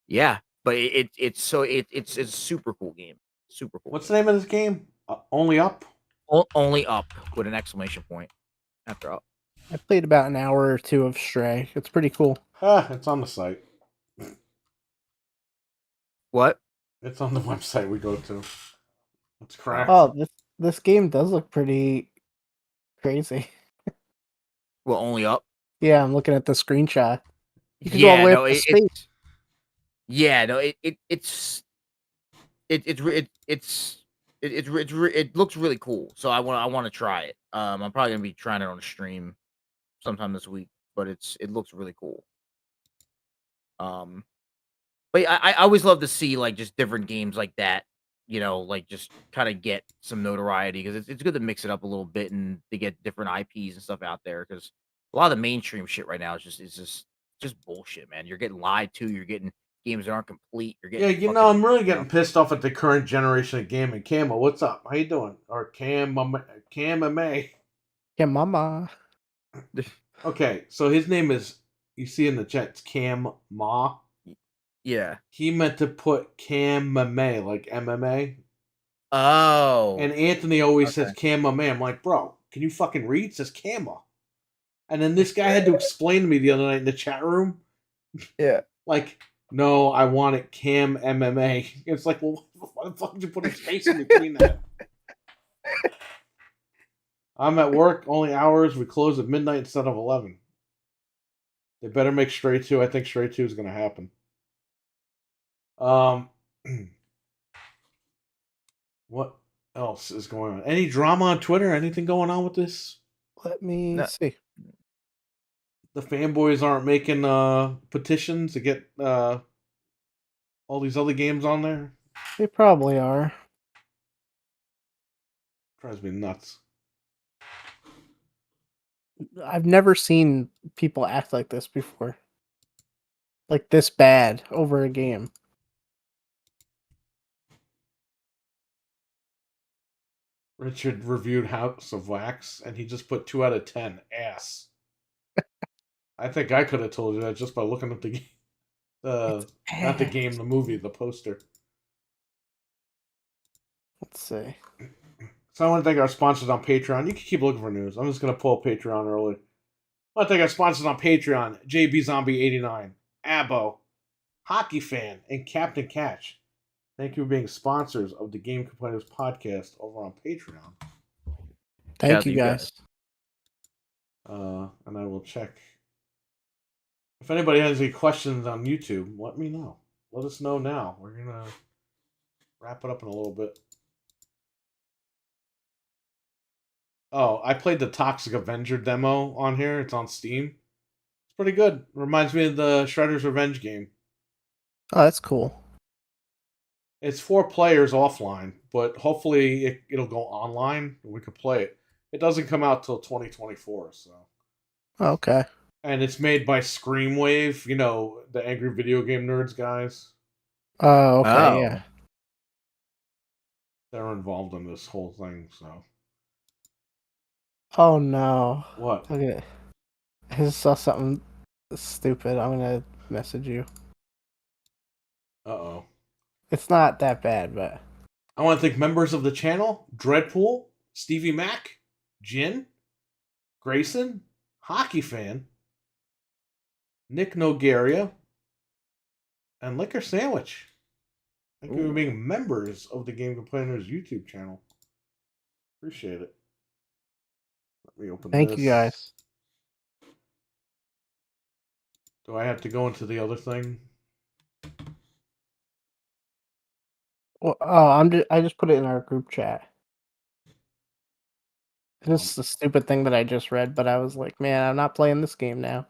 C: Yeah, but it's a super cool game. Super cool.
A: What's the name of this game? Only Up.
C: Only Up with an exclamation point after Up.
B: I played about an hour or two of Stray. It's pretty cool.
A: It's on the site.
C: What?
A: It's on the website we go to. It's cracked.
B: Oh, this game does look pretty crazy.
C: Well, Only Up.
B: Yeah, I'm looking at the screenshot. You can
C: Yeah,
B: go all the way
C: no,
B: up to space.
C: Yeah, no, it looks really cool. So I want to try it. I'm probably gonna be trying it on a stream sometime this week. But it looks really cool. But I always love to see like just different games like that. You know, like just kind of get some notoriety because it's good to mix it up a little bit and to get different IPs and stuff out there because a lot of the mainstream shit right now is just bullshit, man. You're getting lied to. You're getting games that aren't complete. You're getting
A: I'm really getting pissed off at the current generation of gaming. Camo, what's up? How you doing? Or Cam May.
B: Yeah, mama.
A: Okay, so his name is, you see in the chat, it's Cam Ma.
C: Yeah.
A: He meant to put Cam May, like MMA.
C: Oh.
A: And Anthony always says Cam May. I'm like, bro, can you fucking read? It says Cama. And then this guy had to explain to me the other night in the chat room.
C: Yeah.
A: Like, no, I want it Cam MMA. It's like, well, why the fuck did you put a space in between that? I'm at work, only hours. We close at midnight instead of 11. They better make Stray 2. I think Stray 2 is going to happen. What else is going on? Any drama on Twitter? Anything going on with this?
B: Let me see.
A: The fanboys aren't making petitions to get all these other games on there?
B: They probably are.
A: Drives me nuts.
B: I've never seen people act like this before. Like this bad over a game.
A: Richard reviewed House of Wax, and he just put 2 out of 10. Ass. I think I could have told you that just by looking at the game. Not the game, the movie, the poster.
B: Let's see.
A: So I want to thank our sponsors on Patreon. You can keep looking for news. I'm just going to pull Patreon early. I want to thank our sponsors on Patreon. JB Zombie 89, Abo, Hockey Fan, and Captain Catch. Thank you for being sponsors of the Game Complainers podcast over on Patreon.
B: Thank you guys.
A: And I will check. If anybody has any questions on YouTube, let me know. Let us know now. We're going to wrap it up in a little bit. Oh, I played the Toxic Avenger demo on here. It's on Steam. It's pretty good. Reminds me of the Shredder's Revenge game.
B: Oh, that's cool.
A: It's 4 players offline, but hopefully it'll go online and we could play it. It doesn't come out till 2024, so.
B: Okay.
A: And it's made by Screamwave, you know, the Angry Video Game Nerds guys.
B: Oh, okay, yeah.
A: They're involved in this whole thing, so.
B: Oh no.
A: What?
B: Okay. I just saw something stupid. I'm gonna message you.
A: Uh-oh.
B: It's not that bad, but
A: I want to thank members of the channel: Dreadpool, Stevie Mac, Jin, Grayson, Hockey Fan, Nick Nogaria, and Liquor Sandwich. Thank you for being members of the Game Complainers YouTube channel. Appreciate it. Let me open this.
B: Thank you guys.
A: Do I have to go into the other thing?
B: Well, oh, I just put it in our group chat. This is the stupid thing that I just read, but I was like, man, I'm not playing this game now.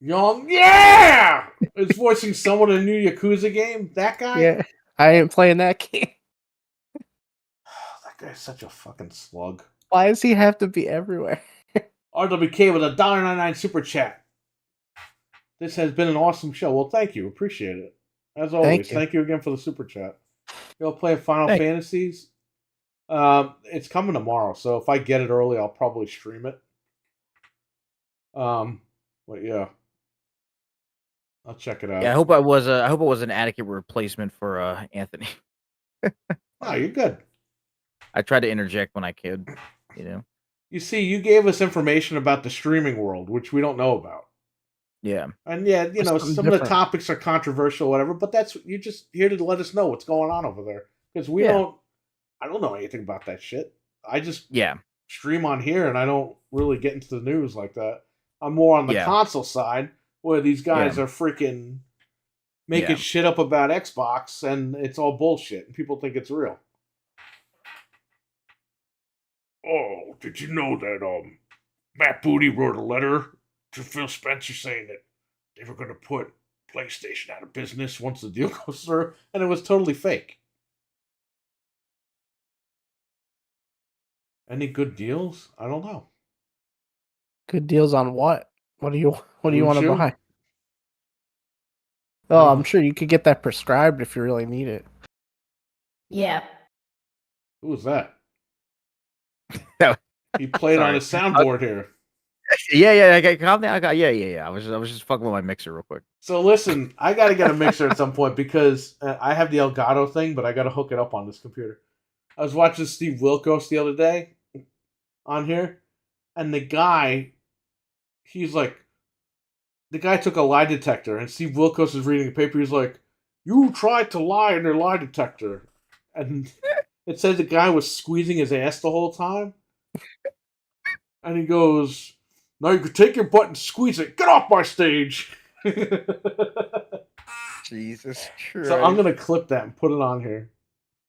A: Young, yeah! Is voicing someone in a new Yakuza game? That guy?
B: Yeah, I ain't playing that game.
A: That guy's such a fucking slug.
B: Why does he have to be everywhere?
A: RWK with a $1.99 super chat. This has been an awesome show. Well, thank you. Appreciate it. As always, thank you again for the super chat. You'll play Final Fantasies. It's coming tomorrow, so if I get it early, I'll probably stream it. But yeah, I'll check it out.
C: Yeah, I hope I was an adequate replacement for Anthony.
A: No, you're good.
C: I tried to interject when I could, you know.
A: You see, you gave us information about the streaming world, which we don't know about.
C: Yeah.
A: And yeah, you know, some of the topics are controversial, whatever, but you're just here to let us know what's going on over there. Because I don't know anything about that shit. I just stream on here and I don't really get into the news like that. I'm more on the console side where these guys are freaking making shit up about Xbox and it's all bullshit and people think it's real. Oh, did you know that Matt Booty wrote a letter to Phil Spencer saying that they were going to put PlayStation out of business once the deal goes through, and it was totally fake. Any good deals? I don't know.
B: Good deals on what? What do you want to buy? Oh, I'm sure you could get that prescribed if you really need it.
D: Yeah.
A: Who was that? He played on a soundboard here.
C: Yeah. Okay, calm down. Yeah. I was just fucking with my mixer real quick.
A: So listen, I got to get a mixer at some point because I have the Elgato thing, but I got to hook it up on this computer. I was watching Steve Wilkos the other day on here, and the guy took a lie detector, and Steve Wilkos is reading a paper. He's like, "You tried to lie in your lie detector," and it says the guy was squeezing his ass the whole time. And he goes, "Now you can take your butt and squeeze it. Get off my stage."
C: Jesus Christ.
A: So I'm going to clip that and put it on here.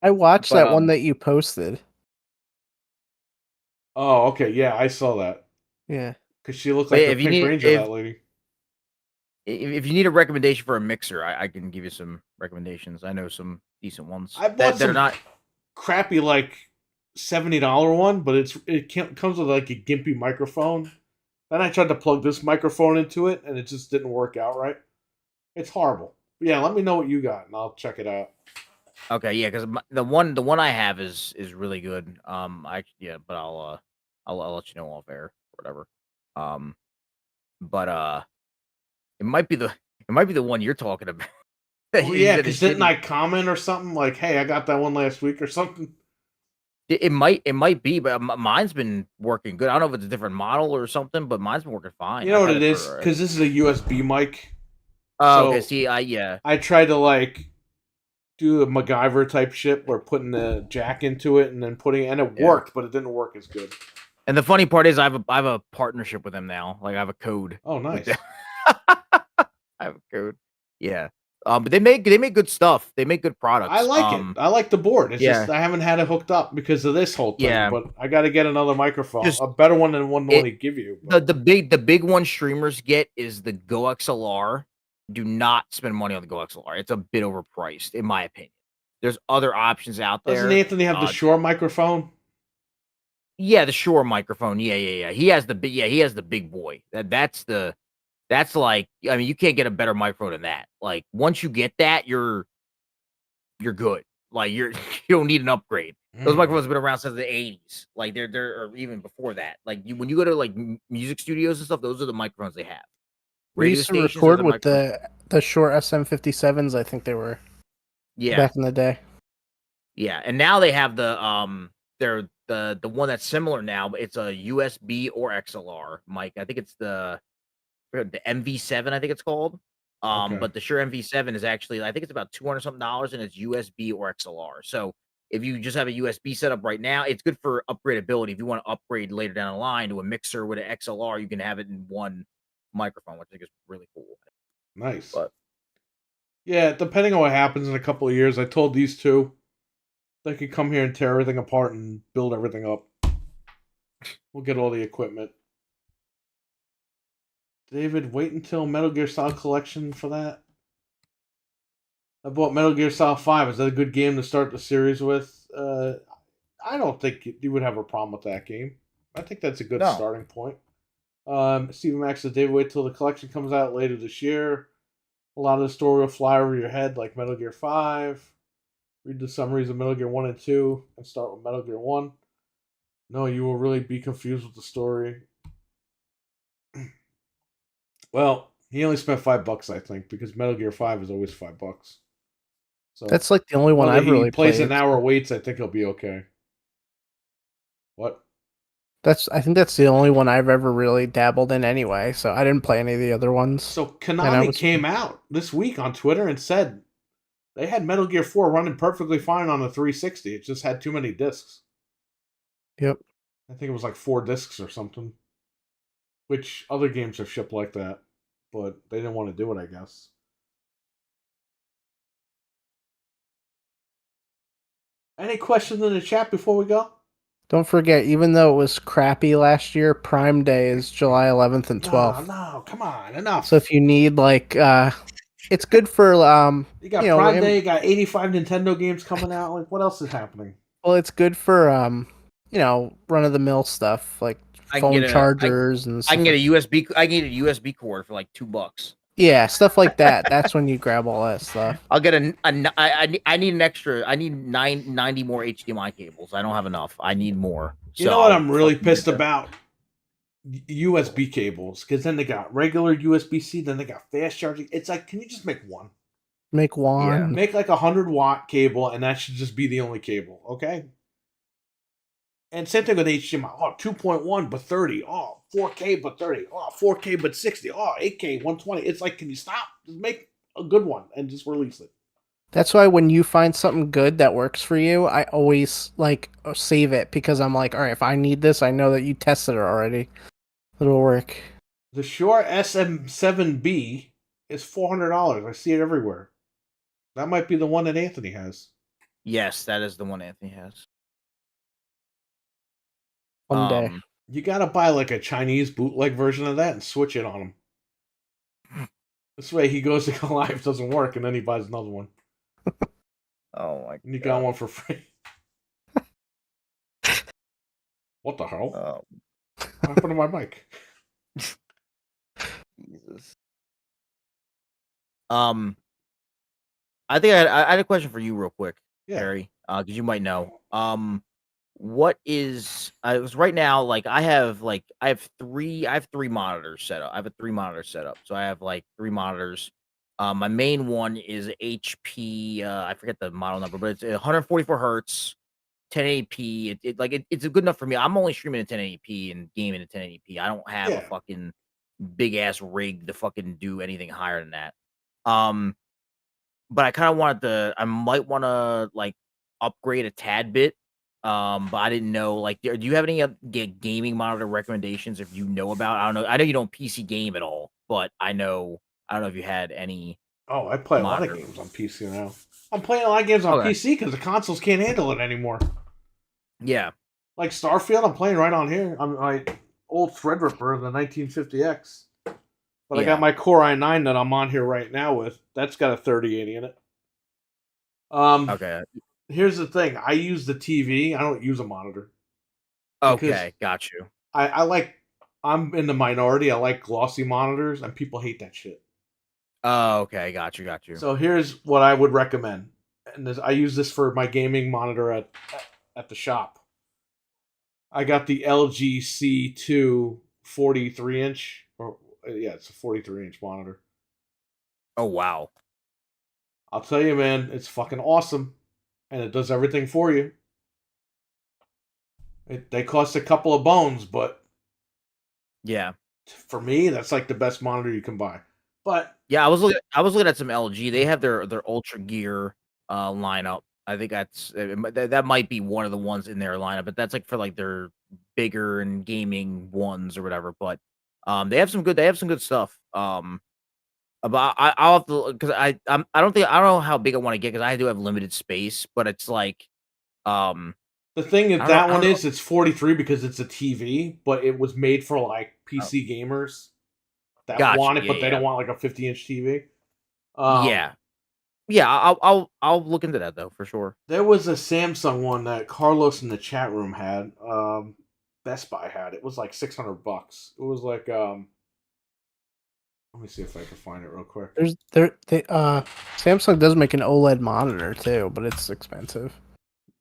B: I watched that one that you posted.
A: Oh, okay. Yeah, I saw that.
B: Yeah.
A: Because she looked like the Pink Ranger, that lady.
C: If you need a recommendation for a mixer, I can give you some recommendations. I know some decent ones
A: I bought
C: that are not.
A: crappy like $70 one, but comes with like a gimpy microphone. Then I tried to plug this microphone into it, and it just didn't work out right. It's horrible. But yeah, let me know what you got, and I'll check it out.
C: Okay, yeah, because the one I have is really good. But I'll let you know off air, or whatever. But it might be the one you're talking about.
A: Well, yeah, because didn't I comment or something like, "Hey, I got that one last week" or something?
C: It might be, but mine's been working good. I don't know if it's a different model or something, but mine's been working fine.
A: You know what it is? Because this is a USB mic.
C: Oh, okay. See, yeah.
A: I tried to like do a MacGyver type shit where putting the jack into it and then and it worked, but it didn't work as good.
C: And the funny part is, I have a partnership with them now. Like I have a code.
A: Oh, nice.
C: I have a code. Yeah. But they make good stuff. They make good products.
A: I like it. I like the board. It's just I haven't had it hooked up because of this whole thing.
C: Yeah.
A: But I got to get another microphone, a better one than the one they give you.
C: The big one streamers get is the Go XLR. Do not spend money on the Go XLR. It's a bit overpriced, in my opinion. There's other options out there.
A: Doesn't Anthony have the Shure microphone?
C: Yeah, the Shure microphone. Yeah. He has the big boy. That's like, I mean, you can't get a better microphone than that. Like once you get that, you're good. Like you don't need an upgrade. Those microphones have been around since the 80s. Like they're or even before that. Like when you go to like music studios and stuff, those are the microphones they have.
B: We used to record with the Shure SM57s. I think they were.
C: Yeah.
B: Back in the day.
C: Yeah, and now they have they're the one that's similar now, but it's a USB or XLR mic. I think it's the MV7, I think it's called. But the Shure MV7 is actually, I think it's about $200 something, and it's USB or XLR. So if you just have a USB setup right now, it's good for upgradability. If you want to upgrade later down the line to a mixer with an XLR, you can have it in one microphone, which I think is really cool.
A: Nice.
C: But
A: yeah, depending on what happens in a couple of years, I told these two they could come here and tear everything apart and build everything up. We'll get all the equipment. David, wait until Metal Gear Solid Collection for that. I bought Metal Gear Solid 5. Is that a good game to start the series with? I don't think you would have a problem with that game. I think that's a good starting point. Steven Max said, David, wait till the collection comes out later this year. A lot of the story will fly over your head like Metal Gear 5. Read the summaries of Metal Gear 1 and 2 and start with Metal Gear 1. No, you will really be confused with the story. Well, he only spent $5, I think, because Metal Gear 5 is always $5. So
B: that's like the only one I've really played.
A: Plays an hour waits, I think he'll be okay. What?
B: I think that's the only one I've ever really dabbled in anyway, so I didn't play any of the other ones.
A: So Konami came out this week on Twitter and said they had Metal Gear 4 running perfectly fine on the 360. It just had too many discs.
B: Yep.
A: I think it was like 4 discs or something. Which other games have shipped like that, but they didn't want to do it, I guess. Any questions in the chat before we go?
B: Don't forget, even though it was crappy last year, Prime Day is July 11th and 12th.
A: No, come on, enough.
B: So if you need, like, it's good for,
A: you got Prime Day, you got 85 Nintendo games coming out. Like, what else is happening?
B: Well, it's good for, run-of-the-mill stuff, like phone chargers and stuff.
C: I can get a USB cord for like $2.
B: Yeah, stuff like that. That's when you grab all that stuff.
C: I'll get I need an extra. I need 90 more HDMI cables. I don't have enough. I need more.
A: You know what I'm really pissed about? USB cables, because then they got regular USB-C, then they got fast charging. It's like, can you just make one?
B: Make one.
A: Yeah. Make like 100-watt cable, and that should just be the only cable, okay? And same thing with HDMI. Oh, 2.1 but 30. Oh, 4K but 30. Oh, 4K but 60. Oh, 8K 120. It's like, can you stop? Just make a good one and just release it.
B: That's why when you find something good that works for you, I always save it, because I'm like, all right, if I need this, I know that you tested it already. It'll work.
A: The Shure SM7B is $400. I see it everywhere. That might be the one that Anthony has.
C: Yes, that is the one Anthony has.
B: One day.
A: You gotta buy like a Chinese bootleg version of that and switch it on him. This way he goes to go live, doesn't work, and then he buys another one.
C: Oh my god.
A: And you got one for free. What the hell?
C: Oh,
A: What happened to my mic?
C: Jesus. I think I had a question for you real quick,
A: Yeah.
C: Harry, because you might know. What is because right now, like I have three monitors set up. I have a 3 monitor setup. So I have like 3 monitors. My main one is HP, I forget the model number, but it's 144 hertz, 1080p. It's good enough for me. I'm only streaming at 1080p and gaming at 1080p. I don't have a
A: Yeah.
C: fucking big ass rig to fucking do anything higher than that. Um, but I kind of I might want to like upgrade a tad bit. But I didn't know, like, do you have any gaming monitor recommendations if you know about? I don't know. I know you don't PC game at all, but I don't know if you had any
A: Oh, I play a lot of
C: monitor.
A: games on PC now. I'm playing a lot of games on
C: Okay.
A: PC because the consoles can't handle it anymore.
C: Yeah.
A: Like Starfield, I'm playing right on here. I'm my old Threadripper, the 1950X. But I got my Core i9 that I'm on here right now with. That's got a 3080 in it.
C: Okay.
A: Here's the thing. I use the TV. I don't use a monitor.
C: Okay. Got you.
A: I like, I'm in the minority. I like glossy monitors, and people hate that shit.
C: Oh, okay. Got you. Got you.
A: So here's what I would recommend. And I use this for my gaming monitor at the shop. I got the LG C2 43 inch. Or, yeah, it's a 43-inch monitor.
C: Oh, wow.
A: I'll tell you, man, it's fucking awesome. And it does everything for you. They cost a couple of bones, but
C: Yeah.
A: for me, that's like the best monitor you can buy. But
C: Yeah, I was looking at some LG. They have their Ultra Gear lineup. I think that might be one of the ones in their lineup, but that's like for like their bigger and gaming ones or whatever. But they have some good stuff. But I'll have to, because I don't know how big I want to get, because I do have limited space. But it's like
A: the thing is,
C: I
A: that
C: don't
A: one
C: know.
A: is it's 43 because it's a TV, but it was made for like PC gamers that
C: Gotcha.
A: want it, but they
C: Yeah.
A: don't want like a 50-inch TV.
C: Yeah. I'll look into that though for sure.
A: There was a Samsung one that Carlos in the chat room had. Best Buy had. It was like $600. It was like let me see if I can find it real quick.
B: Samsung does make an OLED monitor too, but it's expensive.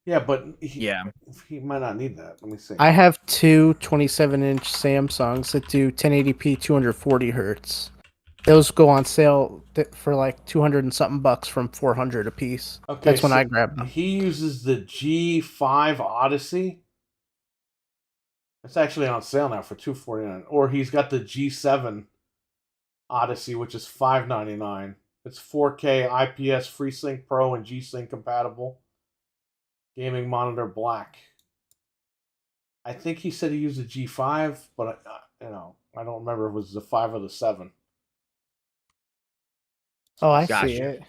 A: Yeah, but he might not need that. Let me see.
B: I have two 27-inch Samsungs that do 1080p 240 hertz. Those go on sale for like 200 and something bucks from 400 a piece.
A: Okay,
B: that's when I grabbed them.
A: He uses the G5 Odyssey. It's actually on sale now for $249. Or he's got the G7 Odyssey, which is $599. It's 4K IPS FreeSync Pro and G-Sync compatible. Gaming monitor black. I think he said he used a G5, but I don't remember if it was the 5 or the 7.
B: Oh, I
C: Gotcha.
B: see it.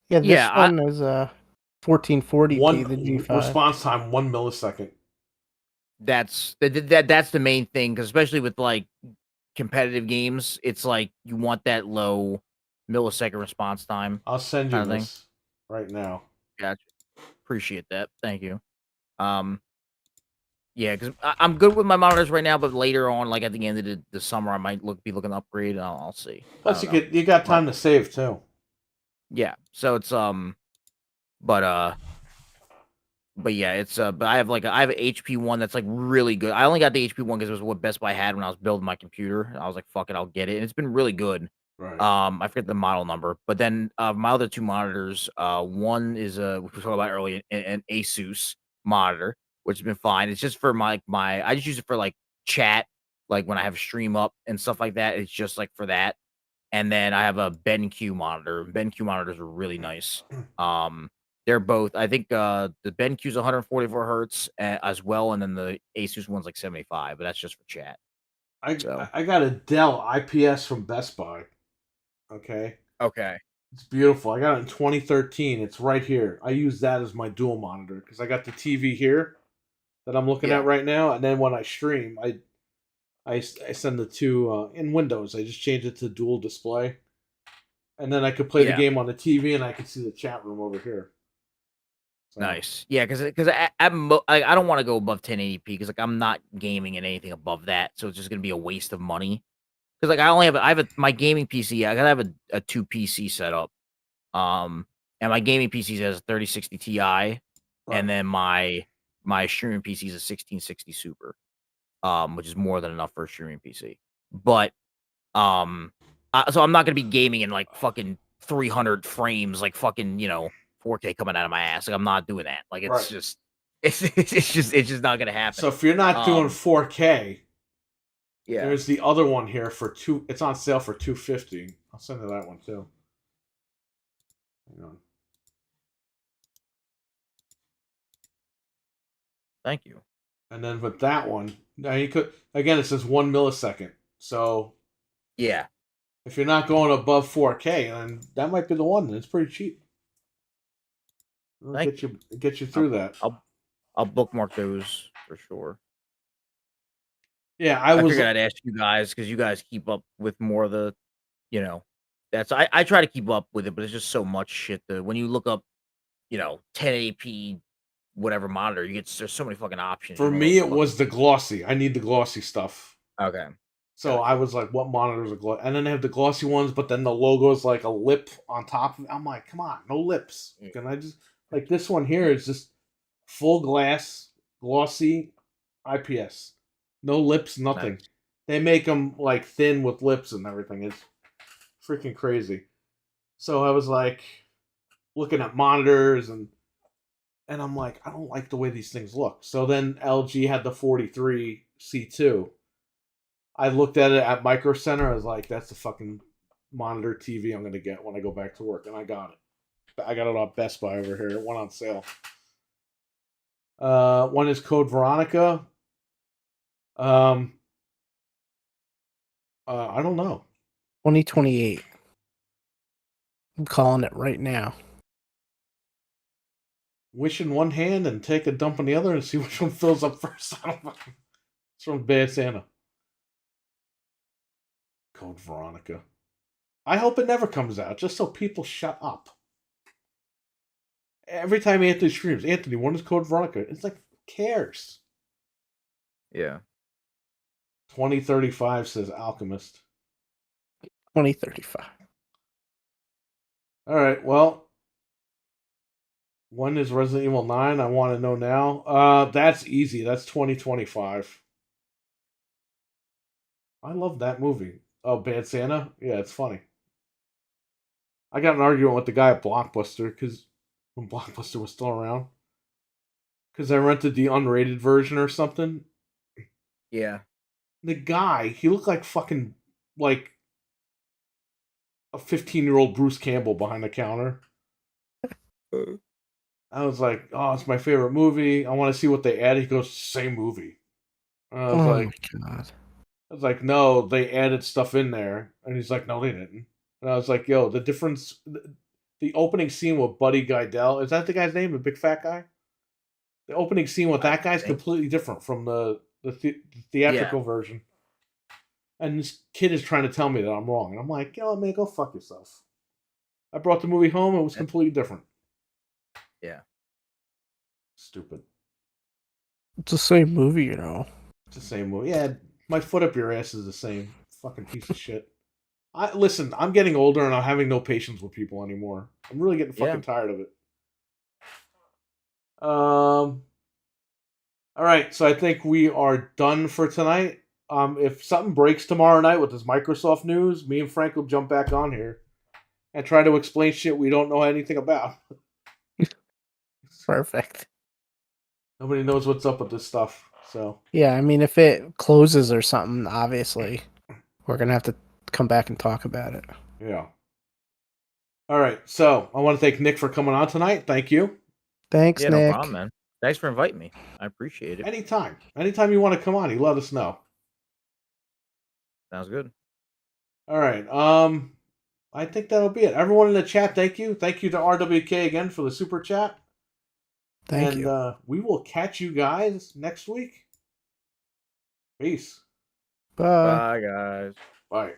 B: Yeah, this one is 1440p, the G5.
A: Response time 1 millisecond.
C: That's the main thing, because especially with like competitive games, it's like you want that low millisecond response time.
A: I'll send you this right now.
C: Gotcha. Appreciate that. Thank you. Yeah, because I'm good with my monitors right now, but later on, like at the end of the summer, I might be looking to upgrade. I'll see.
A: Plus, you got time to save too.
C: Yeah, so it's but yeah, it's but I have an HP one that's like really good. I only got the HP one because it was what Best Buy had when I was building my computer. I was like, fuck it, I'll get it. And it's been really good.
A: Right.
C: I forget the model number, but then my other 2 monitors, one is which we talked about earlier, an Asus monitor, which has been fine. It's just for my I just use it for like chat, like when I have a stream up and stuff like that. It's just like for that. And then I have a BenQ monitor. BenQ monitors are really nice. They're both, I think the BenQ is 144 hertz as well, and then the Asus one's like 75, but that's just for chat.
A: I got a Dell IPS from Best Buy. Okay. It's beautiful. I got it in 2013. It's right here. I use that as my dual monitor because I got the TV here that I'm looking at right now, and then when I stream, I send the two in Windows. I just change it to dual display, and then I could play the game on the TV, and I could see the chat room over here. So.
C: Nice. Yeah, because I don't want to go above 1080p because like I'm not gaming in anything above that, so it's just gonna be a waste of money. Because like I have my gaming PC. I gotta have a 2 PC setup. And my gaming PC has a 3060 Ti,
A: Right.
C: and then my streaming PC is a 1660 Super, which is more than enough for a streaming PC. But so I'm not gonna be gaming in like fucking 300 frames, like fucking 4K coming out of my ass. Like I'm not doing that. Like it's
A: Right.
C: just it's just not gonna happen.
A: So if you're not doing 4K,
C: Yeah.
A: there's the other one here for two. It's on sale for $250. I'll send you that one too. Hang on.
C: Thank you.
A: And then with that one, now you could again. It says 1 millisecond. So
C: Yeah.
A: if you're not going above 4K, then that might be the one. It's pretty cheap. It'll get you through that.
C: I'll bookmark those for sure.
A: Yeah, I
C: figured I'd ask you guys because you guys keep up with more of the, that's I try to keep up with it, but it's just so much shit that when you look up, 1080p whatever monitor, there's so many fucking options.
A: For me, it was the glossy. I need the glossy stuff.
C: Okay.
A: So I was like, what monitors are glossy? And then they have the glossy ones, but then the logo is like a lip on top of it. I'm like, come on, no lips. Can I just like this one here is just full glass, glossy, IPS. No lips, nothing.
C: Nice.
A: They make them like thin with lips and everything. It's freaking crazy. So I was like looking at monitors and I'm like, I don't like the way these things look. So then LG had the 43C2. I looked at it at Micro Center. I was like, that's the fucking monitor TV I'm going to get when I go back to work. And I got it. I got it off Best Buy over here. It went on sale. One is Code Veronica. I don't know.
B: 2028. I'm calling it right now.
A: Wish in one hand and take a dump in the other and see which one fills up first. I don't know. It's from Bad Santa. Code Veronica. I hope it never comes out, just so people shut up. Every time Anthony screams, Anthony, when is Code Veronica? It's like, who cares?
C: Yeah.
A: 2035 says Alchemist.
B: 2035.
A: All right, well, when is Resident Evil 9? I want to know now. That's easy. That's 2025. I love that movie. Oh, Bad Santa? Yeah, it's funny. I got an argument with the guy at Blockbuster because when Blockbuster was still around. Because I rented the unrated version or something.
C: Yeah.
A: The guy, he looked like fucking, like, a 15-year-old Bruce Campbell behind the counter. I was like, oh, it's my favorite movie. I want to see what they added. He goes, same movie. I was
B: my God.
A: I was like, no, they added stuff in there. And he's like, no, they didn't. And I was like, yo, the difference, the opening scene with Buddy Guidel, is that the guy's name, the big fat guy? The opening scene with that guy is completely different from the theatrical version. And this kid is trying to tell me that I'm wrong. And I'm like, man, go fuck yourself. I brought the movie home. It was completely different.
C: Yeah.
A: Stupid.
B: It's the same movie,
A: It's the same movie. Yeah, my foot up your ass is the same. Fucking piece of shit. Listen, I'm getting older and I'm having no patience with people anymore. I'm really getting fucking tired of it. All right, so I think we are done for tonight. If something breaks tomorrow night with this Microsoft news, me and Frank will jump back on here and try to explain shit we don't know anything about.
B: Perfect.
A: Nobody knows what's up with this stuff, so.
B: Yeah, I mean, if it closes or something, obviously, we're going to have to come back and talk about it.
A: Yeah. All right, so I want to thank Nick for coming on tonight. Thank you.
B: Thanks, Nick.
C: No problem, man. Thanks for inviting me. I appreciate it.
A: Anytime. Anytime you want to come on, you let us know.
C: Sounds good.
A: All right. I think that'll be it. Everyone in the chat, thank you. Thank you to RWK again for the super chat.
B: Thank you.
A: And we will catch you guys next week. Peace.
B: Bye.
C: Bye, guys.
A: Bye.